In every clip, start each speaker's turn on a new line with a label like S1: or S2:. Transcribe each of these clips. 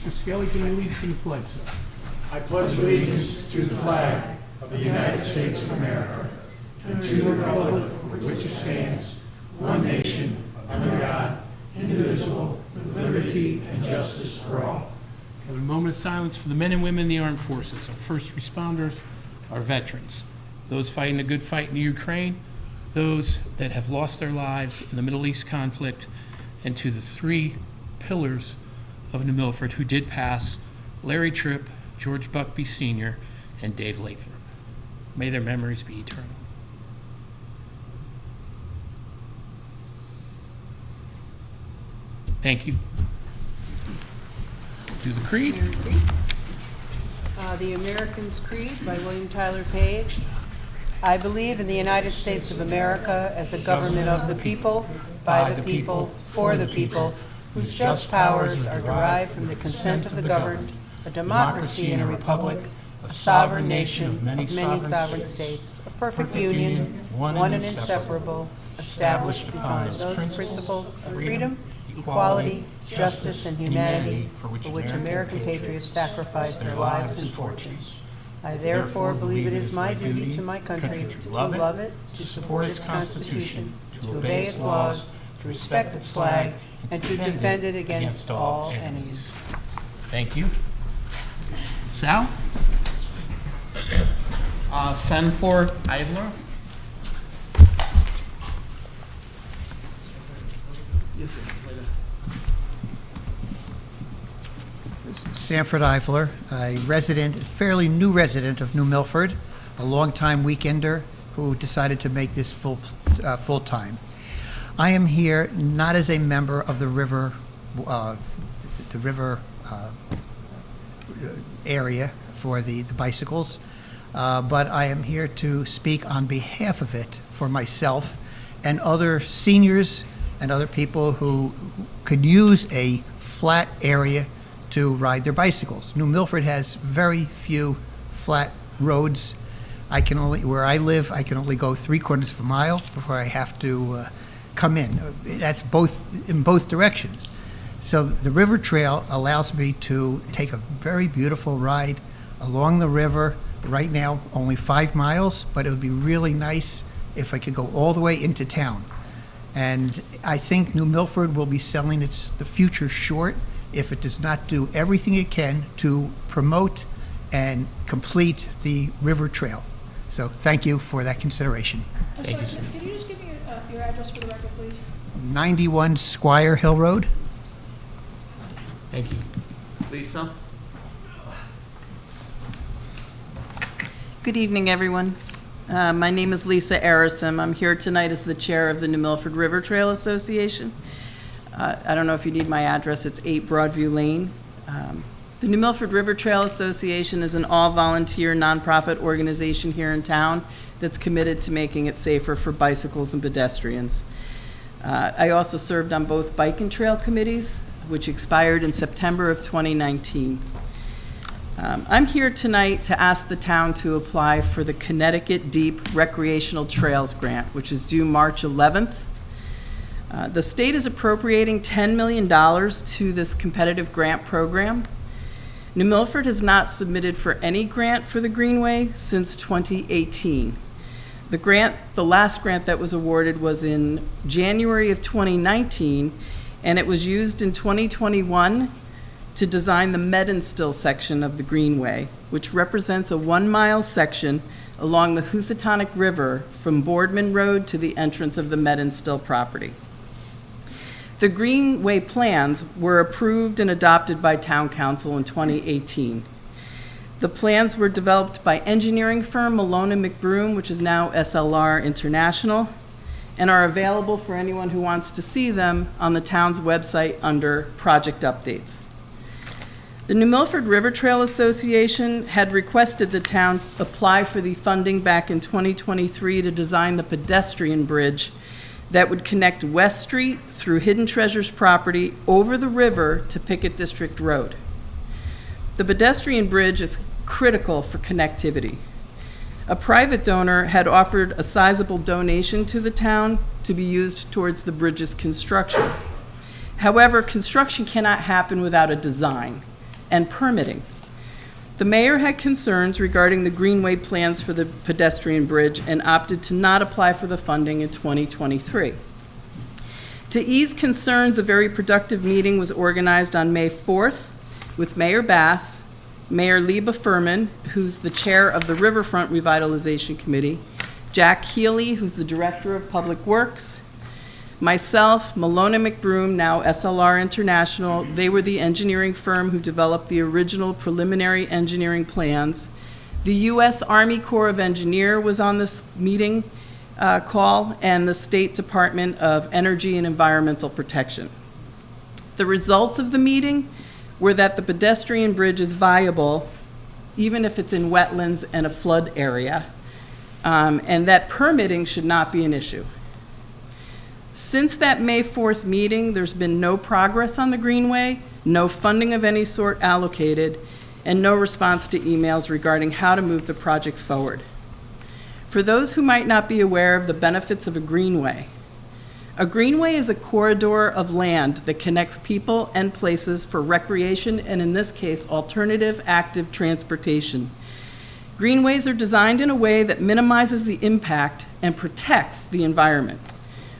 S1: Mr. Skelly, can you lead us in the pledge, sir?
S2: I pledge allegiance to the flag of the United States of America and to the republic for which it stands, one nation, under God, indivisible, with liberty and justice for all.
S1: Have a moment of silence for the men and women in the armed forces, our first responders, our veterans, those fighting a good fight in the Ukraine, those that have lost their lives in the Middle East conflict, and to the three pillars of New Milford who did pass, Larry Tripp, George Buckby Sr., and Dave Lathrop. May their memories be eternal. Thank you. Do the creed.
S3: The American's Creed by William Tyler Page. I believe in the United States of America as a government of the people, by the people, for the people, whose just powers are derived from the consent of the governed, a democracy and a republic, a sovereign nation of many sovereign states, a perfect union, one and inseparable, established upon those principles of freedom, equality, justice, and humanity, for which American patriots sacrifice their lives and fortunes. I therefore believe it is my duty to my country to love it, to support its Constitution, to obey its laws, to respect its flag, and to defend it against all enemies.
S1: Thank you. Sal?
S4: Sanford Eifler.
S5: Sanford Eifler, a resident, fairly new resident of New Milford, a longtime weekender who decided to make this full-time. I am here not as a member of the river area for the bicycles, but I am here to speak on behalf of it for myself and other seniors and other people who could use a flat area to ride their bicycles. New Milford has very few flat roads. Where I live, I can only go 3/4 of a mile before I have to come in. That's in both directions. So the river trail allows me to take a very beautiful ride along the river. Right now, only 5 miles, but it would be really nice if I could go all the way into town. And I think New Milford will be selling the future short if it does not do everything it can to promote and complete the river trail. So thank you for that consideration.
S1: Thank you, sir.
S6: Can you just give me your address for the record, please?
S5: 91 Squire Hill Road.
S1: Thank you.
S4: Lisa.
S7: Good evening, everyone. My name is Lisa Arison. I'm here tonight as the chair of the New Milford River Trail Association. I don't know if you need my address. It's 8 Broadview Lane. The New Milford River Trail Association is an all-volunteer nonprofit organization here in town that's committed to making it safer for bicycles and pedestrians. I also served on both bike and trail committees, which expired in September of 2019. I'm here tonight to ask the town to apply for the Connecticut Deep Recreational Trails Grant, which is due March 11th. The state is appropriating $10 million to this competitive grant program. New Milford has not submitted for any grant for the Greenway since 2018. The last grant that was awarded was in January of 2019, and it was used in 2021 to design the Medinstill section of the Greenway, which represents a 1-mile section along the Housatonic River from Boardman Road to the entrance of the Medinstill property. The Greenway plans were approved and adopted by Town Council in 2018. The plans were developed by engineering firm Malone & McBroom, which is now SLR International, and are available for anyone who wants to see them on the town's website under Project Updates. The New Milford River Trail Association had requested the town apply for the funding back in 2023 to design the pedestrian bridge that would connect West Street through Hidden Treasures property over the river to Pickett District Road. The pedestrian bridge is critical for connectivity. A private donor had offered a sizable donation to the town to be used towards the bridge's construction. However, construction cannot happen without a design and permitting. The mayor had concerns regarding the greenway plans for the pedestrian bridge and opted to not apply for the funding in 2023. To ease concerns, a very productive meeting was organized on May 4th with Mayor Bass, Mayor Liba Furman, who's the chair of the Riverfront Revitalization Committee, Jack Healy, who's the director of Public Works, myself, Malone McBroom, now SLR International. They were the engineering firm who developed the original preliminary engineering plans. The U.S. Army Corps of Engineers was on this meeting call, and the State Department of Energy and Environmental Protection. The results of the meeting were that the pedestrian bridge is viable even if it's in wetlands and a flood area, and that permitting should not be an issue. Since that May 4th meeting, there's been no progress on the Greenway, no funding of any sort allocated, and no response to emails regarding how to move the project forward. For those who might not be aware of the benefits of a greenway is a corridor of land that connects people and places for recreation and, in this case, alternative active transportation. Greenways are designed in a way that minimizes the impact and protects the environment.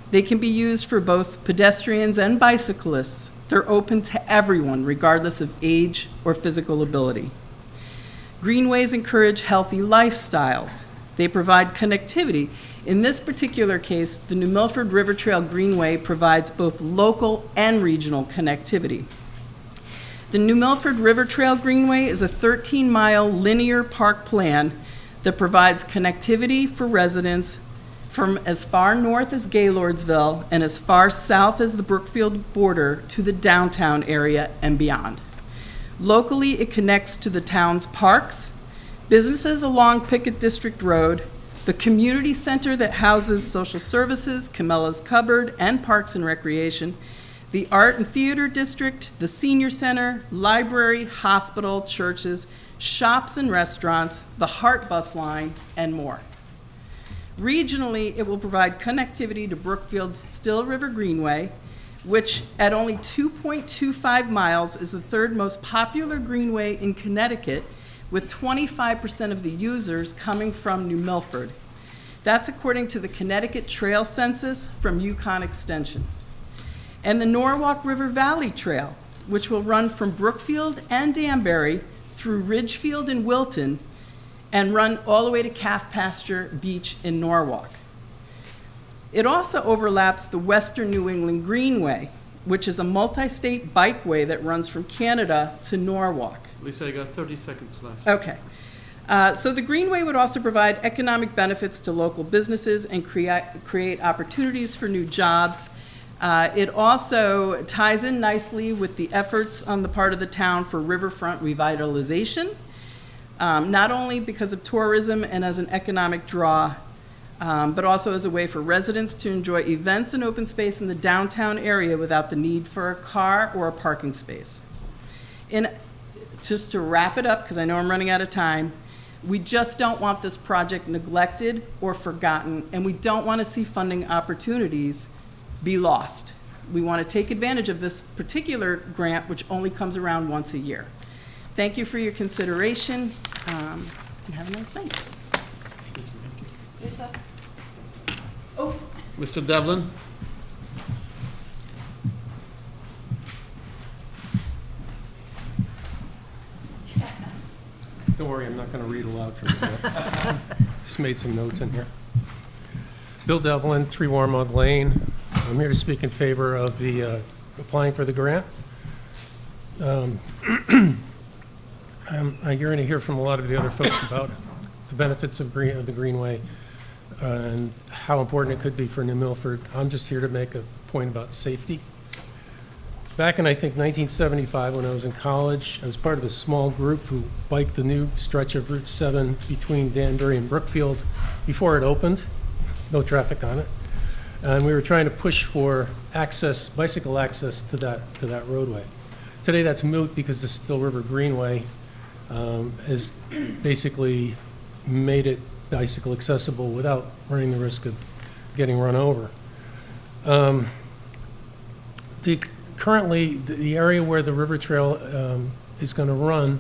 S7: They can be used for both pedestrians and bicyclists. They're open to everyone, regardless of age or physical ability. Greenways encourage healthy lifestyles. They provide connectivity. In this particular case, the New Milford River Trail Greenway provides both local and regional connectivity. The New Milford River Trail Greenway is a 13-mile linear park plan that provides connectivity for residents from as far north as Gaylordsville and as far south as the Brookfield border to the downtown area and beyond. Locally, it connects to the town's parks, businesses along Pickett District Road, the community center that houses social services, Camella's Cupboard, and Parks and Recreation, the art and theater district, the senior center, library, hospital, churches, shops and restaurants, the Hart bus line, and more. Regionally, it will provide connectivity to Brookfield's Still River Greenway, which at only 2.25 miles is the third most popular greenway in Connecticut, with 25% of the users coming from New Milford. That's according to the Connecticut Trail Census from Yukon Extension. And the Norwalk River Valley Trail, which will run from Brookfield and Danbury through Ridgefield and Wilton, and run all the way to Calf Pasture Beach in Norwalk. It also overlaps the Western New England Greenway, which is a multi-state bikeway that runs from Canada to Norwalk.
S2: Lisa, I got 30 seconds left.
S7: Okay. So the Greenway would also provide economic benefits to local businesses and create opportunities for new jobs. It also ties in nicely with the efforts on the part of the town for riverfront revitalization, not only because of tourism and as an economic draw, but also as a way for residents to enjoy events and open space in the downtown area without the need for a car or a parking space. And just to wrap it up, because I know I'm running out of time, we just don't want this project neglected or forgotten, and we don't want to see funding opportunities be lost. We want to take advantage of this particular grant, which only comes around once a year. Thank you for your consideration, and have a nice night.
S3: Lisa?
S2: Mr. Devlin?
S8: Don't worry, I'm not going to read aloud from you. Just made some notes in here. Bill Devlin, 3 Warmog Lane. I'm here to speak in favor of the applying for the grant. You're going to hear from a lot of the other folks about the benefits of the Greenway and how important it could be for New Milford. I'm just here to make a point about safety. Back in, I think, 1975, when I was in college, I was part of a small group who biked the new stretch of Route 7 between Danbury and Brookfield before it opened. No traffic on it. And we were trying to push for access, bicycle access to that roadway. Today that's moot because the Still River Greenway has basically made it bicycle accessible without running the risk of getting run over. Currently, the area where the river trail is going to run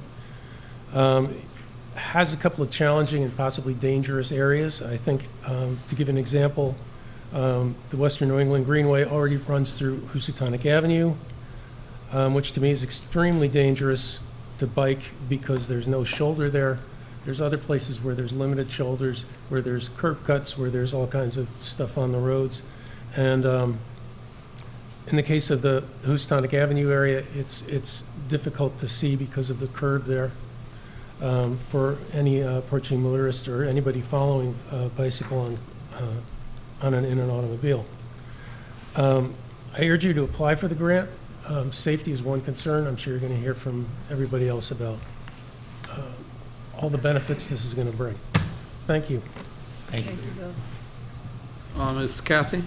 S8: has a couple of challenging and possibly dangerous areas. I think, to give an example, the Western New England Greenway already runs through Housatonic Avenue, which to me is extremely dangerous to bike because there's no shoulder there. There's other places where there's limited shoulders, where there's curb cuts, where there's all kinds of stuff on the roads. And in the case of the Housatonic Avenue area, it's difficult to see because of the curb there for any approaching motorist or anybody following a bicycle in an automobile. I urge you to apply for the grant. Safety is one concern. I'm sure you're going to hear from everybody else about all the benefits this is going to bring. Thank you.
S1: Thank you.
S4: Ms. Kathy?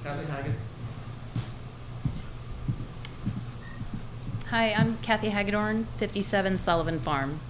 S4: Kathy Haggett?
S9: Hi, I'm Kathy Hagedorn, 57 Sullivan Farm.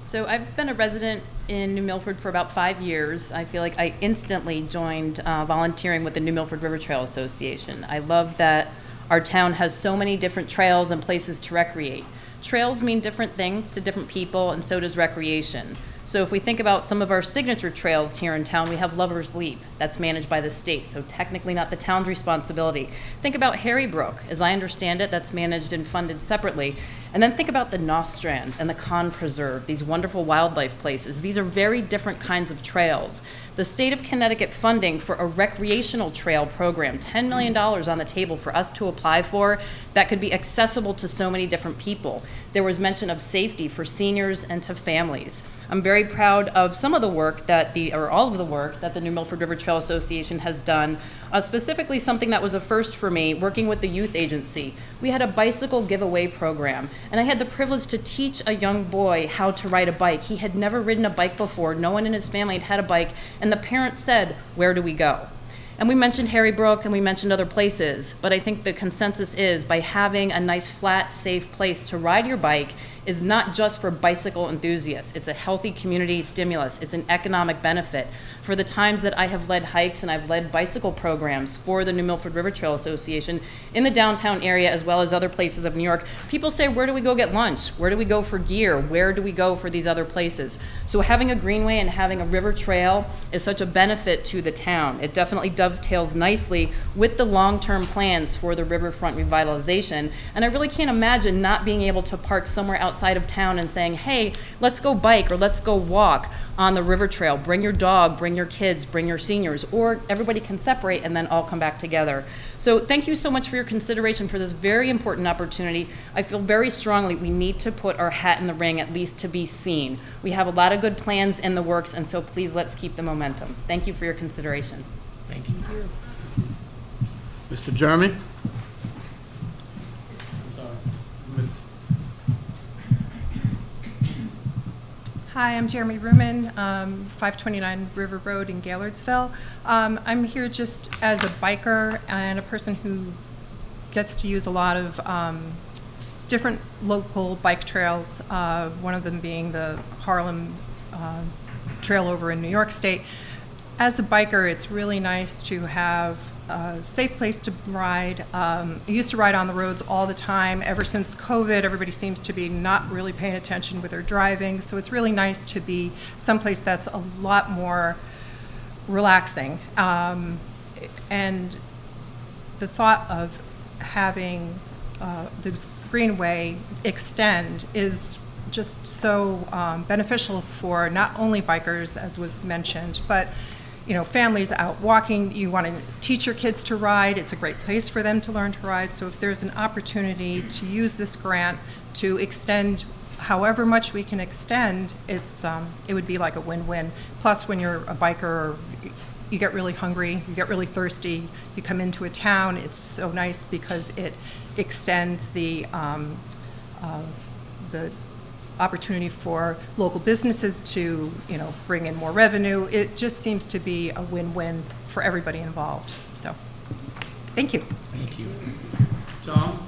S9: So I've been a resident in New Milford for about 5 years. I feel like I instantly joined volunteering with the New Milford River Trail Association. I love that our town has so many different trails and places to recreate. Trails mean different things to different people, and so does recreation. So if we think about some of our signature trails here in town, we have Lover's Leap. That's managed by the state, so technically not the town's responsibility. Think about Harry Brook. As I understand it, that's managed and funded separately. And then think about the Nostrand and the Con Preserve, these wonderful wildlife places. These are very different kinds of trails. The state of Connecticut funding for a recreational trail program, $10 million on the table for us to apply for, that could be accessible to so many different people. There was mention of safety for seniors and to families. I'm very proud of some of the work or all of the work that the New Milford River Trail Association has done, specifically something that was a first for me, working with the youth agency. We had a bicycle giveaway program, and I had the privilege to teach a young boy how to ride a bike. He had never ridden a bike before. No one in his family had had a bike, and the parents said, "Where do we go?" And we mentioned Harry Brook and we mentioned other places, but I think the consensus is by having a nice, flat, safe place to ride your bike is not just for bicycle enthusiasts. It's a healthy community stimulus. It's an economic benefit. For the times that I have led hikes and I've led bicycle programs for the New Milford River Trail Association in the downtown area as well as other places of New York, people say, where do we go get lunch? Where do we go for gear? Where do we go for these other places? So having a greenway and having a river trail is such a benefit to the town. It definitely dovetails nicely with the long-term plans for the riverfront revitalization. And I really can't imagine not being able to park somewhere outside of town and saying, hey, let's go bike or let's go walk on the river trail. Bring your dog, bring your kids, bring your seniors, or everybody can separate and then all come back together. So thank you so much for your consideration for this very important opportunity. I feel very strongly we need to put our hat in the ring at least to be seen. We have a lot of good plans in the works, and so please let's keep the momentum. Thank you for your consideration.
S1: Thank you.
S4: Mr. Jeremy?
S6: Hi, I'm Jeremy Ruman, 529 River Road in Gaillardsville. I'm here just as a biker and a person who gets to use a lot of different local bike trails, one of them being the Harlem Trail over in New York State. As a biker, it's really nice to have a safe place to ride. I used to ride on the roads all the time. Ever since COVID, everybody seems to be not really paying attention with their driving, so it's really nice to be someplace that's a lot more relaxing. And the thought of having this greenway extend is just so beneficial for not only bikers, as was mentioned, but families out walking. You want to teach your kids to ride. It's a great place for them to learn to ride. So if there's an opportunity to use this grant to extend however much we can extend, it would be like a win-win. Plus, when you're a biker, you get really hungry, you get really thirsty, you come into a town, it's so nice because it extends the opportunity for local businesses to, bring in more revenue. It just seems to be a win-win for everybody involved. So, thank you.
S1: Thank you.
S4: Tom?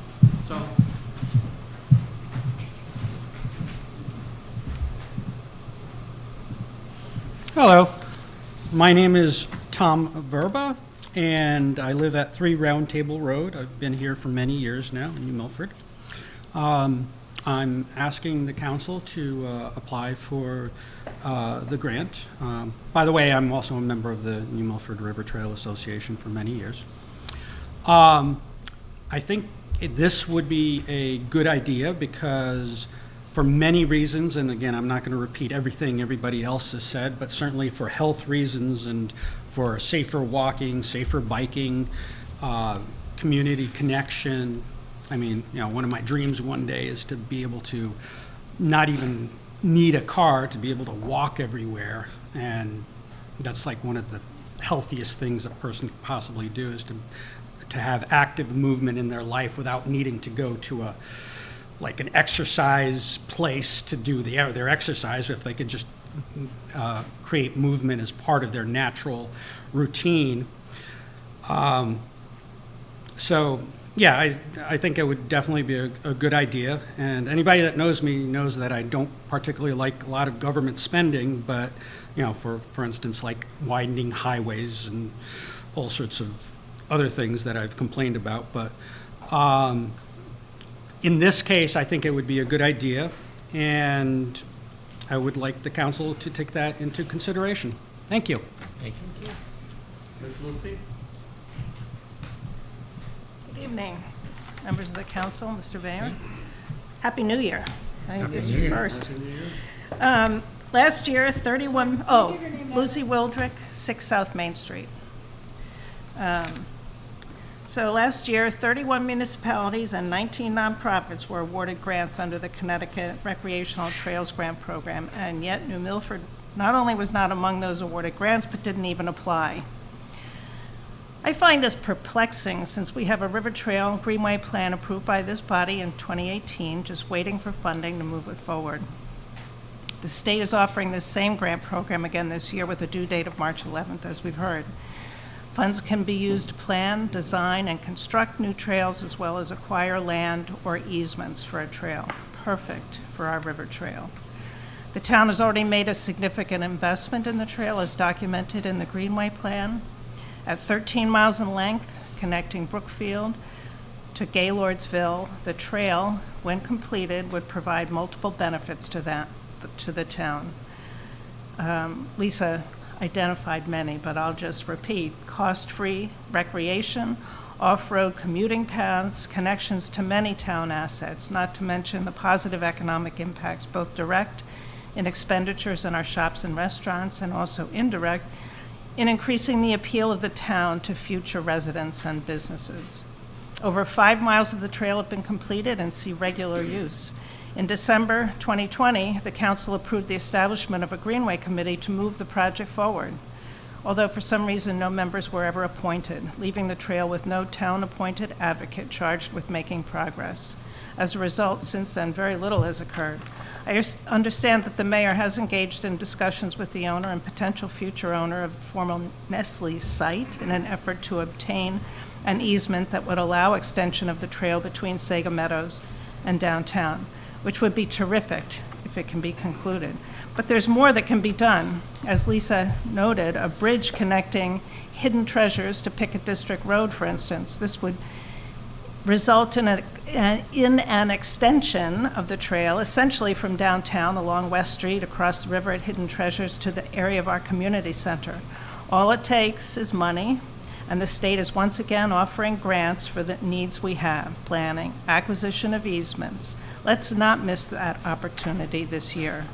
S10: Hello, my name is Tom Verba, and I live at 3 Round Table Road. I've been here for many years now in New Milford. I'm asking the council to apply for the grant. By the way, I'm also a member of the New Milford River Trail Association for many years. I think this would be a good idea because for many reasons, and again, I'm not going to repeat everything everybody else has said, but certainly for health reasons and for safer walking, safer biking, community connection. I mean, you know, one of my dreams one day is to be able to not even need a car to be able to walk everywhere. And that's like one of the healthiest things a person could possibly do is to have active movement in their life without needing to go to an exercise place to do their exercise. If they could just create movement as part of their natural routine. So yeah, I think it would definitely be a good idea. And anybody that knows me knows that I don't particularly like a lot of government spending, but you know, for instance, like widening highways and all sorts of other things that I've complained about. But in this case, I think it would be a good idea, and I would like the council to take that into consideration. Thank you.
S1: Thank you.
S2: Ms. Lucy?
S11: Good evening, members of the council, Mr. Mayor. Happy New Year. I think this is first. Last year, Lucy Wildrick, 6 South Main Street. So last year, 31 municipalities and 19 nonprofits were awarded grants under the Connecticut Recreational Trails Grant Program, and yet New Milford not only was not among those awarded grants, but didn't even apply. I find this perplexing since we have a river trail greenway plan approved by this body in 2018, just waiting for funding to move it forward. The state is offering this same grant program again this year with a due date of March 11th, as we've heard. Funds can be used to plan, design, and construct new trails, as well as acquire land or easements for a trail. Perfect for our river trail. The town has already made a significant investment in the trail, as documented in the Greenway Plan. At 13 miles in length, connecting Brookfield to Gaylordsville, the trail, when completed, would provide multiple benefits to the town. Lisa identified many, but I'll just repeat: cost-free recreation, off-road commuting paths, connections to many town assets, not to mention the positive economic impacts, both direct in expenditures in our shops and restaurants, and also indirect in increasing the appeal of the town to future residents and businesses. Over 5 miles of the trail have been completed and see regular use. In December 2020, the council approved the establishment of a Greenway Committee to move the project forward, although for some reason no members were ever appointed, leaving the trail with no town-appointed advocate charged with making progress. As a result, since then, very little has occurred. I understand that the mayor has engaged in discussions with the owner and potential future owner of the former Nestle site in an effort to obtain an easement that would allow extension of the trail between Sega Meadows and downtown, which would be terrific if it can be concluded. But there's more that can be done. As Lisa noted, a bridge connecting Hidden Treasures to Pickett District Road, for instance, this would result in an extension of the trail, essentially from downtown along West Street, across the river at Hidden Treasures to the area of our community center. All it takes is money, and the state is once again offering grants for the needs we have: planning, acquisition of easements. Let's not miss that opportunity this year.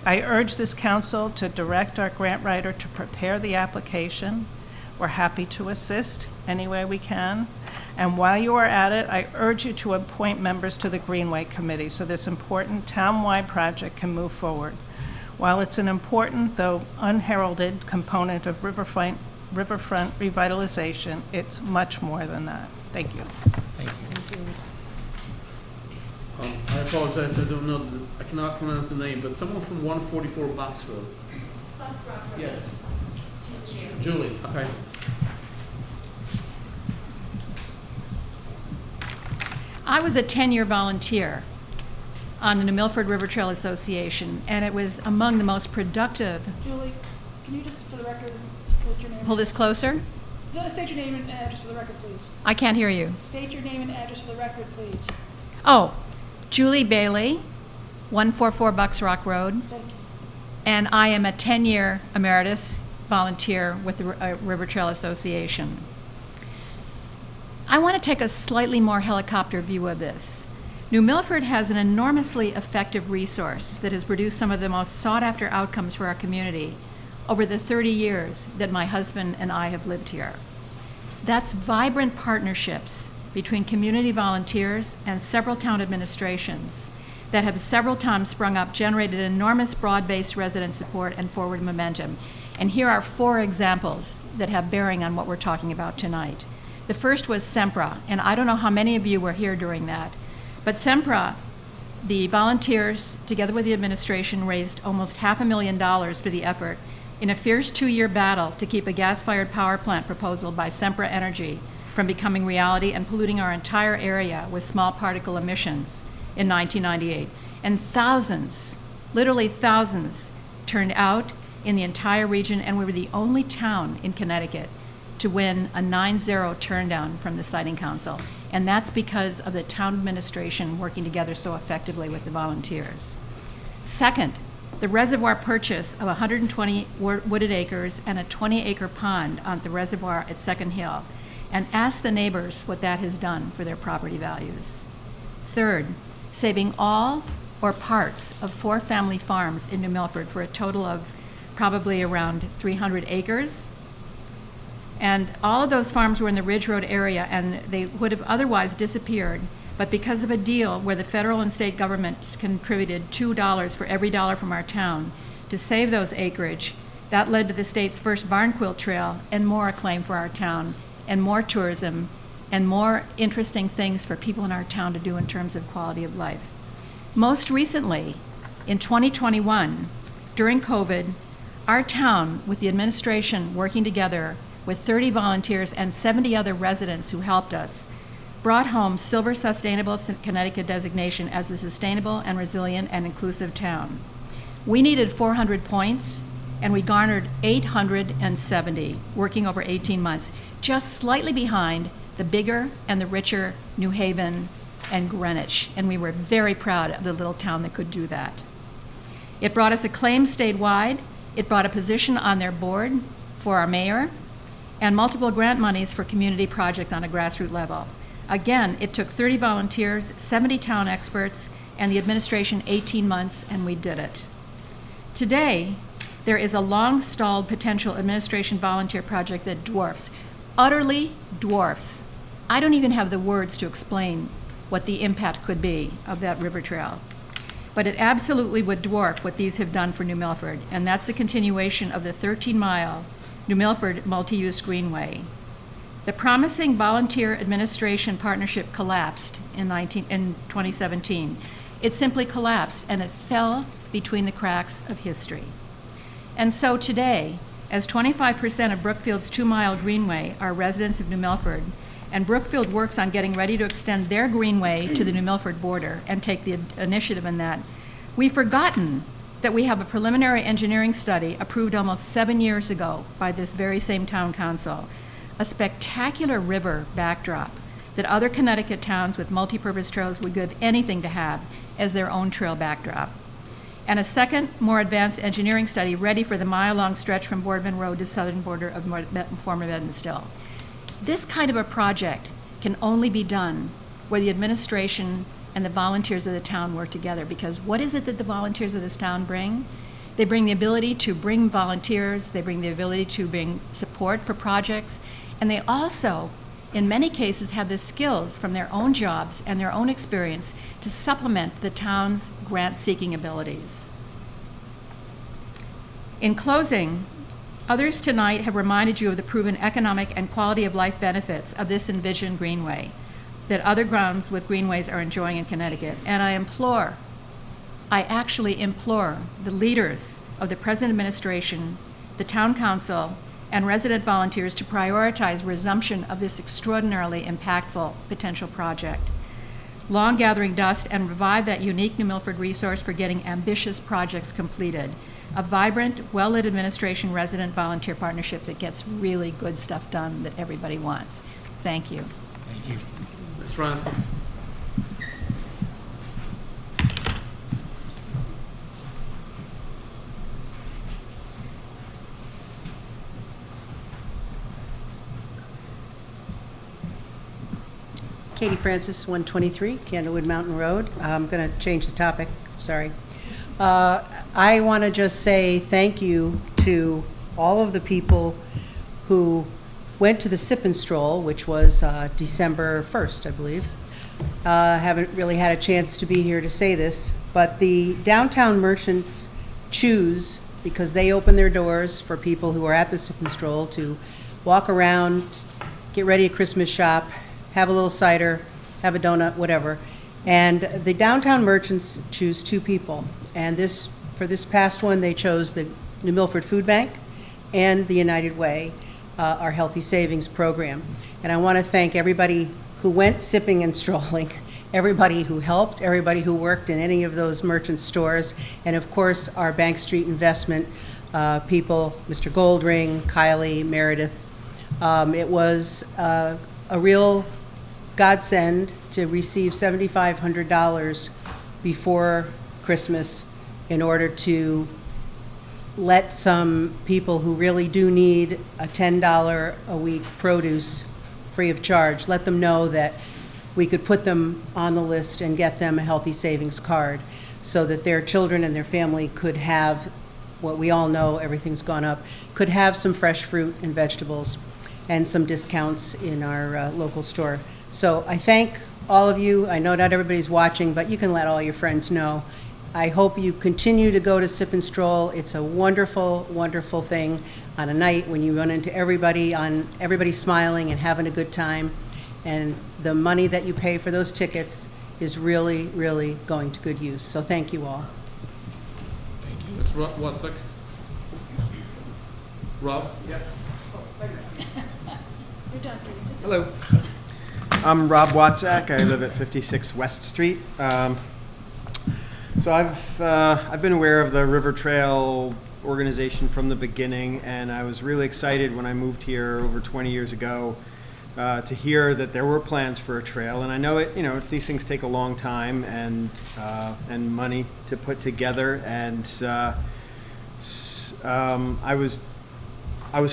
S11: I urge this council to direct our grant writer to prepare the application. We're happy to assist any way we can. And while you are at it, I urge you to appoint members to the Greenway Committee so this important town-wide project can move forward. While it's an important, though unheralded, component of riverfront revitalization, it's much more than that. Thank you.
S1: Thank you.
S4: I apologize, I don't know, I cannot pronounce the name, but someone from 144 Box Road.
S12: Box Rock Road.
S4: Yes. Julie, okay.
S12: I was a 10-year volunteer on the New Milford River Trail Association, and it was among the most productive.
S11: Julie,
S13: Can you just, for the record, state your name?
S12: Pull this closer.
S13: No, state your name and address for the record, please.
S12: I can't hear you.
S13: State your name and address for the record, please.
S12: Oh, Julie Bailey, 144 Bucks Rock Road.
S13: Thank you.
S12: And I am a 10-year emeritus volunteer with the River Trail Association. I want to take a slightly more helicopter view of this. New Milford has an enormously effective resource that has produced some of the most sought-after outcomes for our community over the 30 years that my husband and I have lived here. That's vibrant partnerships between community volunteers and several town administrations that have several times sprung up, generated enormous broad-based resident support and forward momentum. And here are 4 examples that have bearing on what we're talking about tonight. The first was SEMPRA, and I don't know how many of you were here during that, but SEMPRA, the volunteers, together with the administration, raised almost $500,000 for the effort in a fierce 2-year battle to keep a gas-fired power plant proposal by SEMPRA Energy from becoming reality and polluting our entire area with small particle emissions in 1998. And thousands, literally thousands, turned out in the entire region, and we were the only town in Connecticut to win a 9-0 turndown from the Siting Council. And that's because of the town administration working together so effectively with the volunteers. Second, the reservoir purchase of 120 wooded acres and a 20-acre pond on the reservoir at Second Hill, and ask the neighbors what that has done for their property values. Third, saving all or parts of 4 family farms in New Milford for a total of probably around 300 acres. And all of those farms were in the Ridge Road area, and they would have otherwise disappeared, but because of a deal where the federal and state governments contributed $2 for every dollar from our town to save those acreage, that led to the state's first barn quilt trail and more acclaim for our town, and more tourism, and more interesting things for people in our town to do in terms of quality of life. Most recently, in 2021, during COVID, our town, with the administration working together with 30 volunteers and 70 other residents who helped us, brought home Silver Sustainable Connecticut designation as a sustainable and resilient and inclusive town. We needed 400 points, and we garnered 870, working over 18 months, just slightly behind the bigger and the richer New Haven and Greenwich, and we were very proud of the little town that could do that. It brought us acclaim statewide. It brought a position on their board for our mayor, and multiple grant monies for community projects on a grassroots level. Again, it took 30 volunteers, 70 town experts, and the administration 18 months, and we did it. Today, there is a long-stalled potential administration volunteer project that dwarfs, utterly dwarfs. I don't even have the words to explain what the impact could be of that river trail. But it absolutely would dwarf what these have done for New Milford, and that's the continuation of the 13-mile New Milford multi-use greenway. The promising volunteer administration partnership collapsed in 2017. It simply collapsed, and it fell between the cracks of history. And so today, as 25% of Brookfield's 2-mile greenway are residents of New Milford, and Brookfield works on getting ready to extend their greenway to the New Milford border and take the initiative in that, we've forgotten that we have a preliminary engineering study approved almost 7 years ago by this very same town council, a spectacular river backdrop that other Connecticut towns with multi-purpose trails would give anything to have as their own trail backdrop. And a second, more advanced engineering study ready for the mile-long stretch from Boardman Road to southern border of former Bedminstill. This kind of a project can only be done where the administration and the volunteers of the town work together, because what is it that the volunteers of this town bring? They bring the ability to bring volunteers, they bring the ability to bring support for projects, and they also, in many cases, have the skills from their own jobs and their own experience to supplement the town's grant-seeking abilities. In closing, others tonight have reminded you of the proven economic and quality of life benefits of this envisioned greenway that other grounds with greenways are enjoying in Connecticut. And I actually implore the leaders of the present administration, the town council, and resident volunteers to prioritize resumption of this extraordinarily impactful potential project. Long gathering dust and revive that unique New Milford resource for getting ambitious projects completed. a vibrant, well-lit administration resident volunteer partnership that gets really good stuff done that everybody wants. Thank you.
S1: Thank you.
S4: Ms. Francis.
S3: Katie Francis, 123 Candlewood Mountain Road. I'm going to change the topic, sorry. I want to just say thank you to all of the people who went to the Sip and Stroll, which was December 1st, I believe. Haven't really had a chance to be here to say this, but the downtown merchants choose, because they open their doors for people who are at the Sip and Stroll to walk around, get ready to Christmas shop, have a little cider, have a donut, whatever. And the downtown merchants choose two people. And for this past one, they chose the New Milford Food Bank and the United Way, our Healthy Savings Program. And I want to thank everybody who went sipping and strolling, everybody who helped, everybody who worked in any of those merchant stores, and of course, our Bank Street investment people, Mr. Goldring, Kylie, Meredith. It was a real godsend to receive $7,500 before Christmas in order to let some people who really do need a $10 a week produce free of charge, let them know that we could put them on the list and get them a healthy savings card so that their children and their family could have what we all know, everything's gone up, could have some fresh fruit and vegetables and some discounts in our local store. So I thank all of you. I know not everybody's watching, but you can let all your friends know. I hope you continue to go to Sip and Stroll. It's a wonderful, wonderful thing on a night when you run into everybody smiling and having a good time. And the money that you pay for those tickets is really, really going to good use. So thank you all.
S4: Ms. Watzek. Rob?
S13: You're done, please.
S14: Hello. I'm Rob Watzak. I live at 56 West Street. So I've been aware of the River Trail organization from the beginning, and I was really excited when I moved here over 20 years ago to hear that there were plans for a trail. And I know these things take a long time and money to put together. And I was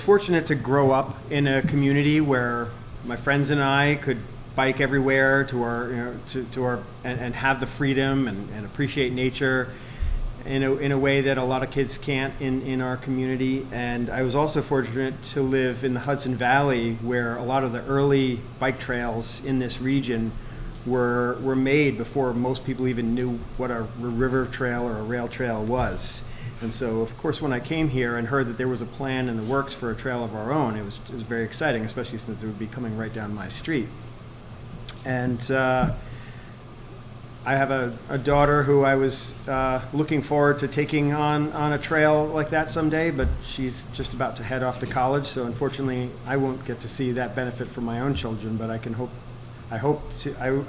S14: fortunate to grow up in a community where my friends and I could bike everywhere to our and have the freedom and appreciate nature in a way that a lot of kids can't in our community. And I was also fortunate to live in the Hudson Valley, where a lot of the early bike trails in this region were made before most people even knew what a river trail or a rail trail was. And so, of course, when I came here and heard that there was a plan in the works for a trail of our own, it was very exciting, especially since it would be coming right down my street. And I have a daughter who I was looking forward to taking on a trail like that someday, but she's just about to head off to college, so unfortunately I won't get to see that benefit for my own children, but I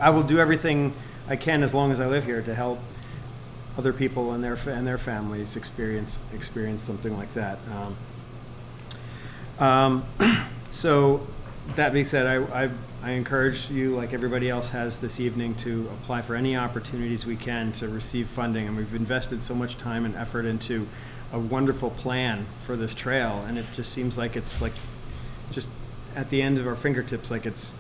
S14: will do everything I can as long as I live here to help other people and their families experience something like that. So that being said, I encourage you, like everybody else has this evening, to apply for any opportunities we can to receive funding. And we've invested so much time and effort into a wonderful plan for this trail, and it just seems like it's like just at the end of our fingertips, like it's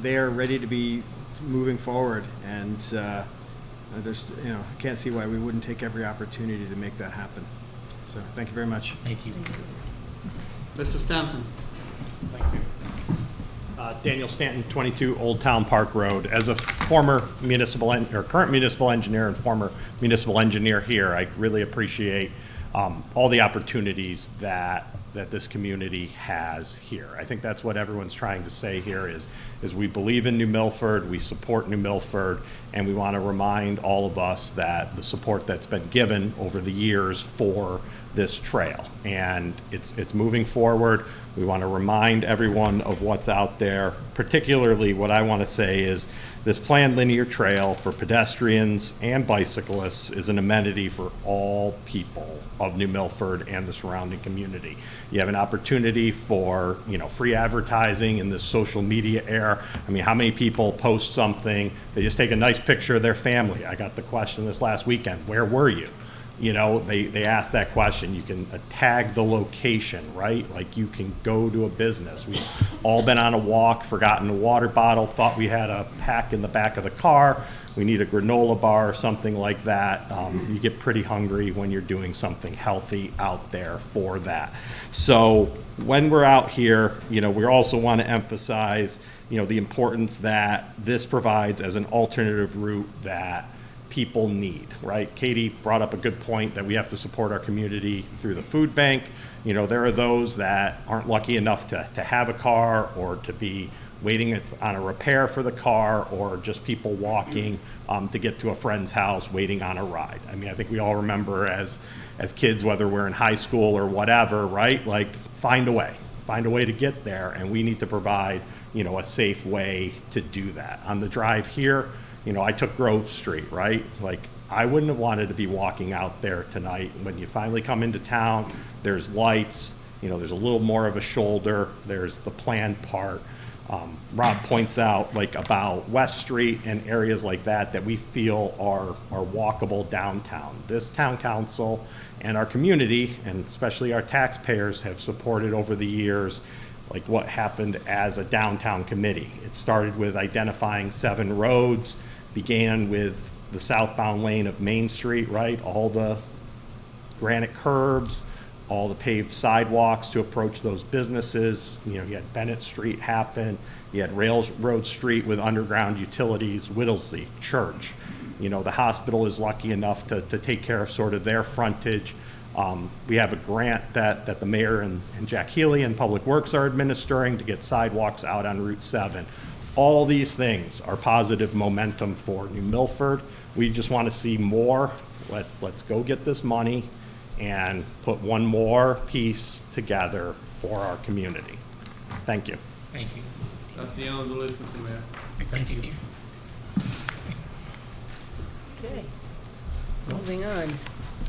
S14: there, ready to be moving forward. And I just I can't see why we wouldn't take every opportunity to make that happen. So thank you very much.
S1: Thank you.
S4: Mr. Stanton.
S15: Thank you. Daniel Stanton, 22 Old Town Park Road. As a former current municipal engineer and former municipal engineer here, I really appreciate all the opportunities that that this community has here. I think that's what everyone's trying to say here is we believe in New Milford, we support New Milford, and we want to remind all of us that the support that's been given over the years for this trail, and it's moving forward. We want to remind everyone of what's out there. Particularly what I want to say is this planned linear trail for pedestrians and bicyclists is an amenity for all people of New Milford and the surrounding community. You have an opportunity for, free advertising in this social media era. I mean, how many people post something, they just take a nice picture of their family? I got the question this last weekend, where were you? They ask that question. You can tag the location, right? Like you can go to a business. We've all been on a walk, forgotten a water bottle, thought we had a pack in the back of the car. We need a granola bar or something like that. You get pretty hungry when you're doing something healthy out there for that. So when we're out here, we also want to emphasize, the importance that this provides as an alternative route that people need, right? Katie brought up a good point that we have to support our community through the food bank. There are those that aren't lucky enough to have a car or to be waiting on a repair for the car, or just people walking to get to a friend's house waiting on a ride. I mean, I think we all remember as kids, whether we're in high school or whatever, right? Like find a way to get there, and we need to provide, a safe way to do that. On the drive here, I took Grove Street, right? Like, I wouldn't have wanted to be walking out there tonight. When you finally come into town, there's lights, there's a little more of a shoulder, there's the planned part. Rob points out, like, about West Street and areas like that we feel are walkable downtown. This town council and our community, and especially our taxpayers, have supported over the years like what happened as a downtown committee. It started with identifying 7 roads, began with the southbound lane of Main Street, right? All the granite curbs, all the paved sidewalks to approach those businesses. You had Bennett Street happen. You had Railroad Street with underground utilities, Whittlesey, Church. The hospital is lucky enough to take care of sort of their frontage. We have a grant that the mayor and Jack Healy and Public Works are administering to get sidewalks out on Route 7. All these things are positive momentum for New Milford. We just want to see more. Let's go get this money and put one more piece together for our community. Thank you.
S1: Thank you.
S4: That's the end of the list, Mr. Mayor.
S1: Thank you.
S3: Okay. Moving on.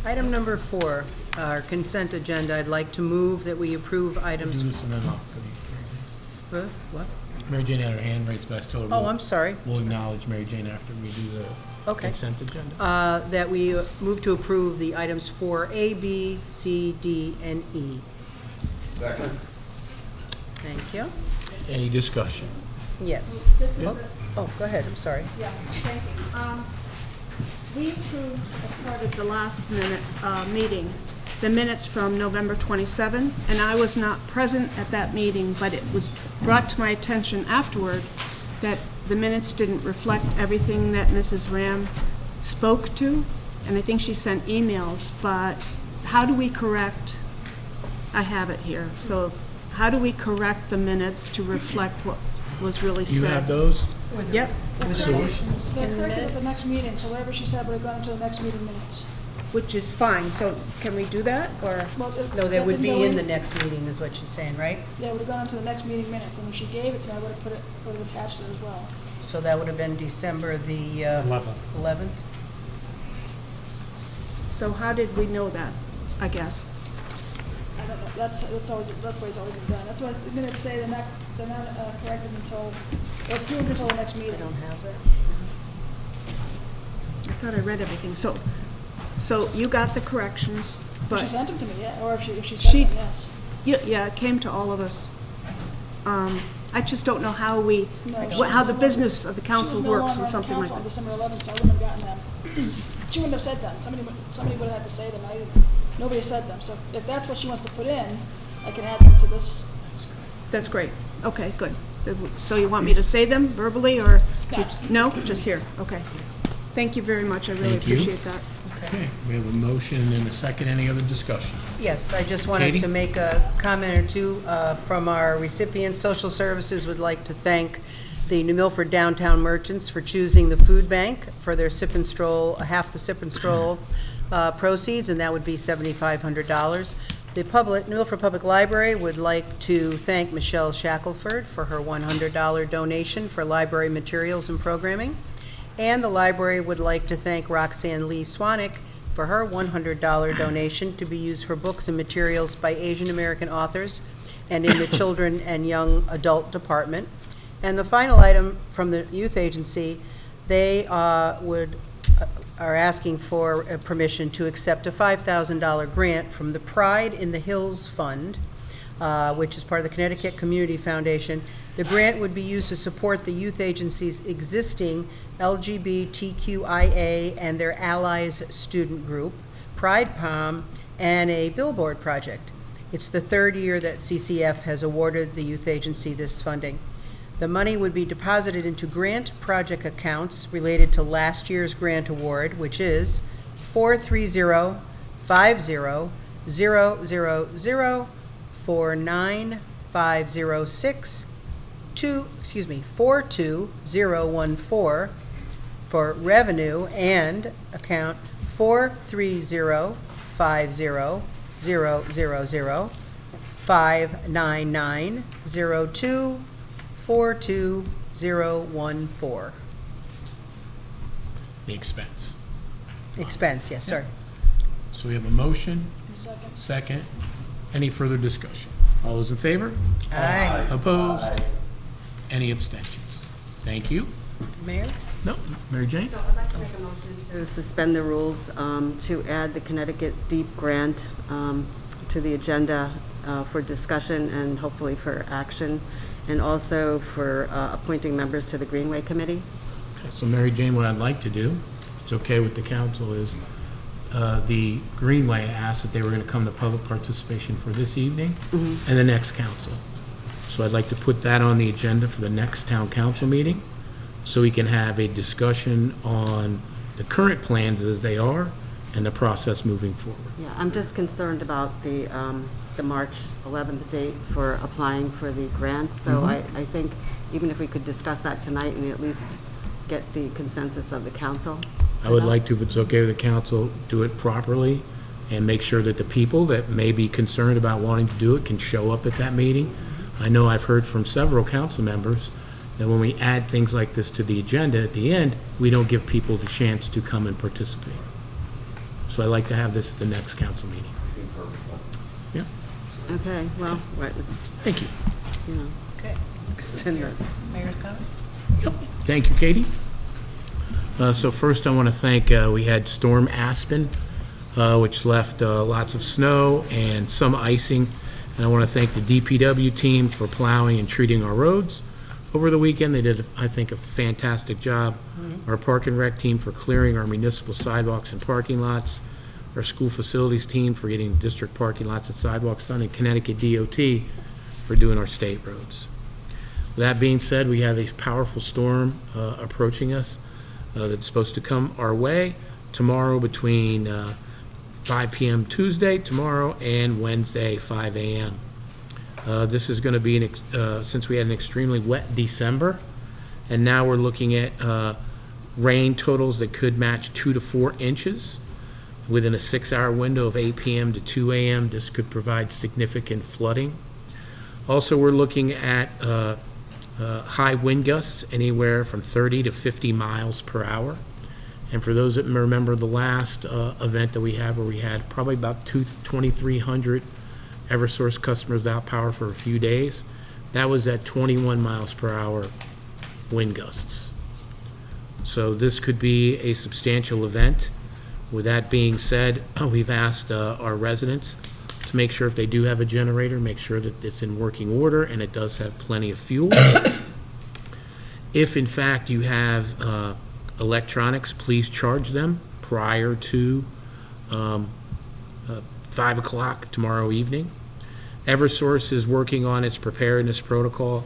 S3: Item number 4, our consent agenda. I'd like to move that we approve items.
S1: Do this and then
S3: What?
S1: Mary Jane had her hand raised, but I still.
S3: Oh, I'm sorry.
S1: We'll acknowledge Mary Jane after we do the consent agenda.
S3: That we move to approve the items 4A, B, C, D, and E.
S2: Second.
S3: Thank you.
S1: Any discussion?
S3: Yes. Oh, go ahead. I'm sorry.
S16: Yeah, thank you. We approved, as part of the last meeting, the minutes from November 27, and I was not present at that meeting, but it was brought to my attention afterward that the minutes didn't reflect everything that Mrs. Ram spoke to, and I think she sent emails, but how do we correct, I have it here, so how do we correct the minutes to reflect what was really
S1: Do you
S16: said?
S1: have those?
S16: Yep.
S13: They're corrected at the next meeting, so whatever she said would have gone into the next meeting minutes.
S16: Which is fine, so can we do that, or?
S13: Well,
S3: No, they would be
S13: didn't go
S3: in the next meeting, is what she's saying, right?
S13: Yeah, it would have gone into the next meeting minutes, and if she gave it to me, I would have would have attached it as well.
S3: So that would have been December the 11th?
S16: So how did we know that, I guess?
S13: I don't know, that's always, that's the way it's always been done. That's why the minutes say they're not corrected until, or approved until the next meeting.
S3: I don't have it.
S16: I thought I read everything, so you got the corrections,
S13: If
S16: but.
S13: she sent them to me, yeah, or if she sent them, yes.
S16: Yeah, it came to all of us. I just don't know how we,
S13: No,
S16: how the business of the council
S13: She was no
S16: works
S13: longer
S16: with
S13: on
S16: something like
S13: council on
S16: that.
S13: December 11th, so I wouldn't have gotten them. She wouldn't have said them. Somebody would have had to say them. Nobody said them. So if that's what she wants to put in, I can add them to this.
S16: That's great. Okay, good. So you want me to say them verbally, or?
S13: No.
S16: No, just here, okay. Thank you very much. I really
S1: Thank you.
S16: appreciate that.
S1: Okay, we have a motion and a second. Any other discussion?
S3: Yes, I just wanted
S1: Katie?
S3: to make a comment or two from our recipients. Social Services would like to thank the New Milford Downtown Merchants for choosing the food bank for their Sip and Stroll, half the Sip and Stroll proceeds, and that would be $7,500. The New Milford Public Library would like to thank Michelle Shackelford for her $100 donation for library materials and programming. And the library would like to thank Roxanne Lee Swanick for her $100 donation to be used for books and materials by Asian American authors and in the Children and Young Adult Department. And the final item from the Youth Agency, they are asking for permission to accept a $5,000 grant from the Pride in the Hills Fund, which is part of the Connecticut Community Foundation. The grant would be used to support the youth agency's existing LGBTQIA and their allies student group, Pride Palm, and a billboard project. It's the third year that CCF has awarded the youth agency this funding. The money would be deposited into grant project accounts related to last year's grant award, which is 430-500-000-49506 42014 for revenue, and account 430-500-000-599-02-42014.
S1: The expense.
S3: Expense, yes, sir.
S1: So we have a motion,
S13: Second.
S1: second. Any further discussion? All those in favor?
S3: Aye.
S1: Opposed? Any abstentions? Thank you.
S3: Mayor?
S1: No, Mary Jane?
S17: I'd like to make a motion to suspend the rules, to add the Connecticut Deep Grant to the agenda for discussion and hopefully for action, and also for appointing members to the Greenway Committee.
S1: So Mary Jane, what I'd like to do, if it's okay with the council, is the Greenway asked that they were going to come to public participation for this evening and the next council. So I'd like to put that on the agenda for the next town council meeting, so we can have a discussion on the current plans as they are and the process moving forward.
S17: Yeah, I'm just concerned about the March 11th date for applying for the grant. So I think even if we could discuss that tonight and at least get the consensus of the council.
S1: I would like to, if it's okay with the council, do it properly and make sure that the people that may be concerned about wanting to do it can show up at that meeting. I know I've heard from several council members that when we add things like this to the agenda at the end, we don't give people the chance to come and participate. So I'd like to have this at the next council meeting. Yeah,
S17: Okay, well,
S1: thank you.
S17: you know,
S3: Okay.
S17: extend that.
S3: Mayor's comments?
S1: Thank you, Katie. So first I want to thank, we had Storm Aspen, which left lots of snow and some icing. And I want to thank the DPW team for plowing and treating our roads over the weekend. They did, I think, a fantastic job. Our Park and Rec team for clearing our municipal sidewalks and parking lots. Our school facilities team for getting district parking lots and sidewalks done. And Connecticut DOT for doing our state roads. That being said, we have a powerful storm approaching us that's supposed to come our way tomorrow between 5 p.m. Tuesday, tomorrow, and Wednesday, 5 a.m. This is going to be, since we had an extremely wet December, and now we're looking at rain totals that could match 2 to 4 inches within a 6-hour window of 8 p.m. to 2 a.m. This could provide significant flooding. Also, we're looking at high wind gusts anywhere from 30 to 50 miles per hour. And for those that remember the last event that we had, where we had probably about 2,300 Eversource customers without power for a few days, that was at 21 miles per hour wind gusts. So this could be a substantial event. With that being said, we've asked our residents to make sure if they do have a generator, make sure that it's in working order and it does have plenty of fuel. If in fact you have electronics, please charge them prior to 5 o'clock tomorrow evening. Eversource is working on its preparedness protocol.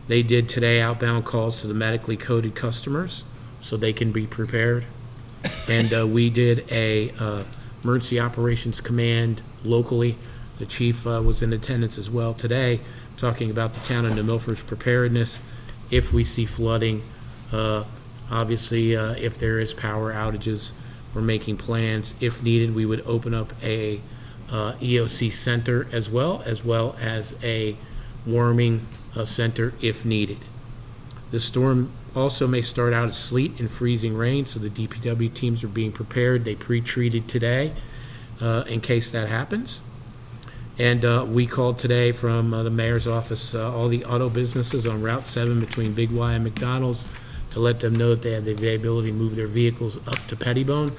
S1: They did today outbound calls to the medically coded customers so they can be prepared. And we did a emergency operations command locally. The chief was in attendance as well today, talking about the town of New Milford's preparedness if we see flooding. Obviously, if there is power outages, we're making plans. If needed, we would open up a EOC center as well as a warming center if needed. The storm also may start out as sleet and freezing rain, so the DPW teams are being prepared. They pre-treated today in case that happens. And we called today from the mayor's office all the auto businesses on Route 7 between Big Y and McDonald's to let them know that they have the availability to move their vehicles up to Pettibone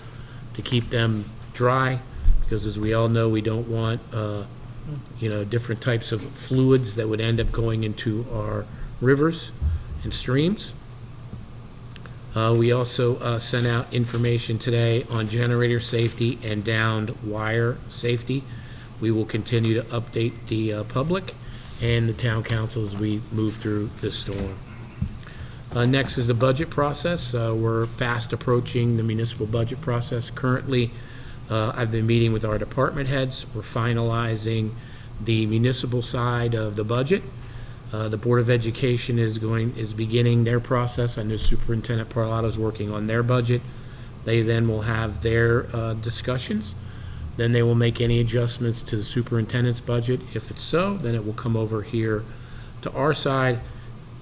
S1: to keep them dry, because as we all know, we don't want different types of fluids that would end up going into our rivers and streams. We also sent out information today on generator safety and downed wire safety. We will continue to update the public and the town council as we move through this storm. Next is the budget process. We're fast approaching the municipal budget process. Currently, I've been meeting with our department heads. We're finalizing the municipal side of the budget. The Board of Education is beginning their process. I know Superintendent Parlato is working on their budget. They then will have their discussions. Then they will make any adjustments to the superintendent's budget. If it's so, then it will come over here to our side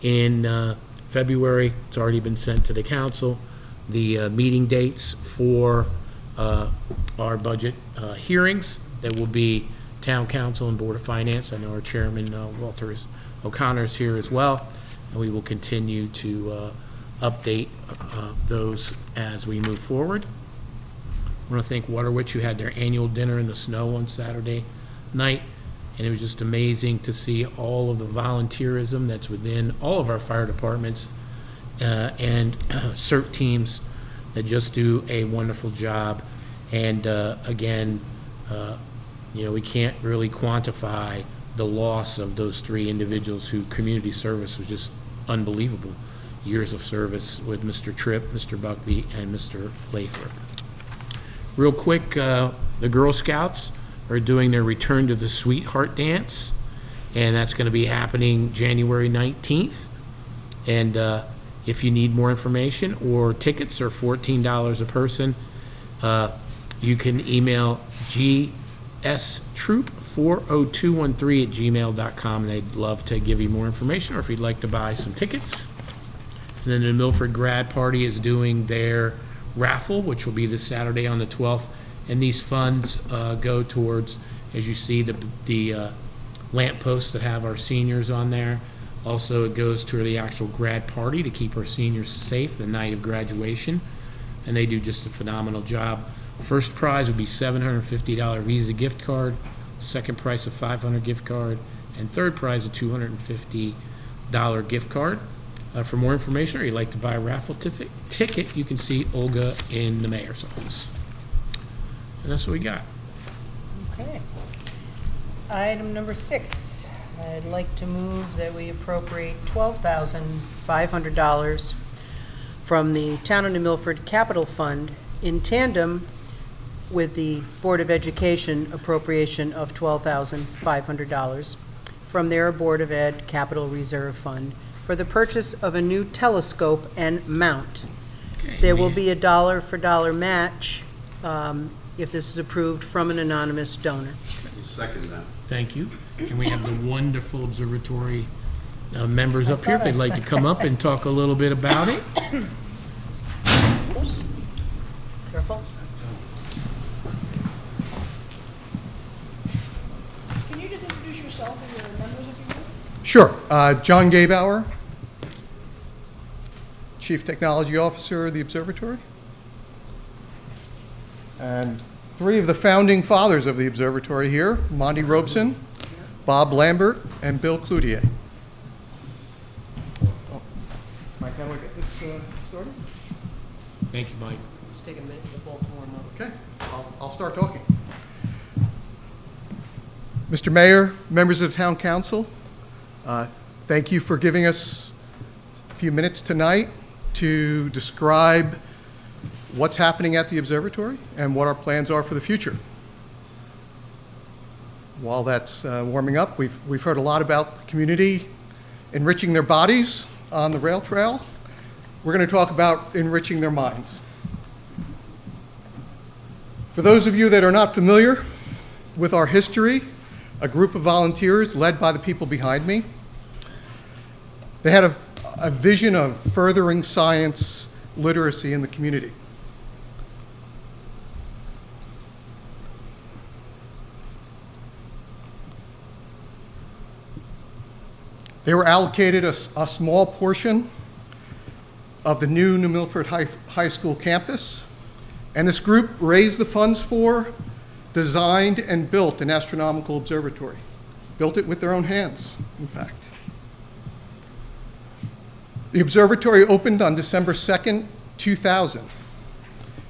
S1: in February. It's already been sent to the council. The meeting dates for our budget hearings, that will be town council and board of finance. I know our chairman Walter O'Connor is here as well, and we will continue to update those as we move forward. I want to thank Waterwitch, who had their annual dinner in the snow on Saturday night, and it was just amazing to see all of the volunteerism that's within all of our fire departments and CERT teams that just do a wonderful job. And again, we can't really quantify the loss of those three individuals whose community service was just unbelievable. Years of service with Mr. Tripp, Mr. Buckby, and Mr. Lathrop. Real quick, the Girl Scouts are doing their Return to the Sweetheart Dance, and that's going to be happening January 19th. And if you need more information, or tickets are $14 a person, you can email gstroop40213@gmail.com, and they'd love to give you more information, or if you'd like to buy some tickets. And then the Milford Grad Party is doing their raffle, which will be this Saturday on the 12th, and these funds go towards, as you see, the lamp posts that have our seniors on there. Also, it goes to the actual grad party to keep our seniors safe the night of graduation, and they do just a phenomenal job. First prize would be $750 Visa gift card, second prize a $500 gift card, and third prize a $250 gift card. For more information, or you'd like to buy a raffle ticket, you can see Olga in the mayor's office. And that's what we got.
S3: Okay. Item number 6, I'd like to move that we appropriate $12,500 from the Town of New Milford Capital Fund in tandem with the Board of Education appropriation of $12,500 from their Board of Ed Capital Reserve Fund for the purchase of a new telescope and mount. There will be a dollar-for-dollar match if this is approved from an anonymous donor.
S15: Second that.
S1: Thank you. And we have the wonderful observatory members up here. If they'd like to come up and talk a little bit about it.
S3: Careful.
S13: Can you just introduce yourself and your members if you would?
S2: Sure. John Gabauer, Chief Technology Officer of the Observatory. And 3 of the founding fathers of the Observatory here, Monty Robeson, Bob Lambert, and Bill Cloutier. Mike, how do I get this started?
S1: Thank you, Mike.
S3: Let's take a minute for the ball to warm up.
S2: Okay, I'll start talking. Mr. Mayor, members of the Town Council, thank you for giving us a few minutes tonight to describe what's happening at the observatory and what our plans are for the future. While that's warming up, we've heard a lot about the community enriching their bodies on the rail trail. We're going to talk about enriching their minds. For those of you that are not familiar with our history, a group of volunteers led by the people behind me, they had a vision of furthering science literacy in the community. They were allocated a small portion of the new New Milford High School campus, and this group raised the funds for, designed, and built an astronomical observatory. Built it with their own hands, in fact. The observatory opened on December 2nd, 2000,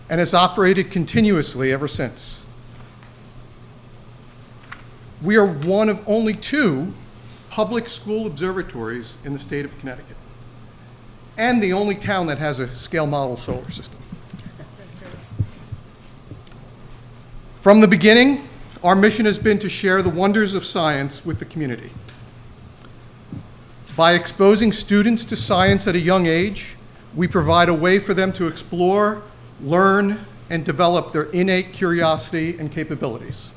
S2: and has operated continuously ever since. We are one of only 2 public school observatories in the state of Connecticut, and the only town that has a scale model solar system. From the beginning, our mission has been to share the wonders of science with the community. By exposing students to science at a young age, we provide a way for them to explore, learn, and develop their innate curiosity and capabilities.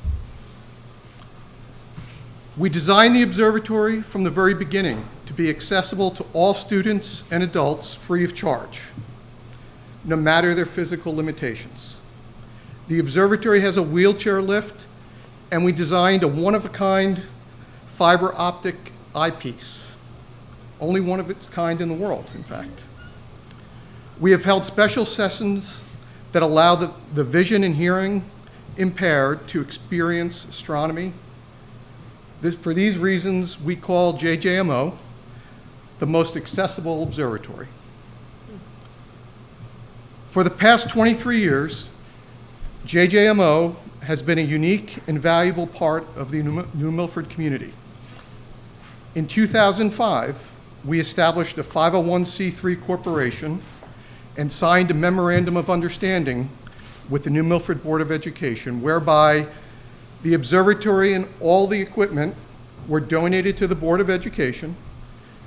S2: We designed the observatory from the very beginning to be accessible to all students and adults free of charge, no matter their physical limitations. The observatory has a wheelchair lift, and we designed a one-of-a-kind fiber optic eyepiece, only one of its kind in the world, in fact. We have held special sessions that allow the vision and hearing impaired to experience astronomy. For these reasons, we call JJMO the most accessible observatory. For the past 23 years, JJMO has been a unique and valuable part of the New Milford community. In 2005, we established a 501c3 corporation and signed a memorandum of understanding with the New Milford Board of Education, whereby the observatory and all the equipment were donated to the Board of Education,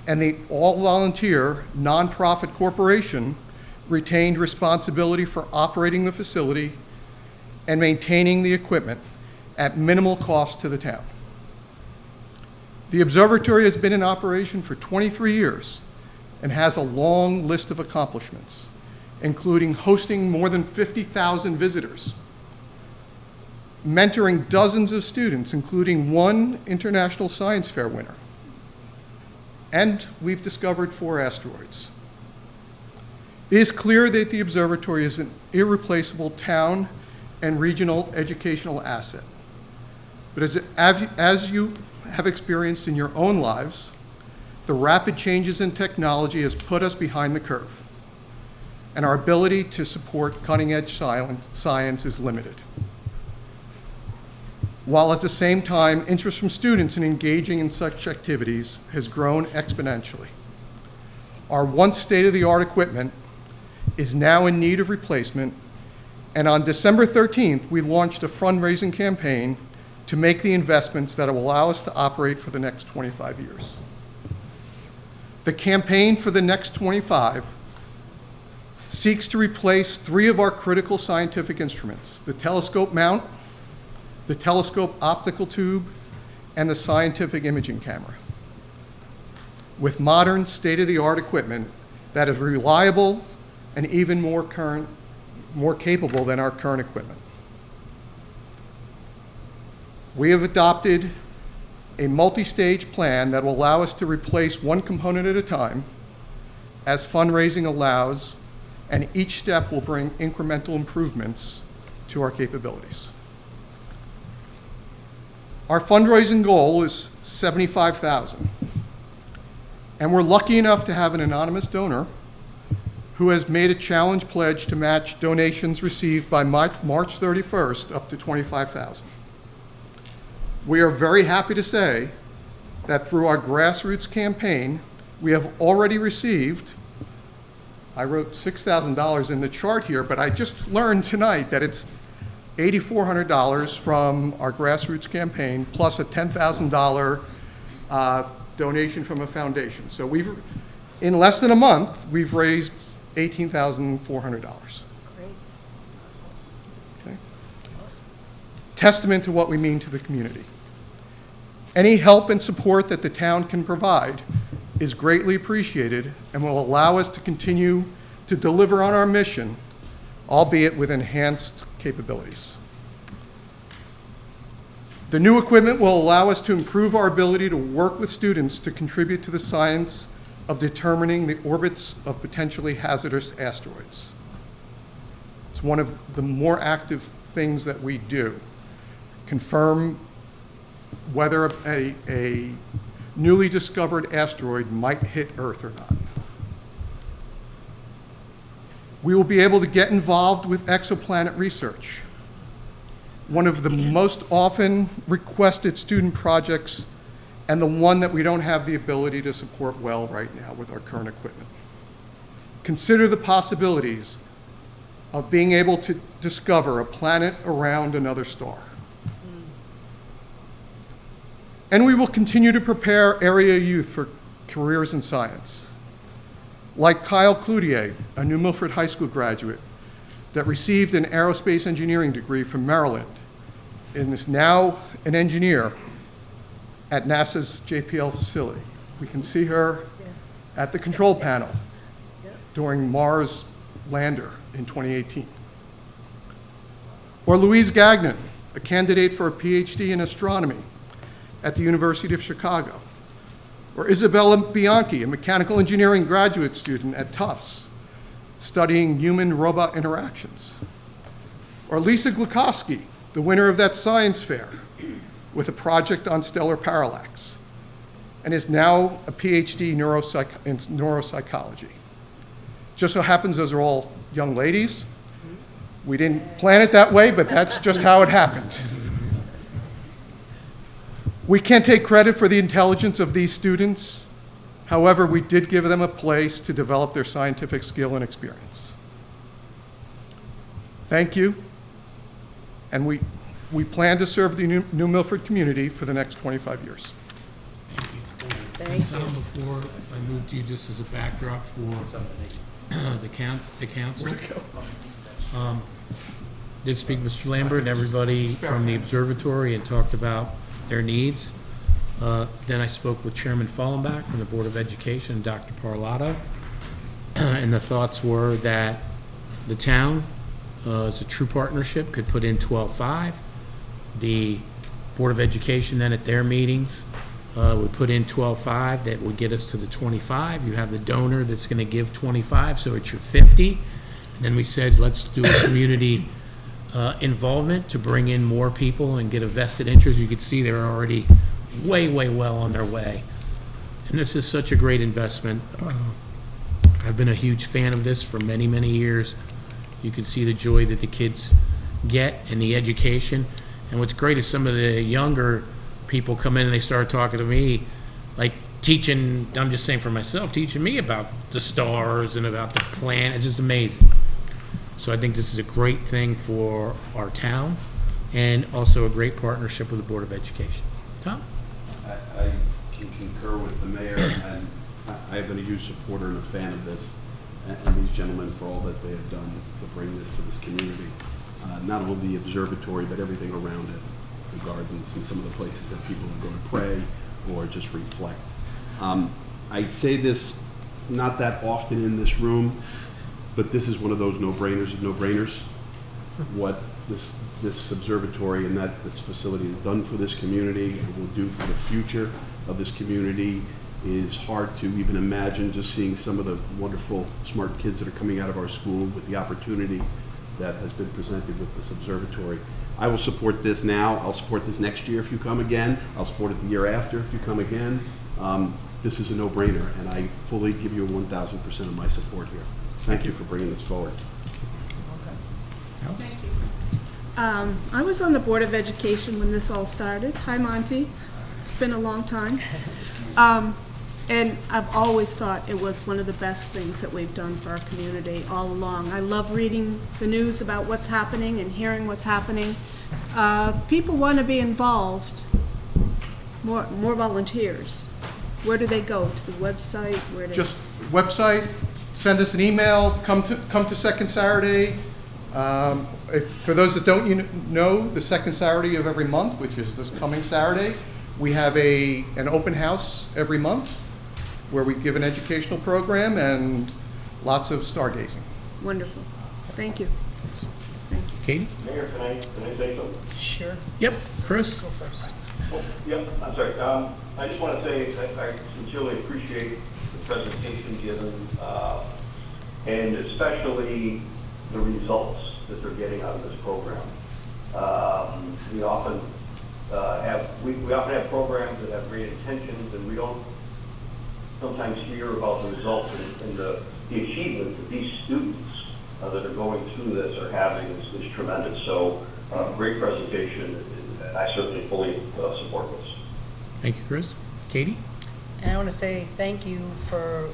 S2: and the all-volunteer nonprofit corporation retained responsibility for operating the facility and maintaining the equipment at minimal cost to the town. The observatory has been in operation for 23 years and has a long list of accomplishments, including hosting more than 50,000 visitors, mentoring dozens of students, including 1 International Science Fair winner. And we've discovered 4 asteroids. It is clear that the observatory is an irreplaceable town and regional educational asset. But as you have experienced in your own lives, the rapid changes in technology has put us behind the curve, and our ability to support cutting-edge science is limited. While at the same time, interest from students in engaging in such activities has grown exponentially. Our once state-of-the-art equipment is now in need of replacement, and on December 13th, we launched a fundraising campaign to make the investments that will allow us to operate for the next 25 years. The campaign for the next 25 seeks to replace 3 of our critical scientific instruments: the telescope mount, the telescope optical tube, and the scientific imaging camera, with modern state-of-the-art equipment that is reliable and even more capable than our current equipment. We have adopted a multi-stage plan that will allow us to replace 1 component at a time as fundraising allows, and each step will bring incremental improvements to our capabilities. Our fundraising goal is $75,000, and we're lucky enough to have an anonymous donor who has made a challenge pledge to match donations received by March 31st up to $25,000. We are very happy to say that through our grassroots campaign, we have already received I wrote $6,000 in the chart here, but I just learned tonight that it's $8,400 from our grassroots campaign plus a $10,000 donation from a foundation. So in less than a month, we've raised $18,400. Okay. Testament to what we mean to the community. Any help and support that the town can provide is greatly appreciated and will allow us to continue to deliver on our mission, albeit with enhanced capabilities. The new equipment will allow us to improve our ability to work with students to contribute to the science of determining the orbits of potentially hazardous asteroids. It's one of the more active things that we do. Confirm whether a newly discovered asteroid might hit Earth or not. We will be able to get involved with exoplanet research, one of the most often requested student projects and the one that we don't have the ability to support well right now with our current equipment. Consider the possibilities of being able to discover a planet around another star. And we will continue to prepare area youth for careers in science. Like Kyle Cloutier, a New Milford High School graduate that received an aerospace engineering degree from Maryland and is now an engineer at NASA's JPL facility. We can see her at the control panel during Mars lander in 2018. Or Louise Gagnon, a candidate for a PhD in astronomy at the University of Chicago. Or Isabella Bianchi, a mechanical engineering graduate student at Tufts, studying human-robot interactions. Or Lisa Glukowski, the winner of that science fair with a project on stellar parallax, and is now a PhD in neuropsychology. Just so happens those are all young ladies. We didn't plan it that way, but that's just how it happened. We can't take credit for the intelligence of these students. However, we did give them a place to develop their scientific skill and experience. Thank you. And we plan to serve the New Milford community for the next 25 years.
S3: Thank
S1: Tom, before I move to you, just as a backdrop for the council. Did speak to Mr. Lambert and everybody from the observatory and talked about their needs. Then I spoke with Chairman Fallenbach from the Board of Education and Dr. Parlato. And the thoughts were that the town, as a true partnership, could put in 12.5. The Board of Education then at their meetings would put in 12.5. That would get us to the 25. You have the donor that's going to give 25, so it's your 50. And then we said, let's do a community involvement to bring in more people and get a vested interest. You can see they're already way, way well on their way. And this is such a great investment. I've been a huge fan of this for many, many years. You can see the joy that the kids get and the education. And what's great is some of the younger people come in and they start talking to me, like teaching, I'm just saying for myself, teaching me about the stars and about the planet. It's just amazing. So I think this is a great thing for our town and also a great partnership with the Board of Education. Tom?
S18: I can concur with the mayor, and I've been a huge supporter and a fan of this, and these gentlemen for all that they have done to bring this to this community. Not only the observatory, but everything around it, the gardens and some of the places that people go to pray or just reflect. I say this not that often in this room, but this is one of those no-brainers of no-brainers. What this observatory and this facility has done for this community and will do for the future of this community is hard to even imagine, just seeing some of the wonderful, smart kids that are coming out of our school with the opportunity that has been presented with this observatory. I will support this now. I'll support this next year if you come again. I'll support it the year after if you come again. This is a no-brainer, and I fully give you 1,000% of my support here. Thank you for bringing this forward.
S16: Thank you. I was on the Board of Education when this all started. Hi, Monty. It's been a long time. And I've always thought it was one of the best things that we've done for our community all along. I love reading the news about what's happening and hearing what's happening. People want to be involved, more volunteers. Where do they go? To the website? Where do
S2: Just website, send us an email, come to Second Saturday. For those that don't know, the second Saturday of every month, which is this coming Saturday, we have an open house every month where we give an educational program and lots of stargazing.
S16: Wonderful. Thank you.
S1: Katie?
S19: Mayor, can I say something?
S3: Sure.
S1: Yep, Chris?
S3: Go first.
S19: Oh, yep, I'm sorry. I just want to say that I sincerely appreciate the presentation given, and especially the results that they're getting out of this program. We often have programs that have great intentions, and we don't sometimes hear about the results and the achievements that these students that are going through this are having is tremendous. So, great presentation, and I certainly fully support this.
S1: Thank you, Chris. Katie?
S3: And I want to say thank you for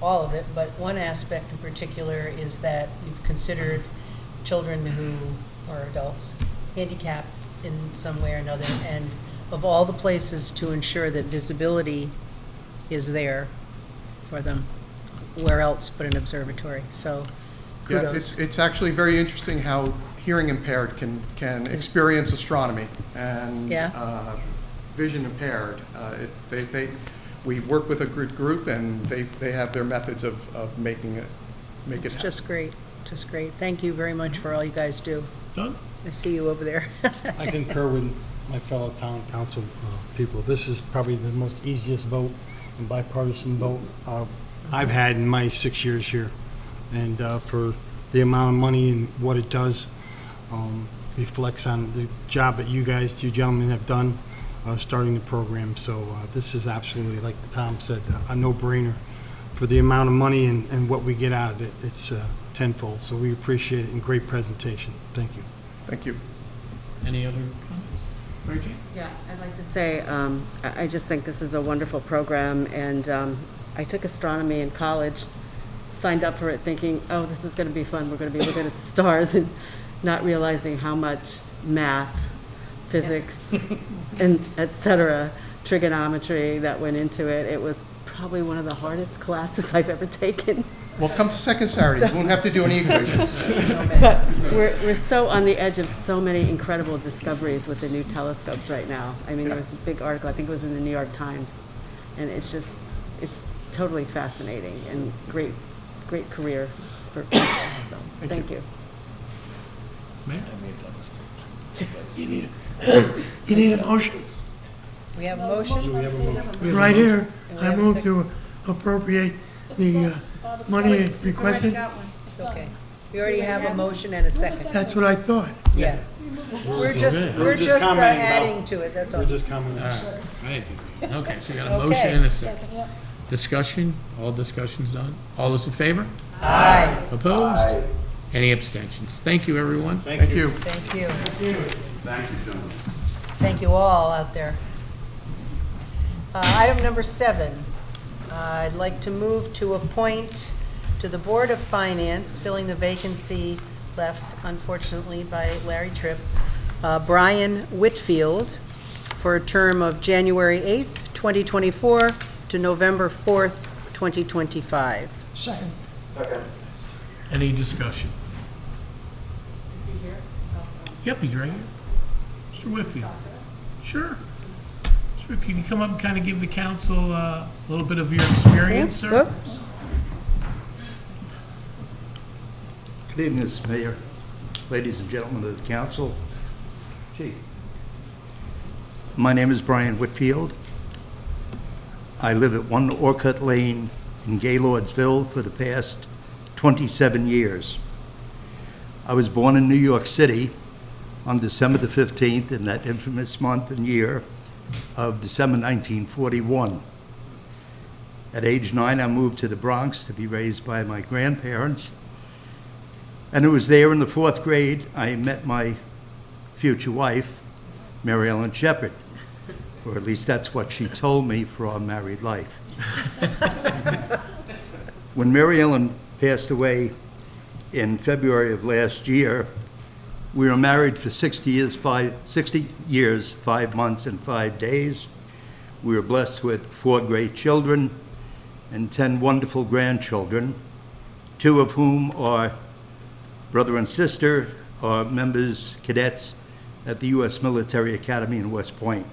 S3: all of it, but one aspect in particular is that you've considered children who are adults handicapped in some way or another, and of all the places to ensure that visibility is there for them, where else but an observatory? So kudos.
S2: Yeah, it's actually very interesting how hearing impaired can experience astronomy, and vision impaired. We work with a good group, and they have their methods of making it
S3: It's
S2: happen.
S3: just great, just great. Thank you very much for all you guys do.
S1: Done.
S3: I see you over there.
S10: I concur with my fellow town council people. This is probably the most easiest vote and bipartisan vote I've had in my 6 years here. And for the amount of money and what it does, reflects on the job that you gentlemen have done starting the program. So this is absolutely, like Tom said, a no-brainer. For the amount of money and what we get out of it, it's tenfold. So we appreciate it, and great presentation. Thank you.
S2: Thank you.
S1: Any other comments? Mary Jane?
S17: Yeah, I'd like to say, I just think this is a wonderful program, and I took astronomy in college, signed up for it thinking, oh, this is going to be fun, we're going to be looking at the stars, and not realizing how much math, physics, and et cetera, trigonometry that went into it. It was probably one of the hardest classes I've ever taken.
S2: Well, come to second Saturday. You won't have to do any equations.
S17: But we're so on the edge of so many incredible discoveries with the new telescopes right now. I mean, there was a big article, I think it was in the New York Times, and it's totally fascinating and great career for people. So, thank you.
S1: Mayor?
S20: You need a motion?
S3: We have a motion?
S20: Right here, I move to appropriate the money requested.
S3: It's okay. We already have a motion and a second.
S20: That's what I thought.
S3: Yeah. We're just adding to it, that's all.
S10: We're just commenting.
S1: Okay, so we got a motion and a second. Discussion, all discussions done. All those in favor?
S3: Aye.
S1: Opposed?
S19: Aye.
S1: Any abstentions? Thank you, everyone.
S2: Thank you.
S3: Thank you.
S19: Thank you, gentlemen.
S3: Thank you all out there. Item number 7. I'd like to move to appoint to the Board of Finance, filling the vacancy left unfortunately by Larry Tripp, Brian Whitfield, for a term of January 8th, 2024 to November 4th, 2025.
S20: Second.
S19: Second.
S1: Any discussion?
S17: Is he here?
S1: Yep, he's right here. Mr. Whitfield. Sure. Mr. Whitfield, can you come up and kind of give the council a little bit of your experience, sir?
S3: Whoops.
S21: Good evening, Mr. Mayor, ladies and gentlemen of the council. Chief. My name is Brian Whitfield. I live at 1 Orcutt Lane in Gaylordsville for the past 27 years. I was born in New York City on December the 15th in that infamous month and year of December 1941. At age 9, I moved to the Bronx to be raised by my grandparents. And it was there in the 4th grade I met my future wife, Mary Ellen Shepherd, or at least that's what she told me for our married life. When Mary Ellen passed away in February of last year, we were married for 60 years, 5 months, and 5 days. We were blessed with 4 great children and 10 wonderful grandchildren, 2 of whom are brother and sister, are members, cadets at the U.S. Military Academy in West Point.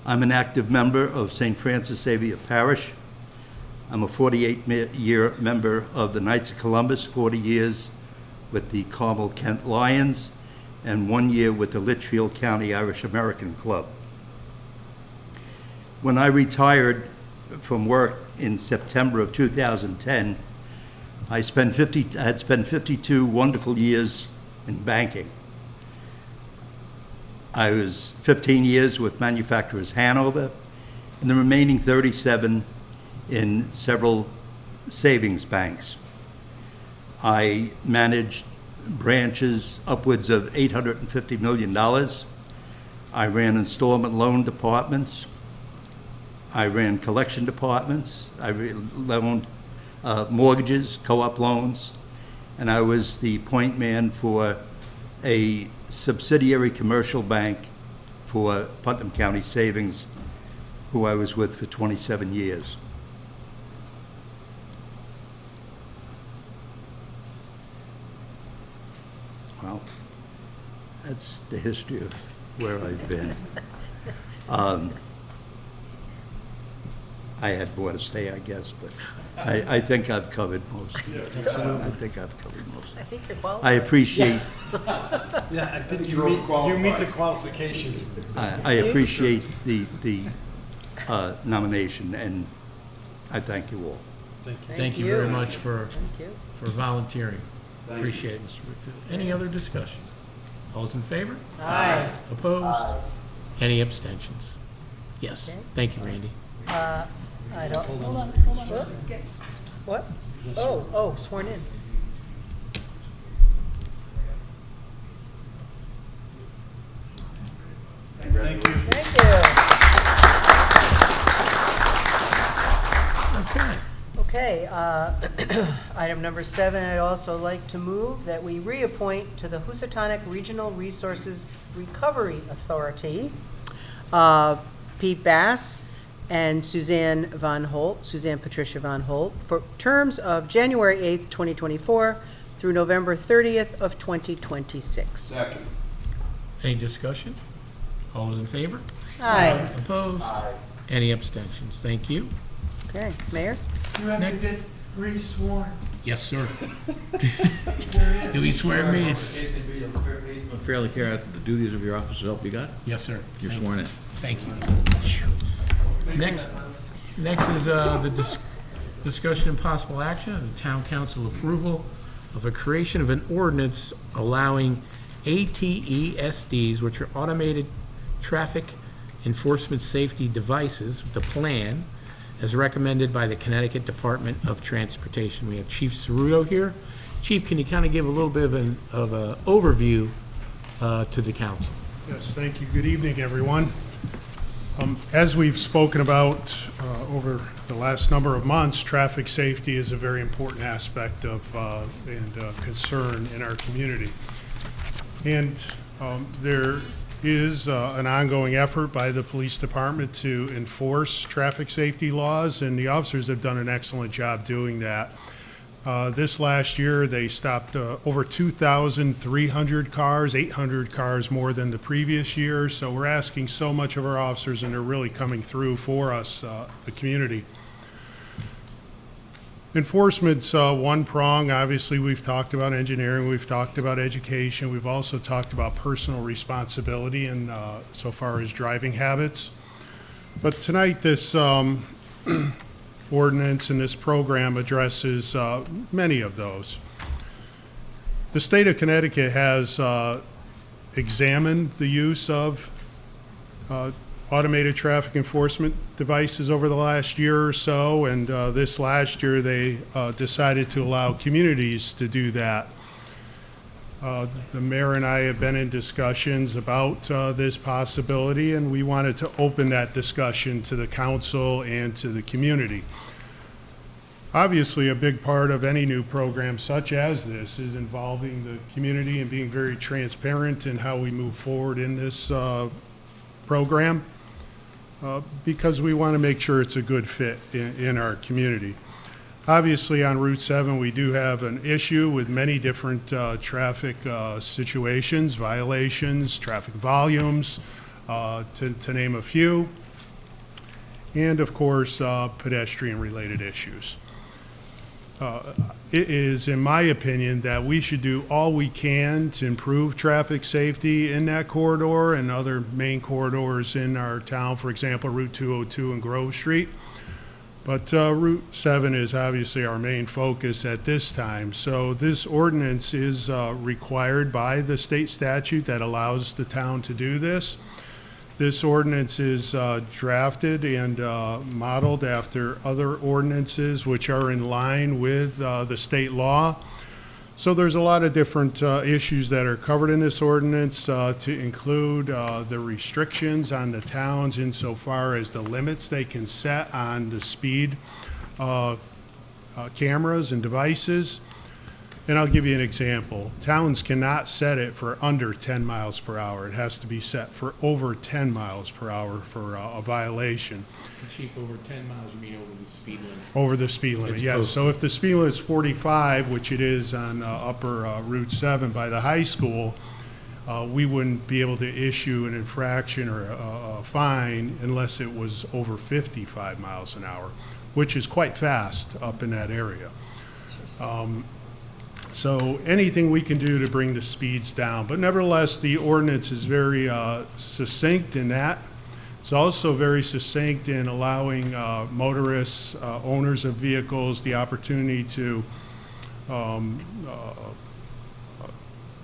S21: I'm an active member of St. Francis Xavier Parish. I'm a 48-year member of the Knights of Columbus, 40 years with the Carmel Kent Lions, and 1 year with the Litchfield County Irish American Club. When I retired from work in September of 2010, I had spent 52 wonderful years in banking. I was 15 years with Manufacturers Hanover, and the remaining 37 in several savings banks. I managed branches upwards of $850 million. I ran installment loan departments. I ran collection departments. I loaned mortgages, co-op loans, and I was the point man for a subsidiary commercial bank for Putnam County Savings, who I was with for 27 years. Well, that's the history of where I've been. I had more to say, I guess, but I think I've covered most of it. I think I've covered most of it.
S3: I think you're qualified.
S21: I appreciate,
S2: Yeah, I think you meet the qualifications.
S21: I appreciate the nomination, and I thank you all.
S1: Thank you very much for
S3: Thank you.
S1: volunteering. Appreciate it, Mr. Whitfield. Any other discussion? All those in favor?
S3: Aye.
S1: Opposed? Any abstentions? Yes.
S3: Okay.
S1: Thank you, Randy.
S3: I don't.
S13: Hold on.
S3: What? Oh, sworn in.
S2: Thank you.
S3: Thank you. Okay, item number 7, I'd also like to move that we reappoint to the Housatonic Regional Resources Recovery Authority, Pete Bass and Suzanne Patricia Von Holt, for terms of January 8th, 2024 through November 30th of 2026.
S18: Second.
S1: Any discussion? All those in favor?
S3: Aye.
S1: Opposed? Any abstentions? Thank you.
S3: Okay, Mayor?
S20: You have to get re-sworn.
S1: Yes, sir. Do we swear me in?
S5: Fairly carry out the duties of your office to help you God?
S1: Yes, sir.
S5: You're sworn in.
S1: Thank you. Next is the discussion and possible action of the town council approval of a creation of an ordinance allowing ATESDs, which are automated traffic enforcement safety devices, the plan, as recommended by the Connecticut Department of Transportation. We have Chief Ceruto here. Chief, can you kind of give a little bit of an overview to the council?
S22: Yes, thank you. Good evening, everyone. As we've spoken about over the last number of months, traffic safety is a very important aspect of and concern in our community. And there is an ongoing effort by the police department to enforce traffic safety laws, and the officers have done an excellent job doing that. This last year, they stopped over 2,300 cars, 800 cars more than the previous year. So we're asking so much of our officers, and they're really coming through for us, the community. Enforcement's one prong. Obviously, we've talked about engineering, we've talked about education, we've also talked about personal responsibility and so far as driving habits. But tonight, this ordinance and this program addresses many of those. The state of Connecticut has examined the use of automated traffic enforcement devices over the last year or so, and this last year they decided to allow communities to do that. The mayor and I have been in discussions about this possibility, and we wanted to open that discussion to the council and to the community. Obviously, a big part of any new program such as this is involving the community and being very transparent in how we move forward in this program, because we want to make sure it's a good fit in our community. Obviously, on Route 7, we do have an issue with many different traffic situations, violations, traffic volumes, to name a few, and of course, pedestrian-related issues. It is, in my opinion, that we should do all we can to improve traffic safety in that corridor and other main corridors in our town, for example, Route 202 and Grove Street. But Route 7 is obviously our main focus at this time. So this ordinance is required by the state statute that allows the town to do this. This ordinance is drafted and modeled after other ordinances which are in line with the state law. So there's a lot of different issues that are covered in this ordinance to include the restrictions on the towns insofar as the limits they can set on the speed cameras and devices. And I'll give you an example. Towns cannot set it for under 10 miles per hour. It has to be set for over 10 miles per hour for a violation.
S1: Chief, over 10 miles, you mean over the speed limit?
S22: Over the speed limit,
S1: It's
S22: yes.
S1: posted.
S22: So if the speed limit is 45, which it is on upper Route 7 by the high school, we wouldn't be able to issue an infraction or a fine unless it was over 55 miles an hour, which is quite fast up in that area. So anything we can do to bring the speeds down. But nevertheless, the ordinance is very succinct in that. It's also very succinct in allowing motorists, owners of vehicles, the opportunity to,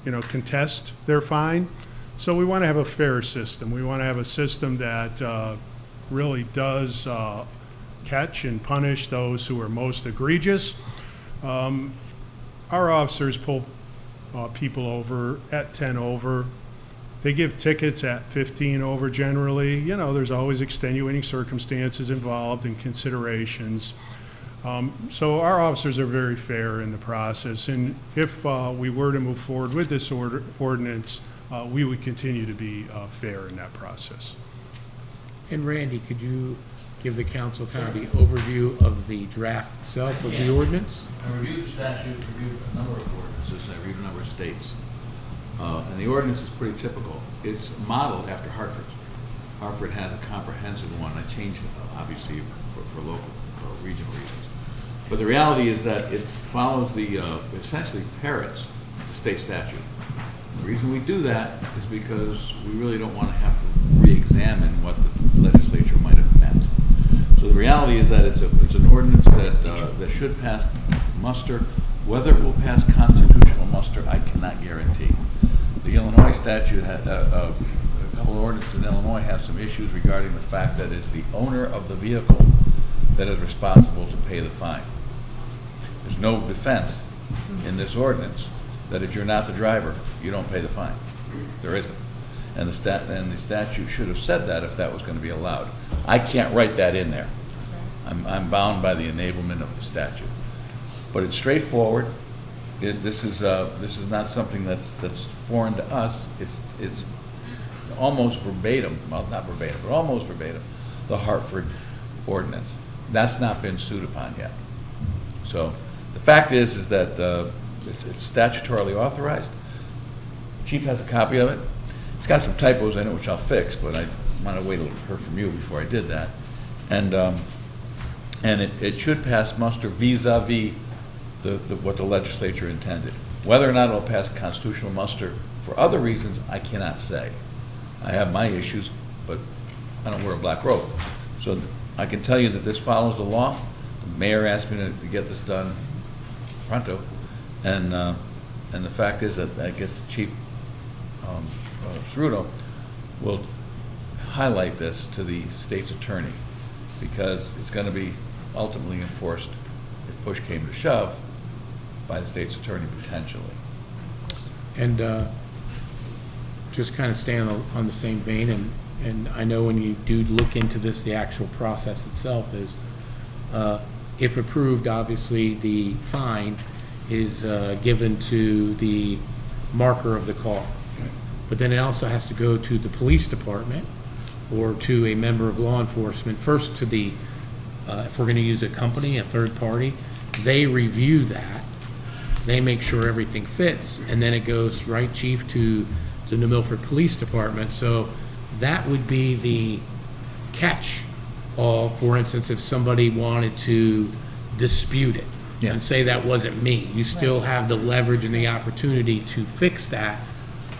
S22: contest their fine. So we want to have a fair system. We want to have a system that really does catch and punish those who are most egregious. Our officers pull people over at 10 over. They give tickets at 15 over generally. You know, there's always extenuating circumstances involved and considerations. So our officers are very fair in the process. And if we were to move forward with this ordinance, we would continue to be fair in that process.
S1: And Randy, could you give the council kind of the overview of the draft itself of the ordinance?
S5: I reviewed the statute, reviewed a number of ordinances, I reviewed a number of states. And the ordinance is pretty typical. It's modeled after Hartford's. Hartford has a comprehensive one. I changed it, obviously, for local or regional reasons. But the reality is that it follows the, essentially parrots the state statute. The reason we do that is because we really don't want to have to re-examine what the legislature might have meant. So the reality is that it's an ordinance that should pass muster. Whether it will pass constitutional muster, I cannot guarantee. The Illinois statute had a couple of ordinances in Illinois have some issues regarding the fact that it's the owner of the vehicle that is responsible to pay the fine. There's no defense in this ordinance that if you're not the driver, you don't pay the fine. There isn't. And the statute should have said that if that was going to be allowed. I can't write that in there. I'm bound by the enablement of the statute. But it's straightforward. This is not something that's foreign to us. It's almost verbatim, well, not verbatim, but almost verbatim, the Hartford ordinance. That's not been sued upon yet. So the fact is that it's statutorily authorized. Chief has a copy of it. It's got some typos in it, which I'll fix, but I want to wait to hear from you before I did that. And it should pass muster vis-a-vis what the legislature intended. Whether or not it'll pass constitutional muster for other reasons, I cannot say. I have my issues, but I don't wear a black robe. So I can tell you that this follows the law. The mayor asked me to get this done pronto, and the fact is that I guess Chief Ceruto will highlight this to the state's attorney, because it's going to be ultimately enforced, if push came to shove, by the state's attorney potentially.
S1: And just kind of stay on the same vein, and I know when you do look into this, the actual process itself is, if approved, obviously the fine is given to the marker of the car. But then it also has to go to the police department or to a member of law enforcement, first to the, if we're going to use a company, a third party, they review that, they make sure everything fits, and then it goes, right, Chief, to the New Milford Police Department. So that would be the catch all, for instance, if somebody wanted to dispute it and say that wasn't me, you still have the leverage and the opportunity to fix that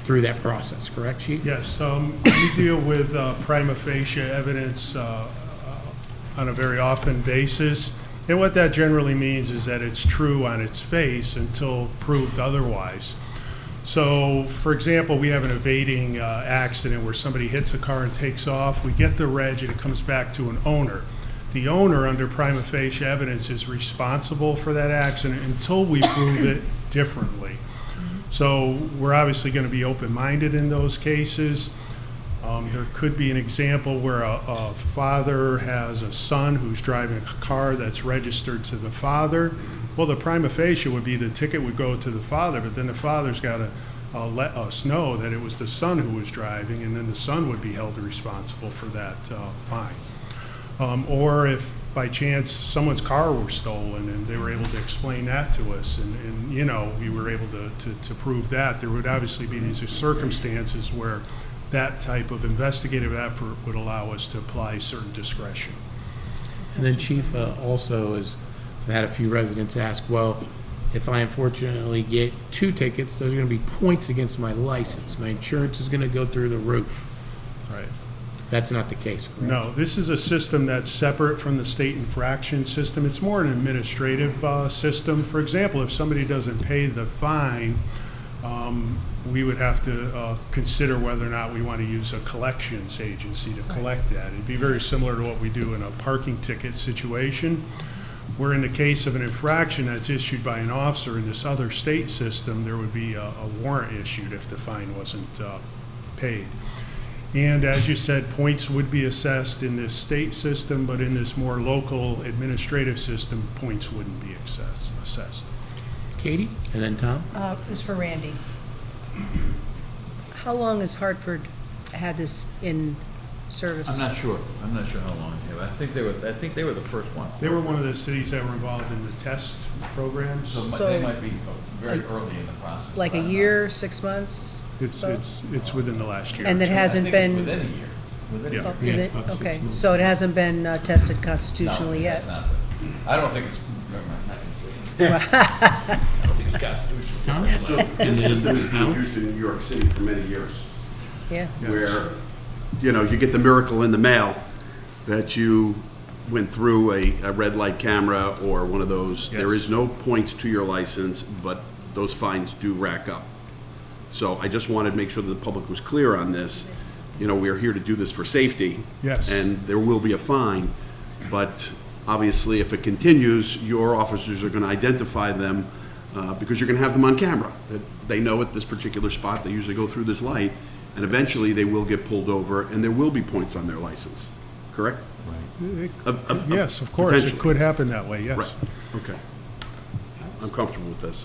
S1: through that process, correct, Chief?
S22: Yes, we deal with prima facie evidence on a very often basis. And what that generally means is that it's true on its face until proved otherwise. So, for example, we have an evading accident where somebody hits a car and takes off. We get the reg and it comes back to an owner. The owner, under prima facie evidence, is responsible for that accident until we prove it differently. So we're obviously going to be open-minded in those cases. There could be an example where a father has a son who's driving a car that's registered to the father. Well, the prima facie would be the ticket would go to the father, but then the father's got to let us know that it was the son who was driving, and then the son would be held responsible for that fine. Or if by chance someone's car were stolen and they were able to explain that to us, and you know, we were able to prove that, there would obviously be these circumstances where that type of investigative effort would allow us to apply certain discretion.
S1: And then, Chief, also, is I've had a few residents ask, well, if I unfortunately get 2 tickets, there's going to be points against my license. My insurance is going to go through the roof.
S22: Right.
S1: That's not the case, correct?
S22: No, this is a system that's separate from the state infraction system. It's more an administrative system. For example, if somebody doesn't pay the fine, we would have to consider whether or not we want to use a collections agency to collect that. It'd be very similar to what we do in a parking ticket situation, where in the case of an infraction that's issued by an officer in this other state system, there would be a warrant issued if the fine wasn't paid. And as you said, points would be assessed in this state system, but in this more local administrative system, points wouldn't be assessed.
S1: Katie, and then Tom.
S3: This is for Randy. How long has Hartford had this in service?
S5: I'm not sure how long. I think they were the first one.
S22: They were one of the cities that were involved in the test programs.
S5: So they might be very early in the process.
S3: Like a year, 6 months?
S22: It's within the last year.
S3: And it hasn't been.
S5: Within a year.
S22: Yeah.
S1: it's about 6
S3: Okay,
S1: months.
S3: so it hasn't been tested constitutionally yet?
S5: I don't think it's. I don't think it's constitutional.
S1: Tom?
S18: So this system has been used in New York City for many years,
S3: Yeah.
S18: where, you know, you get the miracle in the mail that you went through a red light camera or one of those.
S22: Yes.
S18: There is no points to your license, but those fines do rack up. So I just wanted to make sure that the public was clear on this. You know, we are here to do this for safety.
S22: Yes.
S18: And there will be a fine, but obviously if it continues, your officers are going to identify them because you're going to have them on camera. That they know at this particular spot, they usually go through this light, and eventually they will get pulled over and there will be points on their license, correct?
S22: Yes, of course, it
S18: Potentially.
S22: could happen that way, yes.
S18: Right, okay. I'm comfortable with this.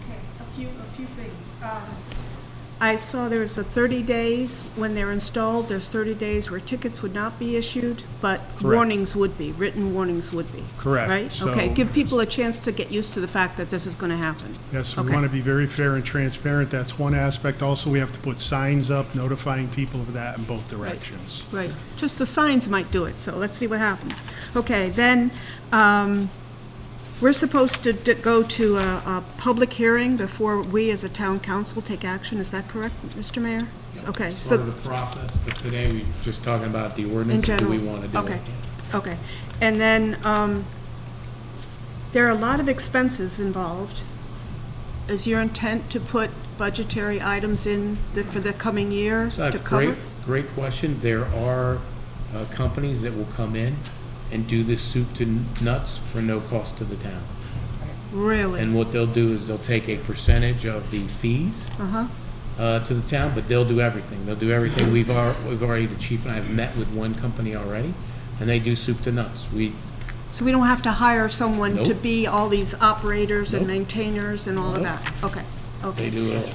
S16: Okay, a few things. I saw there was a 30 days when they're installed, there's 30 days where tickets would not be issued, but
S22: Correct.
S16: warnings would be, written warnings would be.
S22: Correct.
S16: Right?
S22: So-
S16: Okay, give people a chance to get used to the fact that this is going to happen.
S22: Yes, we
S16: Okay.
S22: want to be very fair and transparent. That's one aspect. Also, we have to put signs up notifying people of that in both directions.
S16: Right, just the signs might do it, so let's see what happens. Okay, then, we're supposed to go to a public hearing before we as a town council take action, is that correct, Mr. Mayor? Okay,
S1: It's part of
S16: so,
S1: the process, but today we're just talking about the ordinance.
S16: in
S1: Do
S16: general?
S1: we want to do it?
S16: Okay, okay. And then, there are a lot of expenses involved. Is your intent to put budgetary items in for the coming year
S1: So
S16: to
S1: that's
S16: cover?
S1: great question. There are companies that will come in and do this soup to nuts for no cost to the town.
S16: Really?
S1: And what they'll do is they'll take a percentage of the fees to the town, but they'll do everything. They'll do everything. We've already, the chief and I have met with one company already, and they do soup to nuts.
S16: So we don't have to hire someone to
S1: Nope.
S16: be all these operators and
S1: Nope.
S16: maintainers and all of
S1: Nope.
S16: that? Okay, okay.
S1: They do it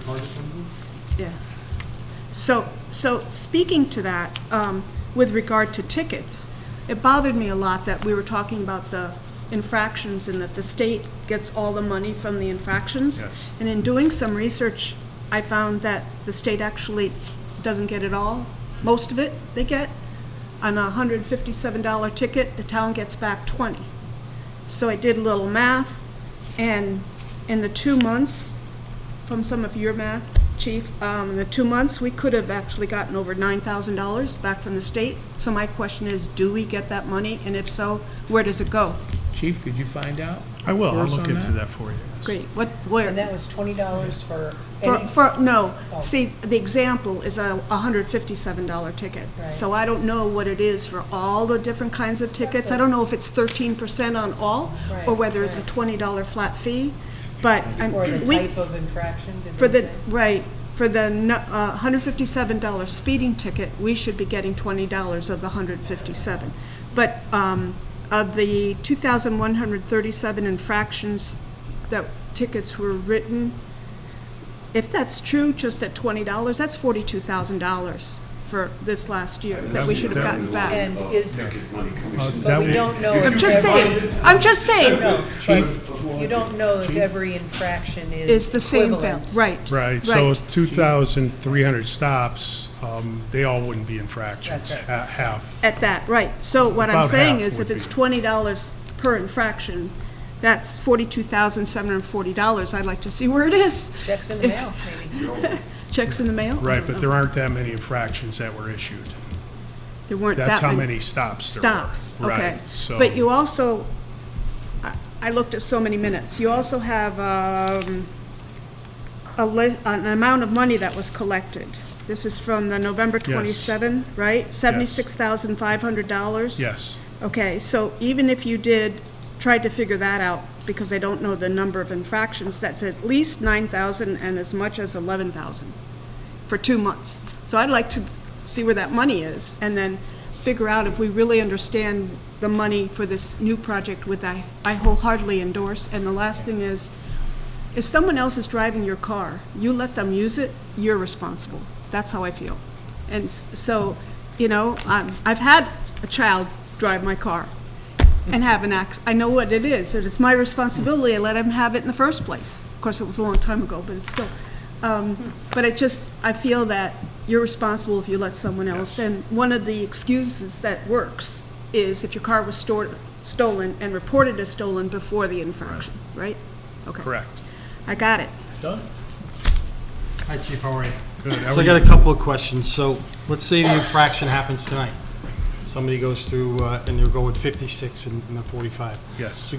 S1: all.
S16: Yeah. So speaking to that, with regard to tickets, it bothered me a lot that we were talking about the infractions and that the state gets all the money from the infractions.
S22: Yes.
S16: And in doing some research, I found that the state actually doesn't get it all. Most of it they get. On a $157 ticket, the town gets back 20. So I did a little math, and in the 2 months, from some of your math, Chief, in the 2 months, we could have actually gotten over $9,000 back from the state. So my question is, do we get that money? And if so, where does it go?
S1: Chief, could you find out?
S22: I will,
S1: for
S22: I'll
S1: us
S22: look
S1: on
S22: into that for you. yes.
S16: Great. Where?
S3: And that was $20 for
S16: No,
S3: Oh.
S16: see, the example is a $157 ticket.
S3: Right.
S16: So I don't know what it is for all the different kinds of tickets. I don't know if it's 13% on all, or
S3: Right,
S16: whether it's a $20 flat fee, but
S3: Or the
S16: we,
S3: type of infraction? did
S16: for
S3: they
S16: the,
S3: say?
S16: right, for the $157 speeding ticket, we should be getting $20 of the $157. But of the 2,137 infractions that tickets were written, if that's true, just at $20, that's $42,000 for this last year that we should have gotten back.
S3: And is,
S22: that
S3: but we
S22: would-
S3: don't know. if
S16: I'm just
S3: every-
S16: saying, I'm just saying.
S3: No, but you don't know if every infraction
S16: Is
S3: is
S16: the same
S3: equivalent.
S16: thing, right.
S22: Right, so 2,300 stops, they all wouldn't be infractions,
S3: That's right.
S22: half.
S16: At that, right. So what I'm
S22: About
S16: saying
S22: half
S16: is
S22: would
S16: if it's
S22: be.
S16: $20 per infraction, that's $42,740. I'd like to see where it is.
S3: Checks in the mail, maybe.
S16: Checks in the mail?
S22: Right, but there aren't that many infractions that were issued.
S16: There weren't that
S22: That's how
S16: many.
S22: many stops there were.
S16: Stops, okay.
S22: Right, so.
S16: But you also, I looked at so many minutes. You also have an amount of money that was collected. This is from the November 27, right? $76,500?
S22: Yes,
S16: Okay, so even if you tried to figure that out, because I don't know the number of infractions, that's at least 9,000 and as much as 11,000 for 2 months. So I'd like to see where that money is, and then figure out if we really understand the money for this new project, which I wholeheartedly endorse. And the last thing is, if someone else is driving your car, you let them use it, you're responsible. That's how I feel. And so, I've had a child drive my car and have an accident. I know what it is, and it's my responsibility to let him have it in the first place. Of course, it was a long time ago, but it's still. But I feel that you're responsible if you let someone else. And one of the excuses that works is if your car was stolen and reported as stolen before the infraction, right? Okay.
S22: correct.
S16: I got it.
S1: Done?
S7: Hi, Chief, how are you?
S22: Good, how
S7: So
S22: are
S7: I got
S22: you?
S7: a couple of questions. So let's say the infraction happens tonight. Somebody goes through and they'll go with 56 and a 45.
S22: Yes,
S7: So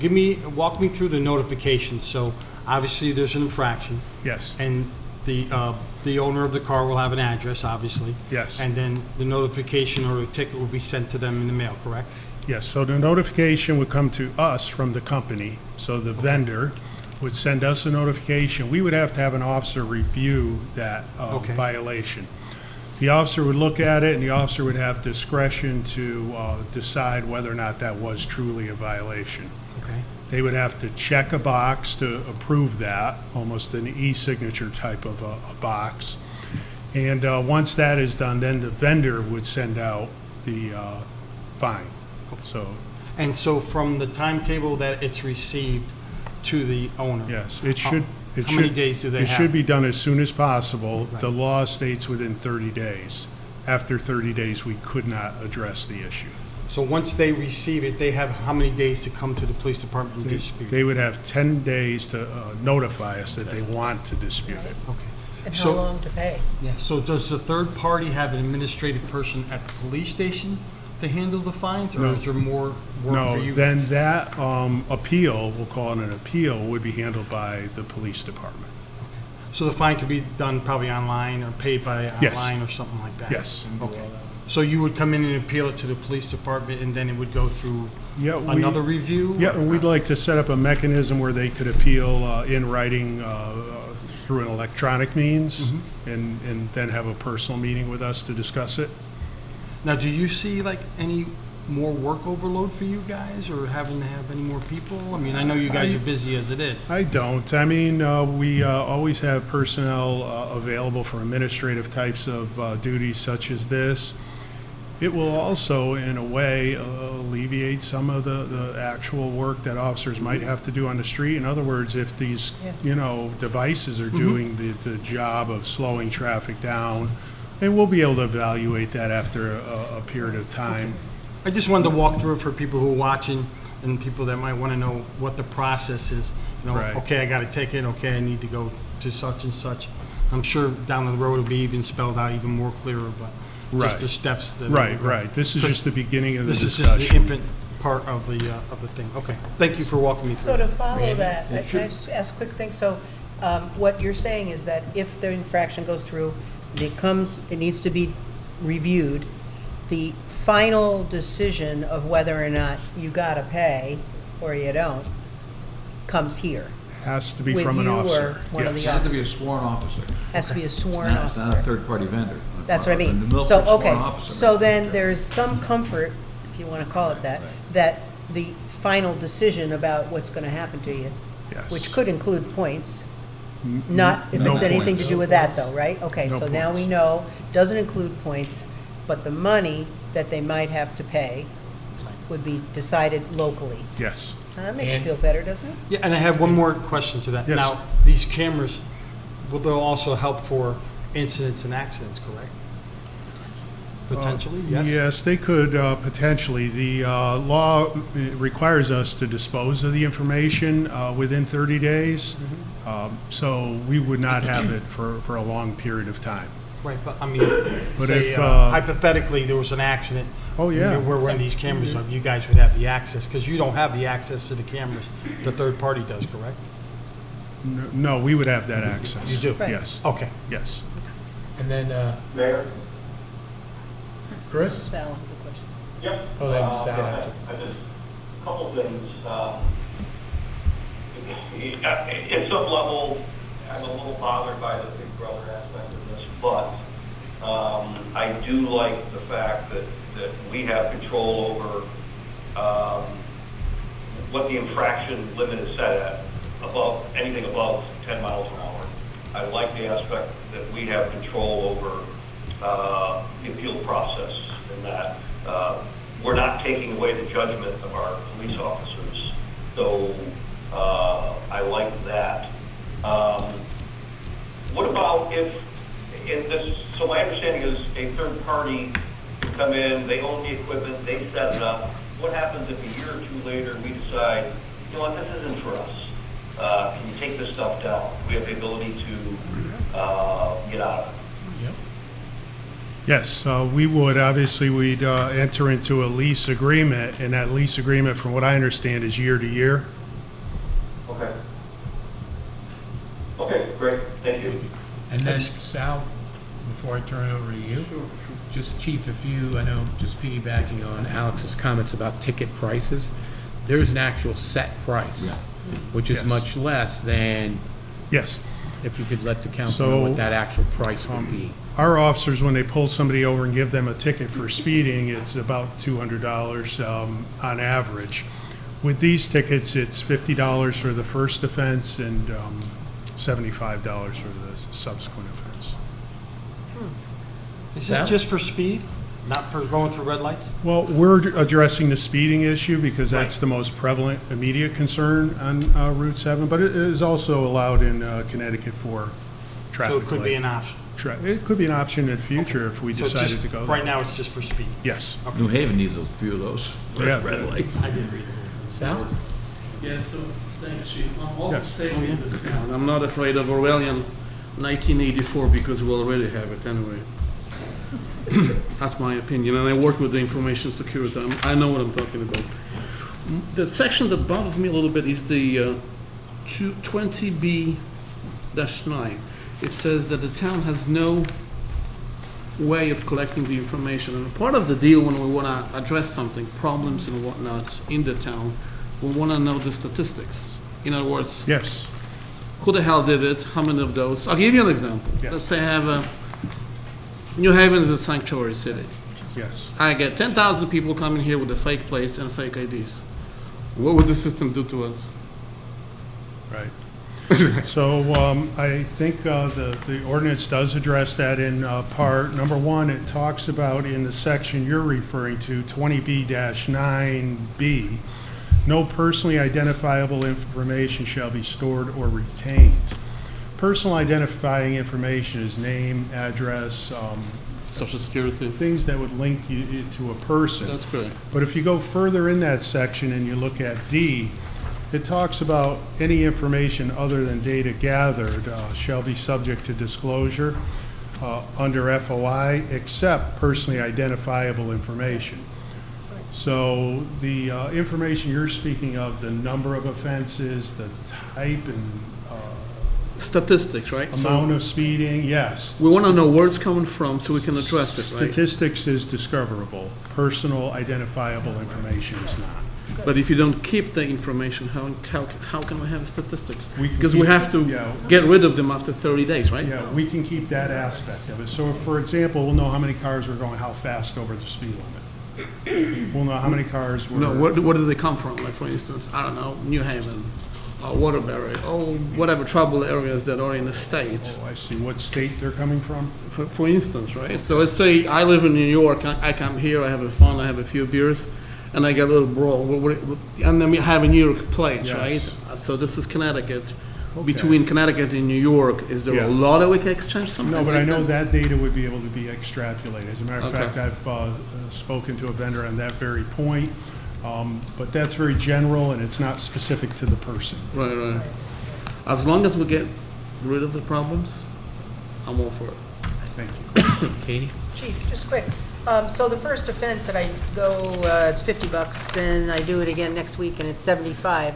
S7: walk me through the notification. So obviously there's an infraction,
S22: yes,
S7: and the owner of the car will have an address, obviously.
S22: yes.
S7: And then the notification or the ticket will be sent to them in the mail, correct?
S22: Yes, so the notification would come to us from the company, so the vendor would send us a notification. We would have to have an officer review that
S7: Okay.
S22: violation. The officer would look at it, and the officer would have discretion to decide whether or not that was truly a violation.
S7: Okay.
S22: They would have to check a box to approve that, almost an e-signature type of a box. And once that is done, then the vendor would send out the fine. So,
S7: And so from the timetable that it's received to the owner?
S22: yes, it should.
S7: How many days do they
S22: It
S7: have?
S22: should be done as soon as possible.
S7: Right.
S22: The law states within 30 days. After 30 days, we could not address the issue.
S7: So once they receive it, they have how many days to come to the police department and dispute?
S22: They would have 10 days to notify us that they want to dispute it.
S7: Okay.
S3: And how
S7: So-
S3: long to pay?
S7: Yeah, so does the third party have an administrative person at the police station to handle the fines, or
S22: No.
S7: is there more work for you?
S22: No, then that appeal, we'll call it an appeal, would be handled by the police department.
S7: So the fine could be done probably online or paid by
S22: Yes.
S7: online or something like that?
S22: Yes.
S7: Okay. So you would come in and appeal it to the police department, and then it would go through
S22: Yeah,
S7: another review?
S22: Yeah, and we'd like to set up a mechanism where they could appeal in writing through an electronic means, and then have a personal meeting with us to discuss it.
S7: Now, do you see like any more work overload for you guys, or having to have any more people? I mean, I know you guys are busy as it is.
S22: I don't. I mean, we always have personnel available for administrative types of duties such as this. It will also, in a way, alleviate some of the actual work that officers might have to do on the street. In other words, if these, devices are doing the job of slowing traffic down, and we'll be able to evaluate that after a period of time.
S7: I just wanted to walk through it for people who are watching and people that might want to know what the process is.
S22: Right.
S7: Okay, I got a ticket, okay, I need to go to such and such. I'm sure down the road it'll be even spelled out even more clearer, but just the steps that.
S22: Right. This is just the beginning of the
S7: This
S22: discussion.
S7: is just the infant part of the thing. Okay, thank you for walking me through.
S3: So to
S7: that.
S3: follow that, can I just ask a quick thing? So what you're saying is that if the infraction goes through, it needs to be reviewed. The final decision of whether or not you gotta pay or you don't comes here.
S22: Has to be
S3: With
S22: from an
S3: you or
S22: officer.
S3: one of
S22: Yes.
S3: the
S5: It has to be a sworn officer.
S3: Has to be a sworn
S5: It's not a
S3: officer.
S5: third-party vendor.
S3: That's what I
S5: The
S3: mean.
S5: Milford
S3: So,
S5: sworn
S3: okay,
S5: officer
S3: so
S5: makes
S3: then
S5: it.
S3: there's some comfort, if you want to call it that, that the final decision about what's going to happen to you,
S22: Yes.
S3: which could include points, not if
S22: No
S3: it's anything
S22: points.
S3: to do with that though, right? Okay,
S22: No
S3: so now we
S22: points.
S3: know, doesn't include points, but the money that they might have to pay would be decided locally.
S22: Yes.
S3: That makes you feel better, doesn't it?
S7: Yeah, and I have one more question to that.
S22: Yes.
S7: Now, these cameras, will they also help for incidents and accidents, correct? Potentially, yes?
S22: Yes, they could potentially. The law requires us to dispose of the information within 30 days, so we would not have it for a long period of time.
S7: Right, but I mean,
S22: But
S7: say
S22: if,
S7: hypothetically, there was an accident.
S22: Oh, yeah.
S7: Where when these cameras up, you guys would have the access, because you don't have the access to the cameras. The third party does, correct?
S22: No, we would have that access.
S7: You do? Right.
S22: Yes.
S7: Okay.
S22: Yes.
S1: And then,
S19: Mayor?
S1: Chris?
S3: Sal has a question.
S19: Yep.
S1: Oh, then Sal
S19: I
S1: after.
S19: just, a couple things. At some level, I'm a little bothered by the big brother aspect of this, but I do like the fact that we have control over what the infraction limit is set at, anything above 10 miles an hour. I like the aspect that we have control over the appeal process, and that we're not taking away the judgment of our police officers. So I like that. What about so my understanding is a third party can come in, they own the equipment, they set it up. What happens if a year or two later we decide, you know what, this isn't for us? Can you take this stuff down? We have the ability to get out of it.
S22: Yes, we would. Obviously, we'd enter into a lease agreement, and that lease agreement, from what I understand, is year to year.
S19: Okay. Okay, great, thank you.
S1: And then Sal, before I turn it over to you, just Chief, I know, just piggybacking on Alex's comments about ticket prices, there's an actual set price, which is
S22: Yes.
S1: much less than.
S22: Yes.
S1: If you could let the council know what that actual price would be.
S22: Our officers, when they pull somebody over and give them a ticket for speeding, it's about $200 on average. With these tickets, it's $50 for the first offense and $75 for the subsequent offense.
S7: Is this just for speed, not for going through red lights?
S22: Well, we're addressing the speeding issue because that's the most prevalent immediate concern on Route 7, but it is also allowed in Connecticut for traffic
S7: So it could be
S22: light.
S7: an option?
S22: It could be an option in the future if we
S7: So it's
S22: decided
S7: just-
S22: to go there.
S7: Right now, it's just for speed?
S22: Yes.
S5: New Haven needs a few of those
S22: Yeah.
S5: red lights.
S7: I did read it.
S1: Sal?
S4: Yes, so, thanks, Chief. I'm also
S22: Yes.
S4: safe in this town. I'm not afraid of Orwellian 1984 because we already have it anyway. That's my opinion, and I work with the information security. I know what I'm talking about. The section that bothers me a little bit is the 20B-9. it says that the town has no way of collecting the information. And part of the deal when we want to address something, problems and whatnot in the town, we want to know the statistics. In other words,
S22: Yes.
S4: who the hell did it, how many of those. I'll give you an example.
S22: Yes.
S4: Let's say I have a, New Haven is a sanctuary city.
S22: Yes.
S4: I get 10,000 people coming here with a fake place and fake IDs. What would the system do to us?
S22: Right. So I think the ordinance does address that in part. Number one, it talks about in the section you're referring to, 20B-9B, no personally identifiable information shall be stored or retained. Personal identifying information is name, address,
S4: Social Security.
S22: things that would link you to a person.
S4: That's correct.
S22: But if you go further in that section and you look at D, it talks about any information other than data gathered shall be subject to disclosure under FOI, except personally identifiable information. So the information you're speaking of, the number of offenses, the type and
S4: Statistics, right?
S22: amount of speeding, yes.
S4: We want to know where it's coming from so we can address it, right?
S22: Statistics is discoverable. Personal identifiable information is not.
S4: But if you don't keep the information, how can we have statistics?
S22: We can
S4: Because we
S22: keep-
S4: have to
S22: yeah.
S4: get rid of them after 30 days, right?
S22: Yeah, we can keep that aspect of it. So, for example, we'll know how many cars were going how fast over the speed limit. We'll know how many cars were.
S4: No, where do they come from? Like, for instance, I don't know, New Haven, Waterbury, whatever trouble areas that are in the state.
S22: Oh, I see. What state they're coming from?
S4: For instance, right? So let's say I live in New York, I come here, I have a fun, I have a few beers, and I get a little brawl. And then we have a New York place,
S22: Yes.
S4: right? So this is Connecticut. Between Connecticut and New York, is there
S22: Yeah.
S4: a lot that we can exchange something
S22: No, but
S4: like
S22: I know
S4: this?
S22: that data would be able to be extrapolated. As a matter of
S4: Okay.
S22: fact, I've spoken to a vendor on that very point. But that's very general, and it's not specific to the person.
S4: Right. As long as we get rid of the problems, I'm all for it.
S22: Thank you.
S1: Katie?
S3: Chief, just quick. So the first offense that I go, it's $50, then I do it again next week and it's 75.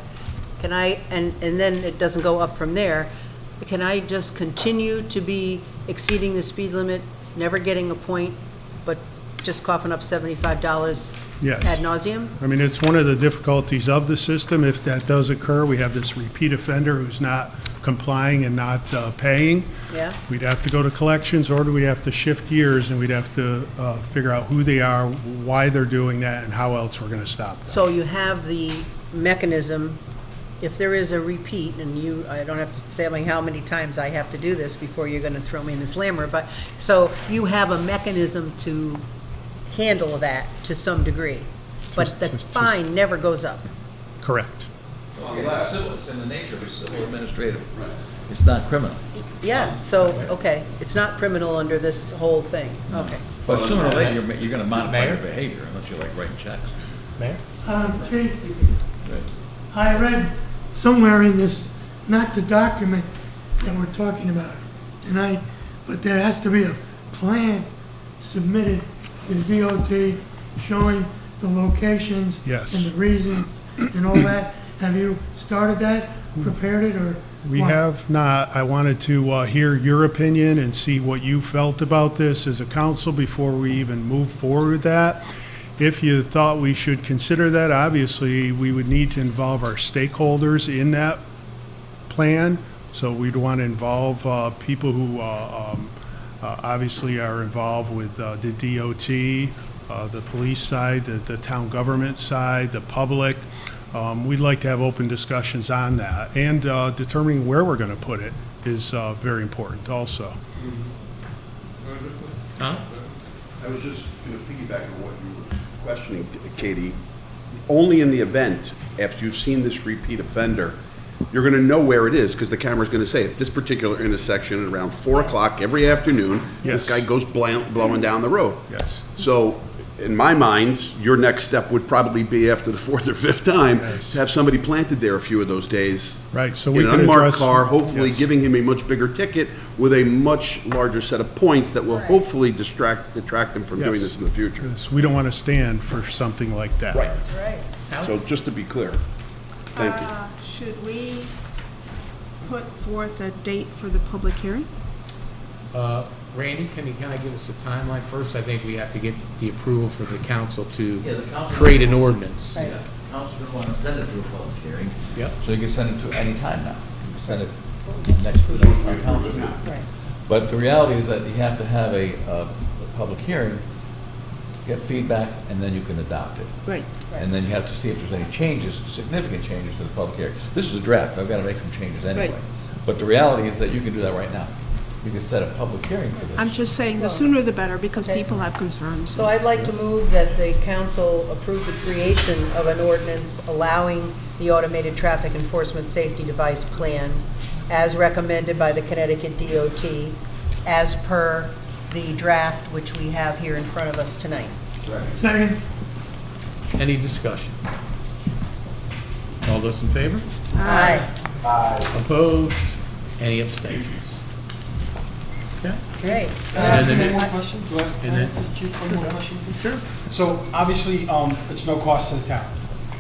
S3: Can I, and then it doesn't go up from there, can I just continue to be exceeding the speed limit, never getting a point, but just coughing up $75
S22: Yes.
S3: ad nauseum?
S22: I mean, it's one of the difficulties of the system. If that does occur, we have this repeat offender who's not complying and not paying.
S3: Yeah?
S22: We'd have to go to collections, or do we have to shift gears and we'd have to figure out who they are, why they're doing that, and how else we're going to stop them.
S3: So you have the mechanism, if there is a repeat, and I don't have to say how many times I have to do this before you're going to throw me in the slammer, but, so you have a mechanism to handle that to some degree, but the fine never goes up.
S22: Correct.
S5: It's in the nature of a civil administrative. It's not criminal.
S3: Yeah, so, okay, it's not criminal under this whole thing, okay.
S5: But sooner or later, you're going to modify your behavior unless you like writing checks.
S1: Mayor?
S20: Chief, I read somewhere in this, not the document that we're talking about tonight, but there has to be a plan submitted to the DOT showing the locations
S22: Yes.
S20: and the reasons and all that. Have you started that, prepared it, or?
S22: We
S20: what?
S22: have not. I wanted to hear your opinion and see what you felt about this as a council before we even move forward with that. If you thought we should consider that, obviously, we would need to involve our stakeholders in that plan. So we'd want to involve people who obviously are involved with the DOT, the police side, the town government side, the public. We'd like to have open discussions on that. And determining where we're going to put it is very important also.
S1: Huh?
S18: I was just going to piggyback on what you were questioning, Katie. Only in the event, after you've seen this repeat offender, you're going to know where it is because the camera's going to say at this particular intersection at around 4 o'clock every afternoon,
S22: Yes.
S18: this guy goes blowing down the road.
S22: Yes.
S18: So in my mind, your next step would probably be after the fourth or fifth time to have somebody planted there a few of those days.
S22: Right, so we
S18: in an
S22: can
S18: unmarked
S22: address.
S18: car, hopefully
S22: Yes.
S18: giving him a much bigger ticket with a much larger set of points that will hopefully detract him from doing
S22: Yes.
S18: this in the future.
S22: Yes, we don't want to stand for something like that.
S18: Right.
S3: That's right.
S18: So just to be clear, thank you.
S16: Should we put forth a date for the public hearing?
S1: Randy, can you kind of give us a timeline? First, I think we have to get the approval for the council to
S5: Yeah, the council-
S1: create an ordinance.
S5: Yeah, council's gonna wanna send it to a public hearing.
S1: Yep.
S5: So you can send it to any time now. You can send it next council meeting.
S3: Right.
S5: But the reality is that you have to have a public hearing, get feedback, and then you can adopt it.
S16: Right.
S5: And then you have to see if there's any changes, significant changes to the public hearing. This is a draft, I've got to make some changes anyway.
S16: Right.
S5: But the reality is that you can do that right now. You can set a public hearing for this.
S16: I'm just saying, the sooner the better, because people have concerns.
S3: So I'd like to move that the council approve the creation of an ordinance allowing the automated traffic enforcement safety device plan as recommended by the Connecticut DOT, as per the draft which we have here in front of us tonight.
S20: Second.
S1: Any discussion? All those in favor?
S3: Aye.
S1: Opposed? Any abstentions? Okay.
S3: Great.
S7: Can I ask
S1: And
S7: you
S1: then
S7: one more
S1: it-
S7: question? Do I
S1: and
S7: can I
S1: then-
S7: ask the chief one more question?
S1: Sure.
S7: So obviously, it's no cost to the town.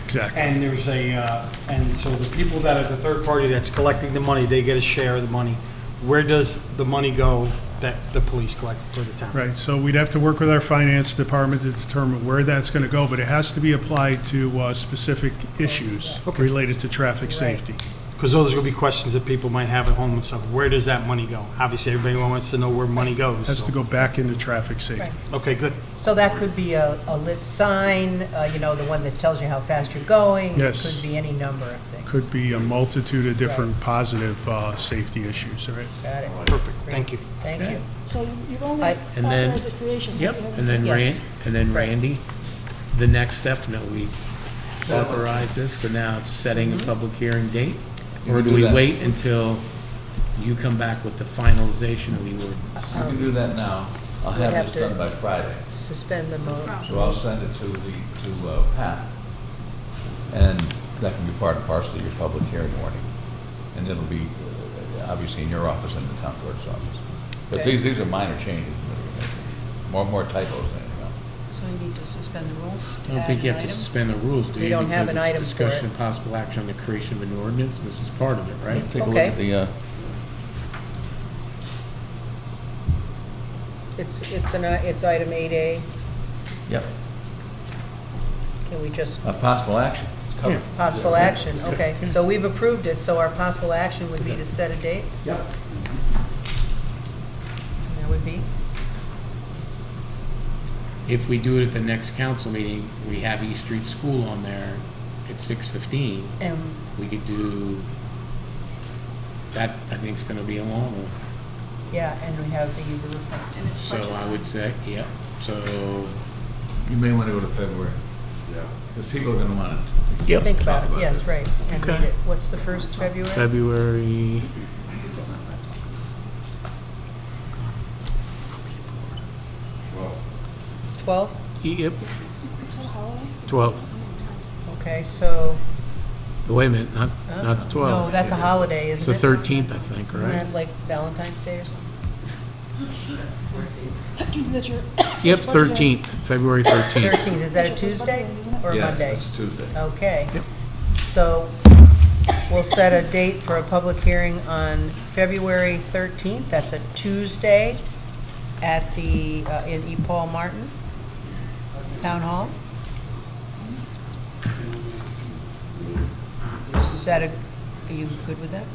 S22: Exactly.
S7: And there's and so the people that are the third party that's collecting the money, they get a share of the money. Where does the money go that the police collect for the town?
S22: Right, so we'd have to work with our finance department to determine where that's going to go, but it has to be applied to specific issues related to traffic safety.
S7: Because those are going to be questions that people might have at home and stuff. Where does that money go? Obviously, everybody wants to know where money goes.
S22: Has
S7: so-
S22: to go back into traffic safety.
S7: Okay, good.
S3: So that could be a lit sign, you know, the one that tells you how fast you're going.
S22: Yes.
S3: It could be any number of things.
S22: Could be a multitude of different positive safety issues, all right?
S3: Got it.
S7: Perfect, thank you.
S3: Thank
S1: Okay.
S3: you.
S13: So you've only
S1: And then,
S13: authorized the creation.
S1: yep,
S13: you haven't-
S1: and then
S3: Yes.
S1: Randy, the next step, now we authorize this, so now it's setting a public hearing date?
S5: You
S1: Or
S5: can
S1: do
S5: do
S1: we
S5: that.
S1: wait until you come back with the finalization of the ordinance?
S5: You can do that now. I'll
S3: We'd
S5: have
S3: have
S5: this
S3: to-
S5: done by Friday.
S3: Suspend the vote.
S5: So I'll send it to Pat. And that can be part and parcel of your public hearing warning. And it'll be obviously in your office and the town clerk's office. But
S3: Okay.
S5: these are minor changes. that we're making. More typos than anything else.
S3: So I need to suspend the rules?
S1: I don't think you have to suspend the rules, do you?
S3: We don't have an item
S1: Because
S3: for
S1: it's discussion
S3: it.
S1: of possible action on the creation of an ordinance, this is part of it, right?
S5: Take a look
S3: Okay.
S5: at the,
S3: It's item 8A.
S5: yep,
S3: Can we just,
S5: possible action. It's covered.
S3: possible action, okay. So we've approved it, so our possible action would be to set a date?
S5: Yep.
S3: And that would be?
S1: If we do it at the next council meeting, we have East Street School on there at 6:15.
S3: And
S1: We could do, that I think is gonna be a long one.
S3: yeah, and we have the riverfront. And it's
S1: So
S3: budget
S1: I
S3: time.
S1: would say, yep, so,
S5: You may want to go to February. Yeah. Because people are going to want to.
S1: yep,
S3: Think about
S5: Talk
S3: it,
S5: about
S3: yes,
S5: this.
S3: right. And
S1: Okay.
S3: read it. What's the first, February?
S1: February,
S3: 12th?
S1: yep,
S13: Is that a holiday?
S1: 12th.
S3: Okay, so,
S1: Wait a minute, not the 12th.
S3: no, that's a holiday,
S1: It's
S3: isn't
S1: the
S3: it?
S1: 13th, I think,
S3: Isn't
S1: right?
S3: that like Valentine's Day or something?
S13: That's your.
S1: Yep,
S13: first budget day.
S1: 13th, February 13th.
S3: 13th, is that a Tuesday or
S5: Yes,
S3: Monday?
S5: it's Tuesday.
S3: Okay.
S1: Yep.
S3: So we'll set a date for a public hearing on February 13th. That's a Tuesday at the, in E. Paul Martin Town Hall. Is that are you good with that?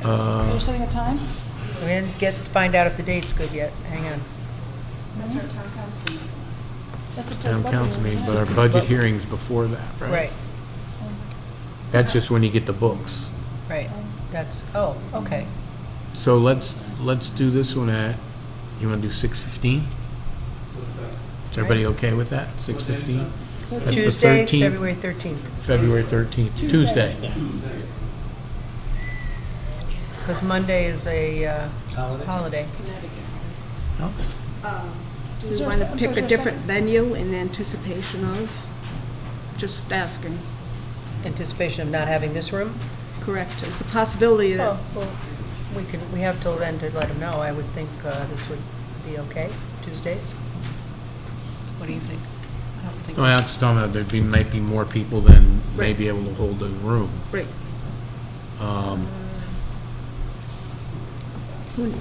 S13: Are you setting a time?
S3: We didn't find out if the date's good yet. Hang on.
S13: That's our town council meeting. That's a
S1: Town
S13: budget
S1: council
S13: hearing,
S1: meeting,
S13: isn't
S1: but
S13: it?
S1: our budget hearing's before that, right?
S3: Right,
S1: That's just when you get the books.
S3: right. That's, oh, okay.
S1: So let's do this one at, you wanna do 6:15? Is everybody okay with that, 6:15? That's the
S3: Tuesday,
S1: 13th.
S3: February 13th.
S1: February 13th, Tuesday.
S3: Because Monday is a holiday.
S1: No?
S16: Do we want to pick a different venue in anticipation of? Just asking.
S3: Anticipation of not having this room?
S16: Correct. It's a possibility that,
S3: Oh, well, we have till then to let them know. I would think this would be okay, Tuesdays. What do you think? I don't think.
S1: Well, I'm just talking about might be more people than may be able to hold the room.
S16: right. Too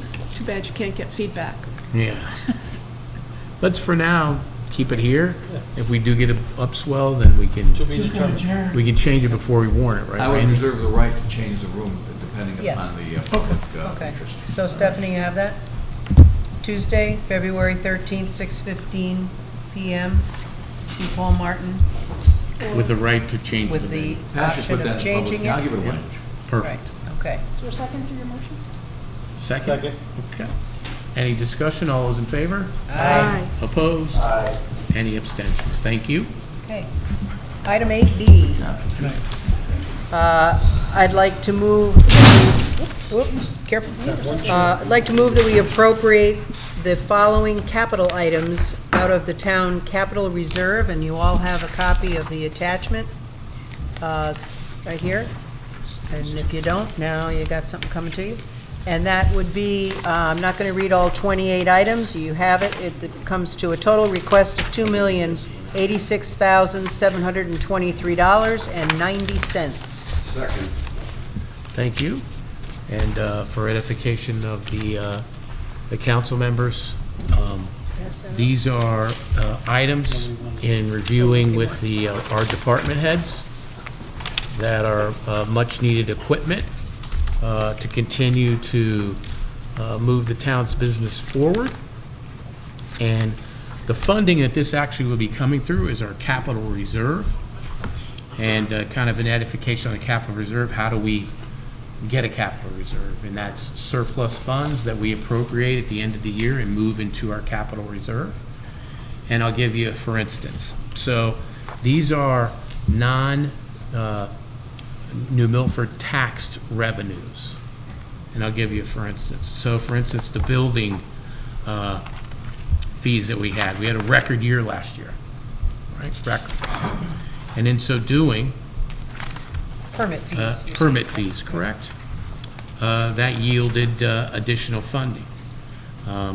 S16: bad you can't get feedback.
S1: Yeah. Let's, for now, keep it here. If we do get an upswell, then we can,
S7: To be determined.
S1: we can change it before we warn it, right,
S5: I would
S1: Randy?
S5: reserve the right to change the room depending
S3: Yes.
S5: upon the public
S3: Okay,
S5: interest.
S3: so Stephanie, you have that? Tuesday, February 13th, 6:15 PM, P. Paul Martin,
S1: With the right to change the
S3: with the
S1: venue.
S5: Pat should
S3: option
S5: put that
S3: of
S5: in public.
S3: changing
S5: I'll
S3: it?
S5: give it a
S1: Yeah.
S5: language.
S1: Perfect.
S3: Right, okay.
S13: Is there a second to your motion?
S1: Second?
S7: Second.
S1: Okay. Any discussion? All those in favor?
S3: Aye.
S1: Opposed? Aye. Any abstentions? Thank you.
S3: Okay. Item 8B. I'd like to move, careful. I'd like to move that we appropriate the following capital items out of the town capital reserve, and you all have a copy of the attachment right here. And if you don't, now you got something coming to you. And that would be, I'm not going to read all 28 items. You have it. It comes to a total request of $2,086,723.90.
S18: Second.
S1: Thank you. And for edification of the council members, these are items in reviewing with our department heads that are much-needed equipment to continue to move the town's business forward. And the funding that this actually will be coming through is our capital reserve. And kind of an edification on the capital reserve, how do we get a capital reserve? And that's surplus funds that we appropriate at the end of the year and move into our capital reserve. And I'll give you, for instance, so these are New Milford taxed revenues. And I'll give you, for instance. So, for instance, the building fees that we had a record year last year, right? Record. And in so doing,
S3: Permit fees.
S1: permit fees, correct? That yielded additional funding. Let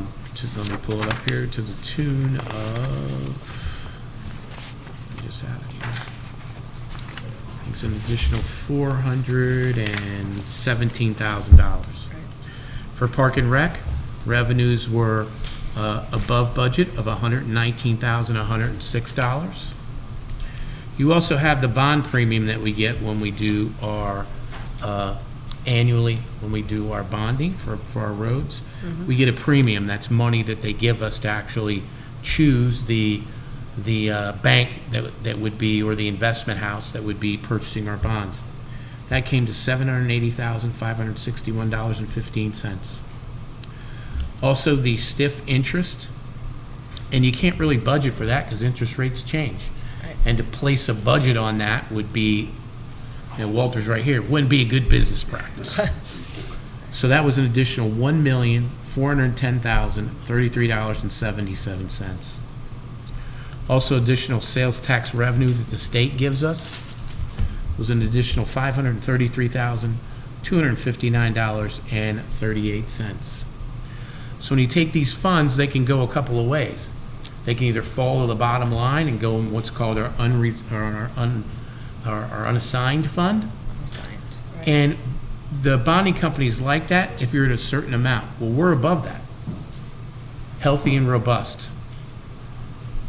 S1: me pull it up here to the tune of, let me just add it here. It's an additional $417,000. For Park and Rec, revenues were above budget of $119,106. You also have the bond premium that we get when we do our annually, when we do our bonding for our roads. We get a premium. That's money that they give us to actually choose the bank that would be, or the investment house that would be purchasing our bonds. That came to $780,561.15. Also, the stiff interest, and you can't really budget for that because interest rates change. And to place a budget on that would be, Walter's right here, wouldn't be a good business practice. So that was an additional $1,410,033.77. Also, additional sales tax revenue that the state gives us was an additional $533,259.38. So when you take these funds, they can go a couple of ways. They can either fall to the bottom line and go in what's called our unassigned fund. And the bonding companies like that if you're at a certain amount. Well, we're above that. Healthy and robust.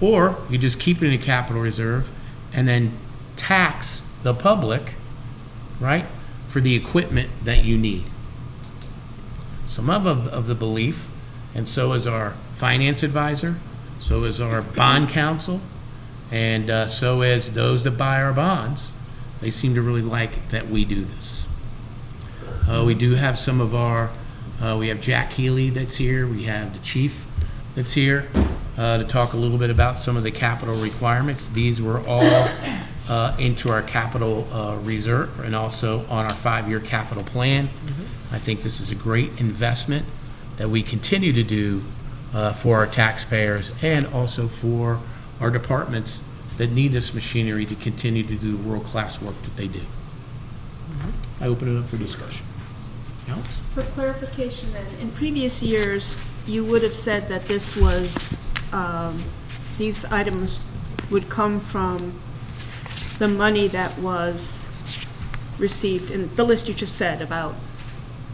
S1: Or you just keep it in a capital reserve and then tax the public, right, for the equipment that you need. So I'm of the belief, and so is our finance advisor, so is our bond counsel, and so is those that buy our bonds. They seem to really like that we do this. We do have some of our, we have Jack Healy that's here, we have the chief that's here to talk a little bit about some of the capital requirements. These were all into our capital reserve and also on our 5-year capital plan. I think this is a great investment that we continue to do for our taxpayers and also for our departments that need this machinery to continue to do the world-class work that they do. I open it up for discussion. Alex?
S16: For clarification, then, in previous years, you would have said that this was, these items would come from the money that was received in the list you just said about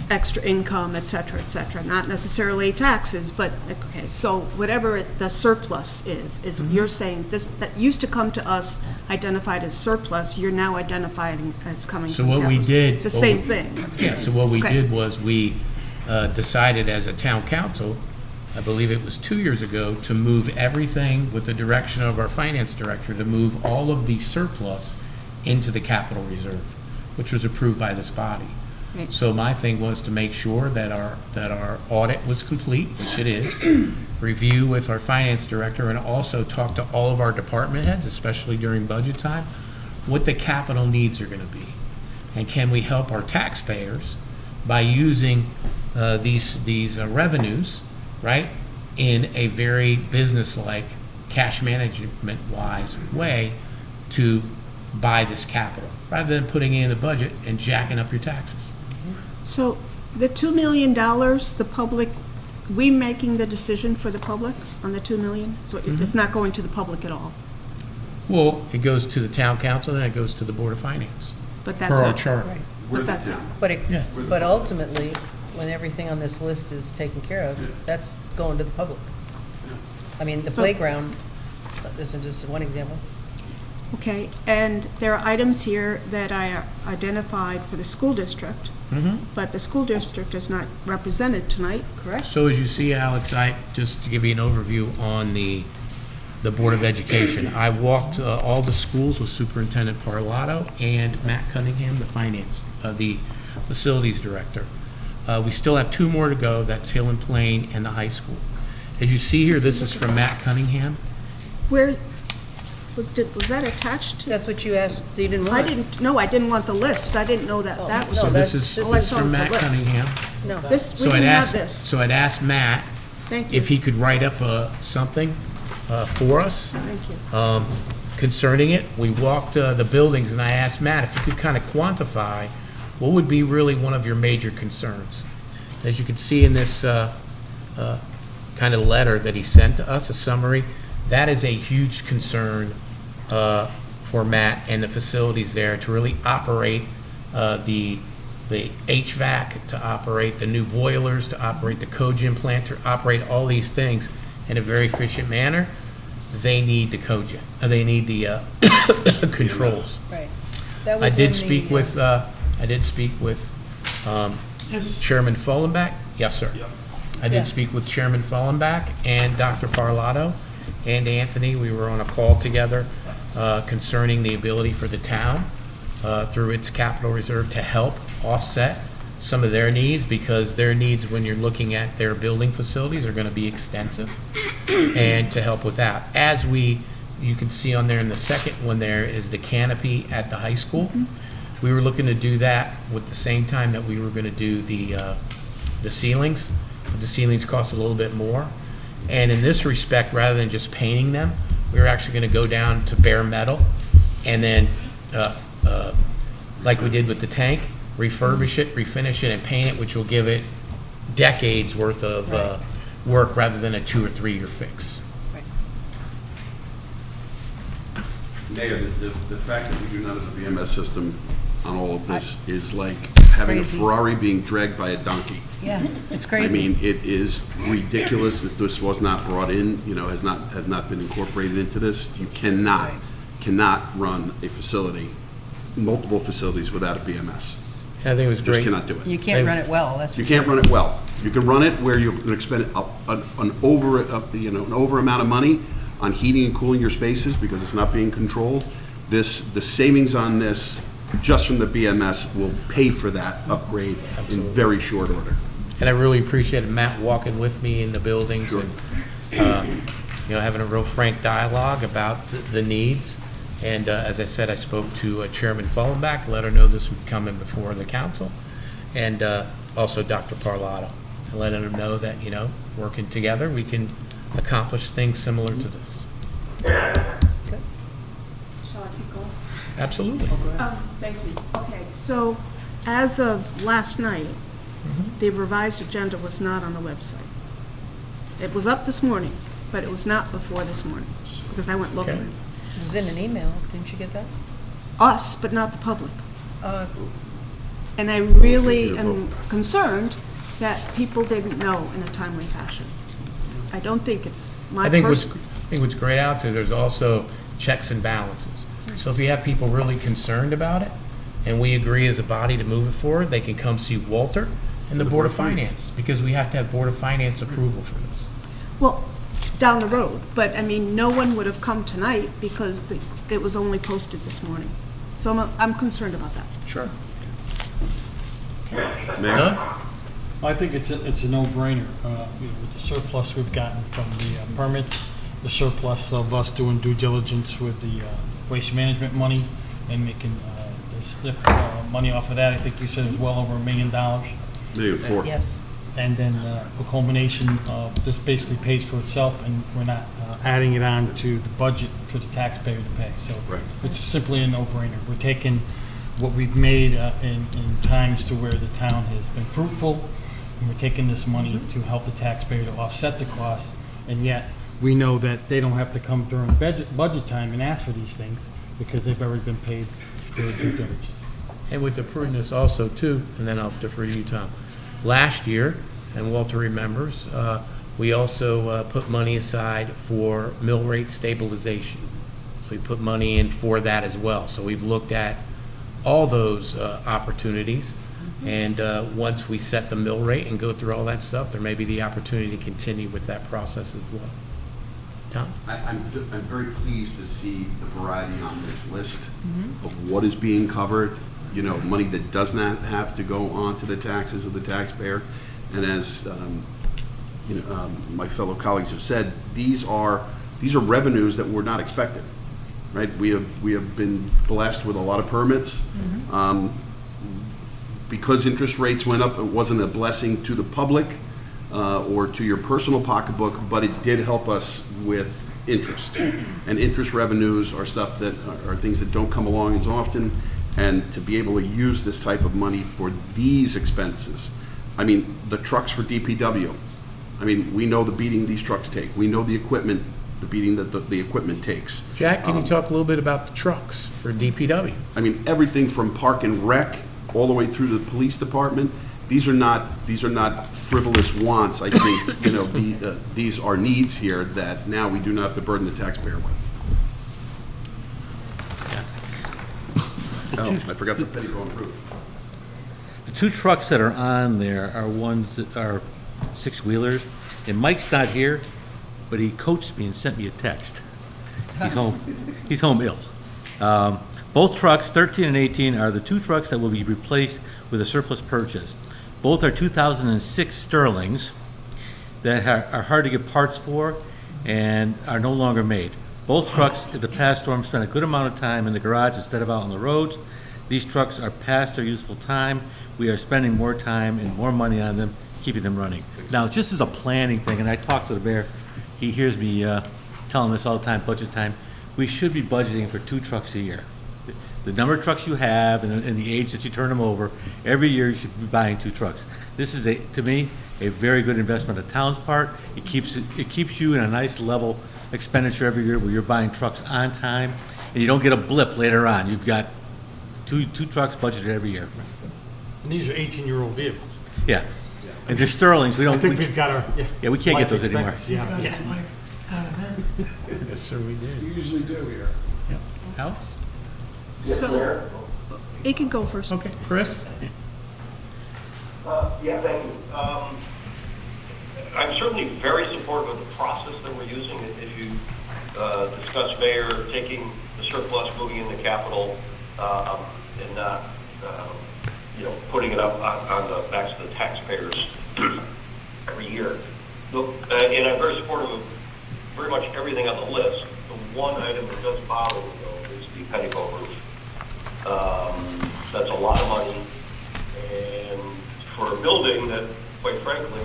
S16: extra income, et cetera, not necessarily taxes, but, okay, so whatever the surplus is you're saying this, that used to come to us identified as surplus, you're now identifying as coming
S1: So
S16: from
S1: what we
S16: capital.
S1: did.
S16: It's the same thing.
S1: Yeah, so what we
S16: Okay.
S1: did was we decided as a town council, I believe it was 2 years ago, to move everything with the direction of our finance director, to move all of the surplus into the capital reserve, which was approved by this body.
S16: Right.
S1: So my thing was to make sure that our audit was complete, which it is, review with our finance director, and also talk to all of our department heads, especially during budget time, what the capital needs are gonna be. And can we help our taxpayers by using these revenues, right, in a very business-like, cash management-wise way to buy this capital, rather than putting it in the budget and jacking up your taxes.
S16: So the $2 million, the public, we making the decision for the public on the 2 million? So it's not going to the public at all?
S1: Well, it goes to the town council, and it goes to the Board of Finance.
S16: But that's
S1: Per our
S16: it.
S1: charter.
S3: Right.
S16: But that's it.
S3: But ultimately, when everything on this list is taken care of, that's going to the public. I mean, the playground, this is just one example.
S16: Okay, and there are items here that I identified for the school district, but the school district is not represented tonight, correct?
S1: So as you see, Alex, just to give you an overview on the Board of Education, I walked all the schools with Superintendent Parlato and Matt Cunningham, the facilities director. We still have 2 more to go, that's Hill and Plain and the high school. As you see here, this is from Matt Cunningham.
S16: Where, was that attached to?
S3: That's what you asked, you didn't want?
S16: I didn't want the list, I didn't know that that was.
S1: So this
S16: all I
S1: is
S16: saw
S1: from
S16: was the
S1: Matt
S16: list.
S1: Cunningham.
S3: No.
S16: This, we
S1: So I'd
S16: didn't have
S1: asked,
S16: this.
S1: so I'd asked Matt
S16: Thank you.
S1: if he could write up something for us
S16: Thank you.
S1: concerning it. We walked the buildings, and I asked Matt if you could kind of quantify what would be really one of your major concerns. As you can see in this kind of letter that he sent to us, a summary, that is a huge concern for Matt and the facilities there to really operate the HVAC, to operate the new boilers, to operate the cogen plant, to operate all these things in a very efficient manner. They need the cogen. They need the controls.
S3: Right. That
S1: I
S3: was
S1: did
S3: in
S1: speak
S3: the,
S1: with Chairman Fullenbeck. Yes, sir. I
S3: Yeah.
S1: did speak with Chairman Fullenbeck and Dr. Parlato and Anthony. We were on a call together concerning the ability for the town through its capital reserve to help offset some of their needs, because their needs, when you're looking at their building facilities, are going to be extensive, and to help with that. As you can see on there in the second one, there is the canopy at the high school. We were looking to do that with the same time that we were going to do the ceilings. But the ceilings cost a little bit more. And in this respect, rather than just painting them, we were actually going to go down to bare metal, and then, like we did with the tank, refurbish it, refinish it, and paint it, which will give it decades worth of work rather than a 2 or 3 year fix.
S18: Mayor, the fact that we do not have a BMS system on all of this is like having
S3: Crazy.
S18: a Ferrari being dragged by a donkey.
S3: Yeah, it's crazy.
S18: I mean, it is ridiculous that this was not brought in, has not been incorporated into this. You cannot run a facility, multiple facilities without a BMS.
S1: I think it was great.
S18: Just cannot do it.
S3: You can't run it well, that's for
S18: You can't
S3: sure.
S18: run it well. You can run it where you're going to expend an over amount of money on heating and cooling your spaces because it's not being controlled. The savings on this, just from the BMS, will pay for that upgrade in very short order.
S1: And I really appreciated Matt walking with me in the buildings and, having a real frank dialogue about the needs. And as I said, I spoke to Chairman Fullenbeck, let her know this would come in before the council, and also Dr. Parlato, and letting him know that, working together, we can accomplish things similar to this.
S16: Shall I keep going?
S1: Absolutely.
S16: Thank you. Okay, so as of last night, the revised agenda was not on the website. It was up this morning, but it was not before this morning, because I went looking.
S1: Okay.
S3: It was in an email, didn't you get that?
S16: Us, but not the public. And I really am concerned that people didn't know in a timely fashion. I don't think it's my
S1: I think
S16: personal.
S1: what's great out there, there's also checks and balances. So if you have people really concerned about it, and we agree as a body to move it forward, they can come see Walter and the Board of Finance, because we have to have Board of Finance approval for this.
S16: Well, down the road, but I mean, no one would have come tonight because it was only posted this morning. So I'm concerned about that.
S1: Sure.
S7: Doug? I think it's a no-brainer. With the surplus we've gotten from the permits, the surplus of us doing due diligence with the waste management money and making the stiff money off of that. I think you said it was well over $1 million.
S18: $1,000,004.
S3: Yes.
S7: And then the culmination of this basically pays for itself, and we're not adding it on to the budget for the taxpayer to pay. So it's simply a no-brainer. We're taking what we've made in times to where the town has been fruitful, and we're taking this money to help the taxpayer to offset the cost, and yet we know that they don't have to come during budget time and ask for these things because they've already been paid for due diligence.
S1: And with the prudence also too, and then I'll defer to you, Tom. Last year, and Walter remembers, we also put money aside for mill rate stabilization. So we put money in for that as well. So we've looked at all those opportunities. And once we set the mill rate and go through all that stuff, there may be the opportunity to continue with that process as well. Tom?
S18: I'm very pleased to see the variety on this list of what is being covered, you know, money that does not have to go on to the taxes of the taxpayer. And as my fellow colleagues have said, these are revenues that were not expected, right? We have been blessed with a lot of permits. Because interest rates went up, it wasn't a blessing to the public or to your personal pocketbook, but it did help us with interest. And interest revenues are stuff that are things that don't come along as often. And to be able to use this type of money for these expenses, I mean, the trucks for DPW, I mean, we know the beating these trucks take. We know the equipment, the beating that the equipment takes.
S1: Jack, can you talk a little bit about the trucks for DPW?
S18: I mean, everything from park and rec all the way through to the police department. These are not frivolous wants. I think these are needs here that now we do not have to burden the taxpayer with. Oh, I forgot the petty bone roof.
S5: The two trucks that are on there are ones that are six-wheelers, and Mike's not here, but he coached me and sent me a text. He's home. He's home ill. Both trucks, 13 and 18, are the two trucks that will be replaced with a surplus purchase. Both are 2006 Sterlings that are hard to get parts for and are no longer made. Both trucks in the past storm spent a good amount of time in the garage instead of out on the roads. These trucks are past their useful time. We are spending more time and more money on them, keeping them running. Now, just as a planning thing, and I talked to the mayor, he hears me telling this all the time, budget time, we should be budgeting for 2 trucks a year. The number of trucks you have and the age that you turn them over, every year you should be buying 2 trucks. This is, to me, a very good investment on the town's part. It keeps you in a nice level expenditure every year where you're buying trucks on time and you don't get a blip later on. You've got two trucks budgeted every year.
S7: And these are 18-year-old vehicles.
S5: Yeah. And they're Sterlings.
S7: I think we've got our
S5: yeah, we can't get those anymore.
S7: Yeah.
S1: Yes, sir, we did.
S18: You usually do here.
S1: Yep. Alex?
S16: So, it can go first.
S1: Okay, Chris?
S19: Yeah, thank you. I'm certainly very supportive of the process that we're using. As you discussed, Mayor, taking the surplus, moving into capital, and not, putting it up on the backs of the taxpayers every year. And I'm very supportive of very much everything on the list. The one item that does bother me, though, is the petticoat roof. That's a lot of money, and for a building that, quite frankly,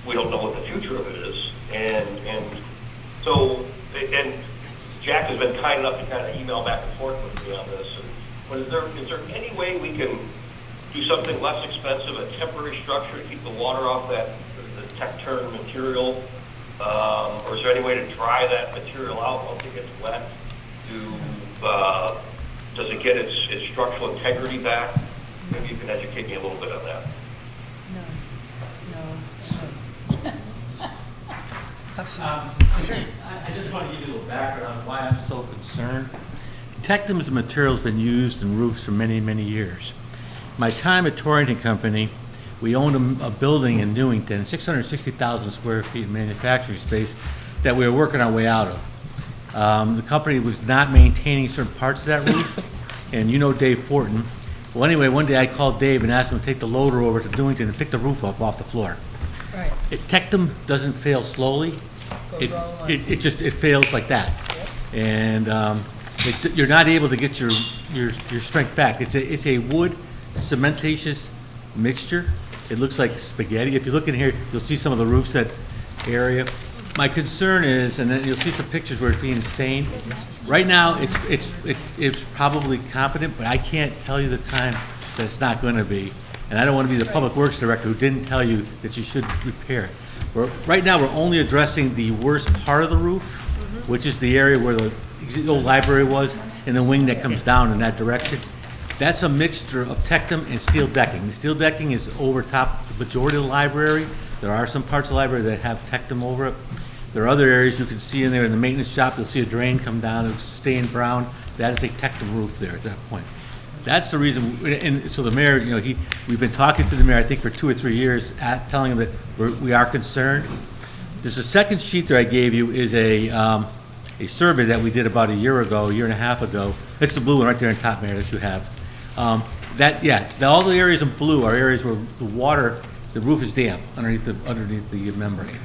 S19: we don't know what the future of it is, and so Jack has been kind enough to kind of email back and forth with me on this. But is there any way we can do something less expensive, a temporary structure to keep the water off the tech-turn material, or is there any way to dry that material out once it gets wet to Does it get its structural integrity back? Maybe you can educate me a little bit on that.
S5: I just want to give you a little background on why I'm so concerned. Tectum's material's been used in roofs for many, many years. My time at Torrington Company, we owned a building in Newington, 660,000 square feet of manufacturing space that we were working our way out of. The company was not maintaining certain parts of that roof, and you know Dave Fortin. Well, anyway, one day I called Dave and asked him to take the loader over to Newington and pick the roof up off the floor.
S3: Right.
S5: Tectum doesn't fail slowly. It fails like that. And you're not able to get your strength back. It's a wood cementatious mixture. It looks like spaghetti. If you look in here, you'll see some of the roof set area. My concern is, and then you'll see some pictures where it's being stained. Right now, it's probably competent, but I can't tell you the time that it's not going to be. And I don't want to be the public works director who didn't tell you that you should repair it. Right now, we're only addressing the worst part of the roof, which is the area where the old library was, and the wing that comes down in that direction. That's a mixture of Tectum and steel decking. The steel decking is over top the majority of the library. There are some parts of the library that have Tectum over it. There are other areas you can see in there in the maintenance shop. You'll see a drain come down and stay brown. That is a Tectum roof there at that point. That's the reason, and so the mayor, we've been talking to the mayor, I think, for 2 or 3 years, telling him that we are concerned. There's a second sheet there I gave you is a survey that we did about a year and a half ago. It's the blue one right there in top, Mayor, that you have. All the areas in blue are areas where the roof is damp underneath the membrane.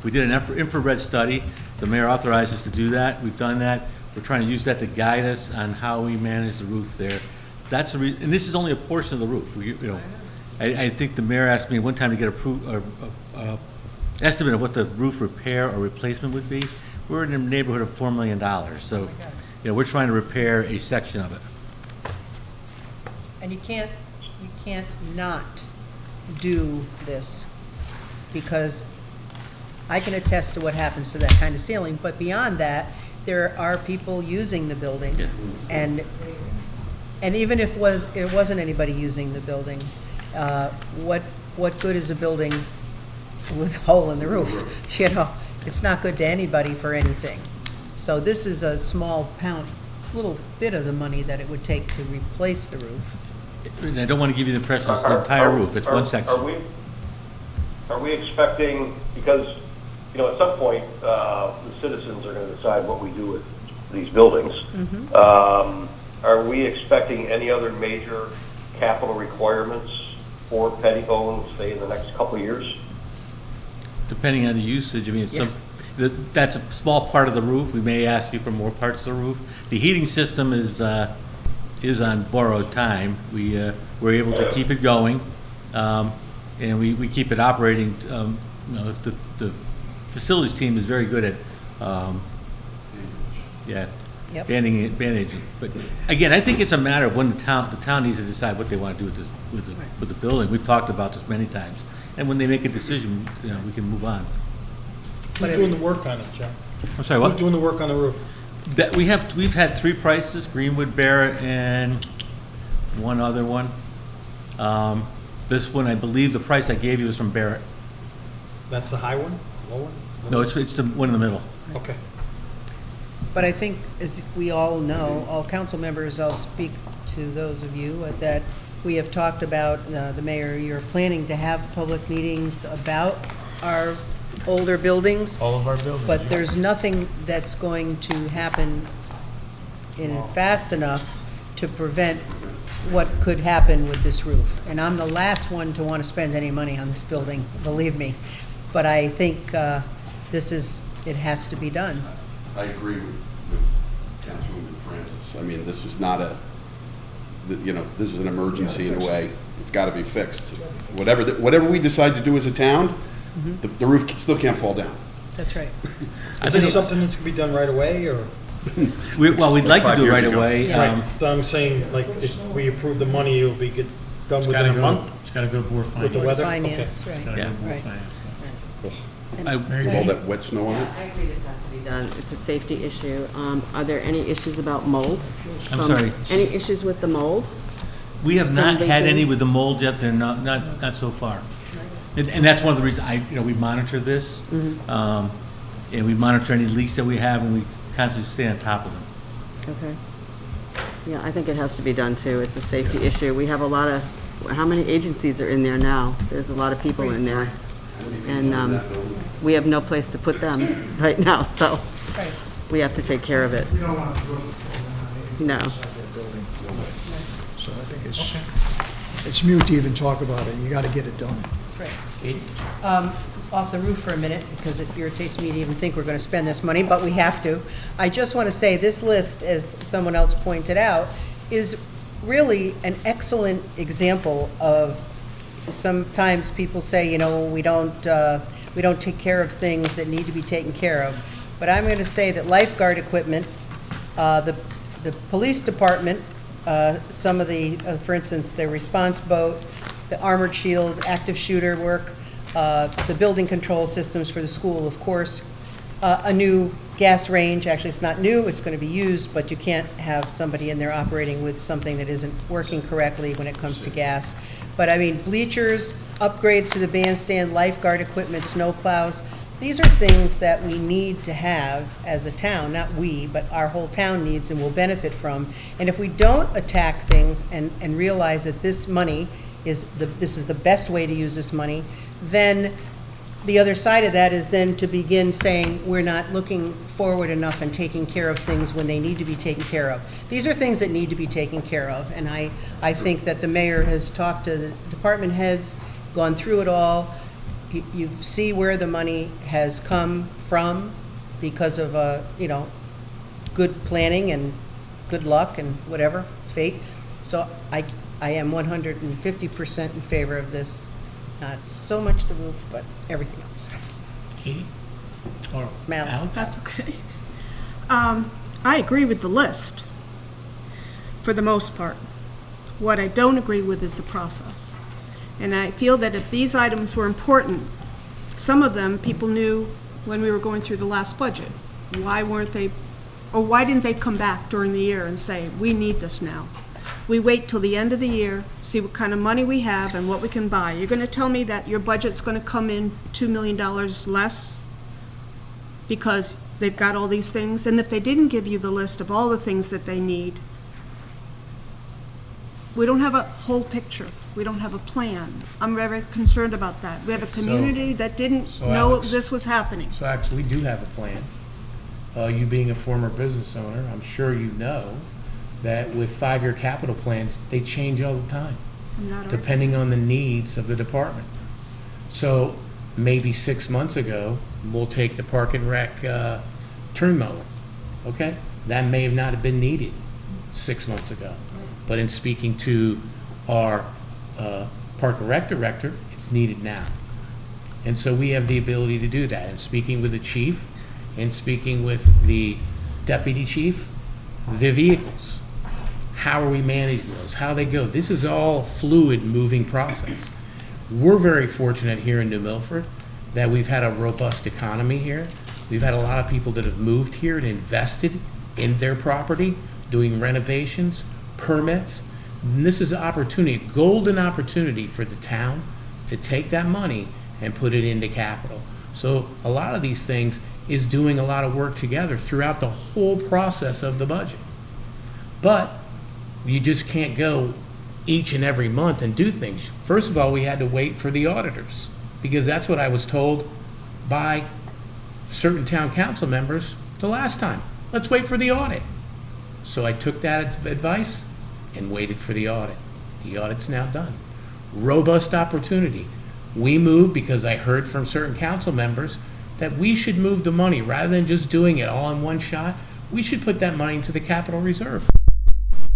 S5: We did an infrared study. The mayor authorized us to do that. We've done that. We're trying to use that to guide us on how we manage the roof there. That's the reason, and this is only a portion of the roof. I think the mayor asked me one time to get an estimate of what the roof repair or replacement would be. We're in the neighborhood of $4 million. So, we're trying to repair a section of it.
S3: And you can't not do this, because I can attest to what happens to that kind of ceiling, but beyond that, there are people using the building.
S5: Yeah.
S3: And even if it wasn't anybody using the building, what good is a building with a hole in the roof? It's not good to anybody for anything. So this is a little bit of the money that it would take to replace the roof.
S5: And I don't want to give you the impression it's the entire roof. It's one section.
S19: Are we expecting, because, at some point, the citizens are going to decide what we do with these buildings. Are we expecting any other major capital requirements for Pettibone, say, in the next couple of years?
S5: Depending on the usage, that's a small part of the roof. We may ask you for more parts of the roof. The heating system is on borrowed time. We're able to keep it going, and we keep it operating. If the facilities team is very good at, bandaging. But again, I think it's a matter of when the town needs to decide what they want to do with the building. We've talked about this many times, and when they make a decision, we can move on.
S7: Who's doing the work on it, John?
S5: I'm sorry, what?
S7: Who's doing the work on the roof?
S5: We've had 3 prices: Greenwood, Barrett, and one other one. This one, I believe, the price I gave you was from Barrett.
S7: That's the high one, low one?
S5: No, it's the one in the middle.
S7: Okay.
S3: But I think, as we all know, all council members, I'll speak to those of you, that we have talked about, the mayor, you're planning to have public meetings about our older buildings.
S1: All of our buildings.
S3: But there's nothing that's going to happen fast enough to prevent what could happen with this roof. And I'm the last one to want to spend any money on this building, believe me. But I think it has to be done.
S18: I agree with Councilwoman Francis. I mean, this is not this is an emergency in a way. It's got to be fixed. Whatever we decide to do as a town, the roof still can't fall down.
S3: That's right.
S7: Is this something that's going to be done right away, or?
S5: We'd like to do it right away.
S7: Right. So I'm saying, if we approve the money, it'll be done within a month?
S1: It's got to go to board finance.
S7: With the weather?
S3: Finance,
S7: Okay.
S3: right.
S1: It's got to go to board
S3: Right.
S1: finance.
S18: With all that wet snow on it?
S17: I agree this has to be done. It's a safety issue. Are there any issues about mold?
S8: I'm sorry.
S17: Any issues with the mold?
S8: We have not
S17: From
S8: had
S17: leaking?
S8: any with the mold yet, they're not so far. And that's one of the reasons we monitor this. And we monitor any leaks that we have, and we constantly stay on top of them.
S17: Okay. Yeah, I think it has to be done too. It's a safety issue. We have a lot of, how many agencies are in there now? There's a lot of people in there. And we have no place to put them right now, so we have to take care of it.
S2: We don't want to put it
S17: No.
S2: inside that building. So I think it's mute to even talk about it. You got to get it done.
S3: Off the roof for a minute, because it irritates me to even think we're going to spend this money, but we have to. I just want to say this list, as someone else pointed out, is really an excellent example of, sometimes people say, we don't take care of things that need to be taken care of. But I'm going to say that lifeguard equipment, the police department, some of the, for instance, their response boat, the armored shield, active shooter work, the building control systems for the school, of course, a new gas range. Actually, it's not new, it's going to be used, but you can't have somebody in there operating with something that isn't working correctly when it comes to gas. But I mean, bleachers, upgrades to the bandstand, lifeguard equipment, snow plows, these are things that we need to have as a town, not we, but our whole town needs and will benefit from. And if we don't attack things and realize that this money this is the best way to use this money, then the other side of that is then to begin saying we're not looking forward enough and taking care of things when they need to be taken care of. These are things that need to be taken care of, and I think that the mayor has talked to the department heads, gone through it all. You see where the money has come from because of good planning and good luck and whatever, fate. So I am 150% in favor of this. Not so much the roof, but everything else.
S1: Katie? Or
S3: Mal?
S1: Alex?
S16: That's okay. I agree with the list, for the most part. What I don't agree with is the process. And I feel that if these items were important, some of them people knew when we were going through the last budget. Why weren't they, or why didn't they come back during the year and say, we need this now? We wait till the end of the year, see what kind of money we have and what we can buy. You're going to tell me that your budget's going to come in $2 million less because they've got all these things? And if they didn't give you the list of all the things that they need, we don't have a whole picture. We don't have a plan. I'm very concerned about that. We have a community that didn't know
S1: Alex,
S16: this was happening.
S1: So actually, we do have a plan. You being a former business owner, I'm sure you know that with 5-year capital plans, they change all the time, depending on the needs of the department. So maybe 6 months ago, we'll take the Park and Rec turn mower, okay? That may have not have been needed 6 months ago. But in speaking to our Park and Rec director, it's needed now. And so we have the ability to do that. And speaking with the chief, and speaking with the deputy chief, the vehicles, how are we managing those, how they go? This is all fluid, moving process. We're very fortunate here in New Milford that we've had a robust economy here. We've had a lot of people that have moved here and invested in their property, doing renovations, permits. And this is an opportunity, a golden opportunity for the town to take that money and put it into capital. So a lot of these things is doing a lot of work together throughout the whole process of the budget. But you just can't go each and every month and do things. First of all, we had to wait for the auditors, because that's what I was told by certain town council members the last time. Let's wait for the audit. So I took that advice and waited for the audit. The audit's now done. Robust opportunity. We moved because I heard from certain council members that we should move the money rather than just doing it all in one shot. We should put that money into the capital reserve.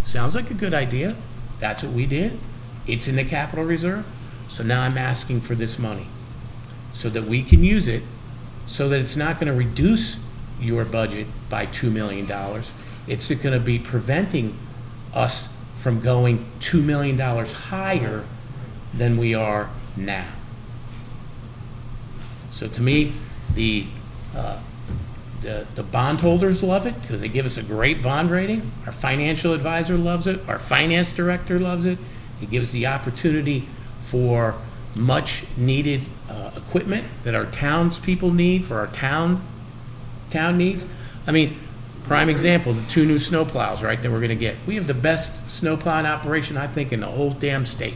S1: Sounds like a good idea. That's what we did. It's in the capital reserve. So now I'm asking for this money so that we can use it, so that it's not going to reduce your budget by $2 million. It's going to be preventing us from going $2 million higher than we are now. So to me, the bondholders love it because they give us a great bond rating. Our financial advisor loves it. Our finance director loves it. It gives the opportunity for much needed equipment that our townspeople need for our town needs. I mean, prime example, the 2 new snowplows, right, that we're gonna get. We have the best snowplowing operation, I think, in the whole damn state,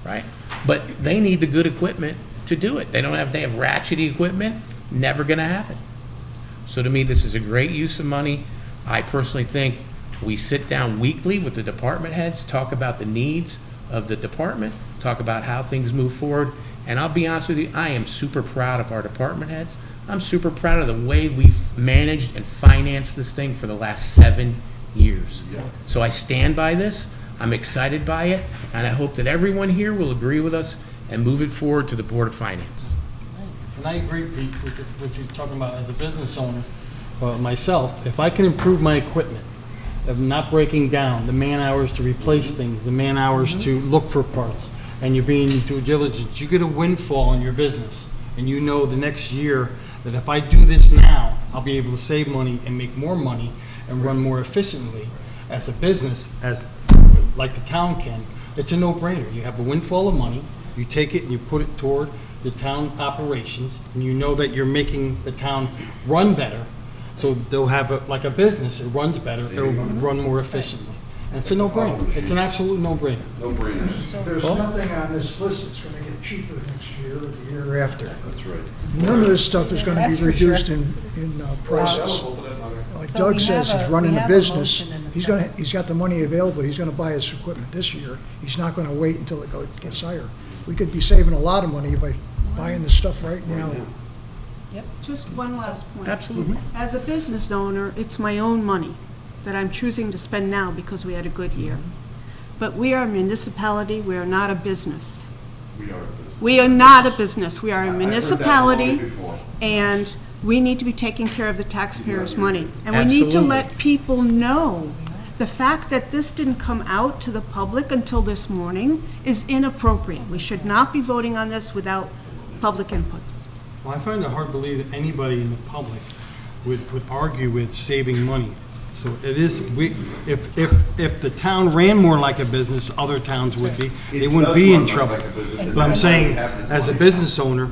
S1: right? But they need the good equipment to do it. They have ratchety equipment, never gonna happen. So to me, this is a great use of money. I personally think we sit down weekly with the department heads, talk about the needs of the department, talk about how things move forward. And I'll be honest with you, I am super proud of our department heads. I'm super proud of the way we've managed and financed this thing for the last 7 years. So I stand by this. I'm excited by it. And I hope that everyone here will agree with us and move it forward to the Board of Finance.
S7: And I agree, Pete, with what you're talking about as a business owner, myself. If I can improve my equipment, of not breaking down, the man hours to replace things, the man hours to look for parts, and you're being due diligence, you get a windfall in your business. And you know the next year that if I do this now, I'll be able to save money and make more money and run more efficiently as a business, as like the town can. It's a no-brainer. You have a windfall of money, you take it and you put it toward the town operations, and you know that you're making the town run better. So they'll have like a business, it runs better, it'll run more efficiently. And it's a no-brainer. It's an absolute no-brainer.
S18: No-brainer.
S2: There's nothing on this list that's going to get cheaper next year or the year after.
S18: That's right.
S2: None of this stuff is going to
S3: That's
S2: be
S3: for sure.
S2: reduced in prices. Like
S3: So
S2: Doug
S3: we
S2: says,
S3: have
S2: he's
S3: a-
S2: running
S3: we
S2: a
S3: have a
S2: business.
S3: motion and a
S2: He's got the money available. He's going to buy his equipment this year. He's not going to wait until it gets higher. We could be saving a lot of money by buying this stuff right now.
S3: Yep.
S16: Just one last point.
S1: Absolutely.
S16: As a business owner, it's my own money that I'm choosing to spend now because we had a good year. But we are a municipality, we are not a business.
S18: We are a business.
S16: We are not a business, we are a
S18: I've heard that
S16: municipality,
S18: before.
S16: and we need to be taking care of the taxpayers' money. And we need to
S1: Absolutely.
S16: let people know. The fact that this didn't come out to the public until this morning is inappropriate. We should not be voting on this without public input.
S7: Well, I find it hard to believe that anybody in the public would argue with saving money. So it is, if the town ran more like a business, other towns would be, they wouldn't be in trouble. But I'm saying, as a business owner,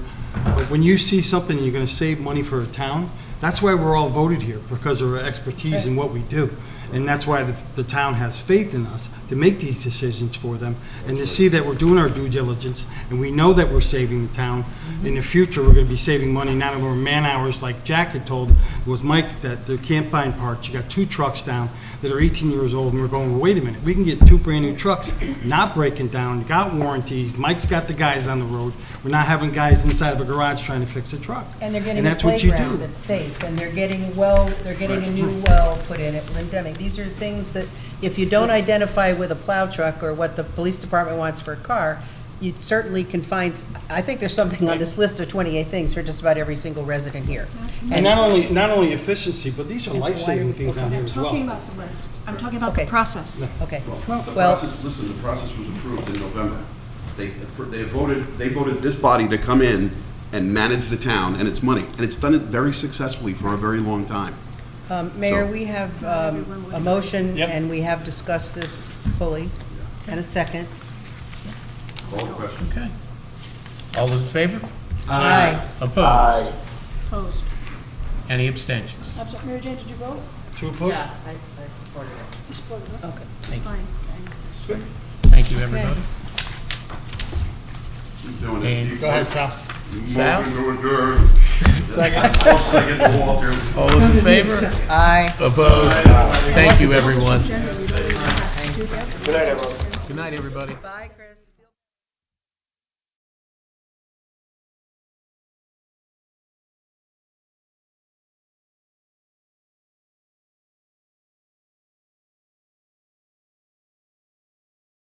S7: when you see something you're gonna save money for a town, that's why we're all voted here, because of our expertise in what we do. And that's why the town has faith in us to make these decisions for them, and to see that we're doing our due diligence, and we know that we're saving the town. In the future, we're gonna be saving money, not only man hours, like Jack had told, was Mike, that they can't find parts. You got 2 trucks down that are 18 years old, and we're going, well, wait a minute, we can get 2 brand-new trucks, not breaking down, you got warranties, Mike's got the guys on the road. We're not having guys inside of a garage trying to fix a truck.
S3: And they're getting a
S7: that's what you
S3: playground
S7: do.
S3: that's safe, and they're getting a new well put in at Lindemic. These are things that, if you don't identify with a plow truck or what the police department wants for a car, you certainly can find, I think there's something on this list of 28 things for just about every single resident here.
S7: And not only efficiency, but these are
S3: And why are
S7: life-saving
S3: we
S7: things
S3: so
S7: down here
S16: I'm
S7: as well.
S16: talking about the list. I'm talking about the
S3: Okay.
S16: process.
S3: Okay.
S18: The
S3: Well,
S18: process, listen, the process was approved in November. They voted this body to come in and manage the town and its money, and it's done it very successfully for a very long time.
S3: Mayor,
S18: So-
S3: we have a motion,
S7: Yep.
S3: and we have discussed this fully, and a second.
S18: Call the question.
S1: Okay. All those in favor?
S3: Aye.
S1: Opposed?
S16: Opposed.
S1: Any abstentions?
S13: Mary Jane, did you vote?
S7: 2 opposed?
S17: Yeah, I supported it.
S13: You supported it?
S3: Okay.
S1: Thank you.
S16: Fine.
S1: Thank you, everybody.
S18: Doing
S1: And-
S18: it.
S7: Go ahead, Sal.
S1: Sal?
S18: Motion to adjourn. Second to Walter.
S1: All those in favor?
S3: Aye.
S1: Opposed? Thank you, everyone.
S3: Good
S1: Good night, everybody.
S3: Bye, Chris.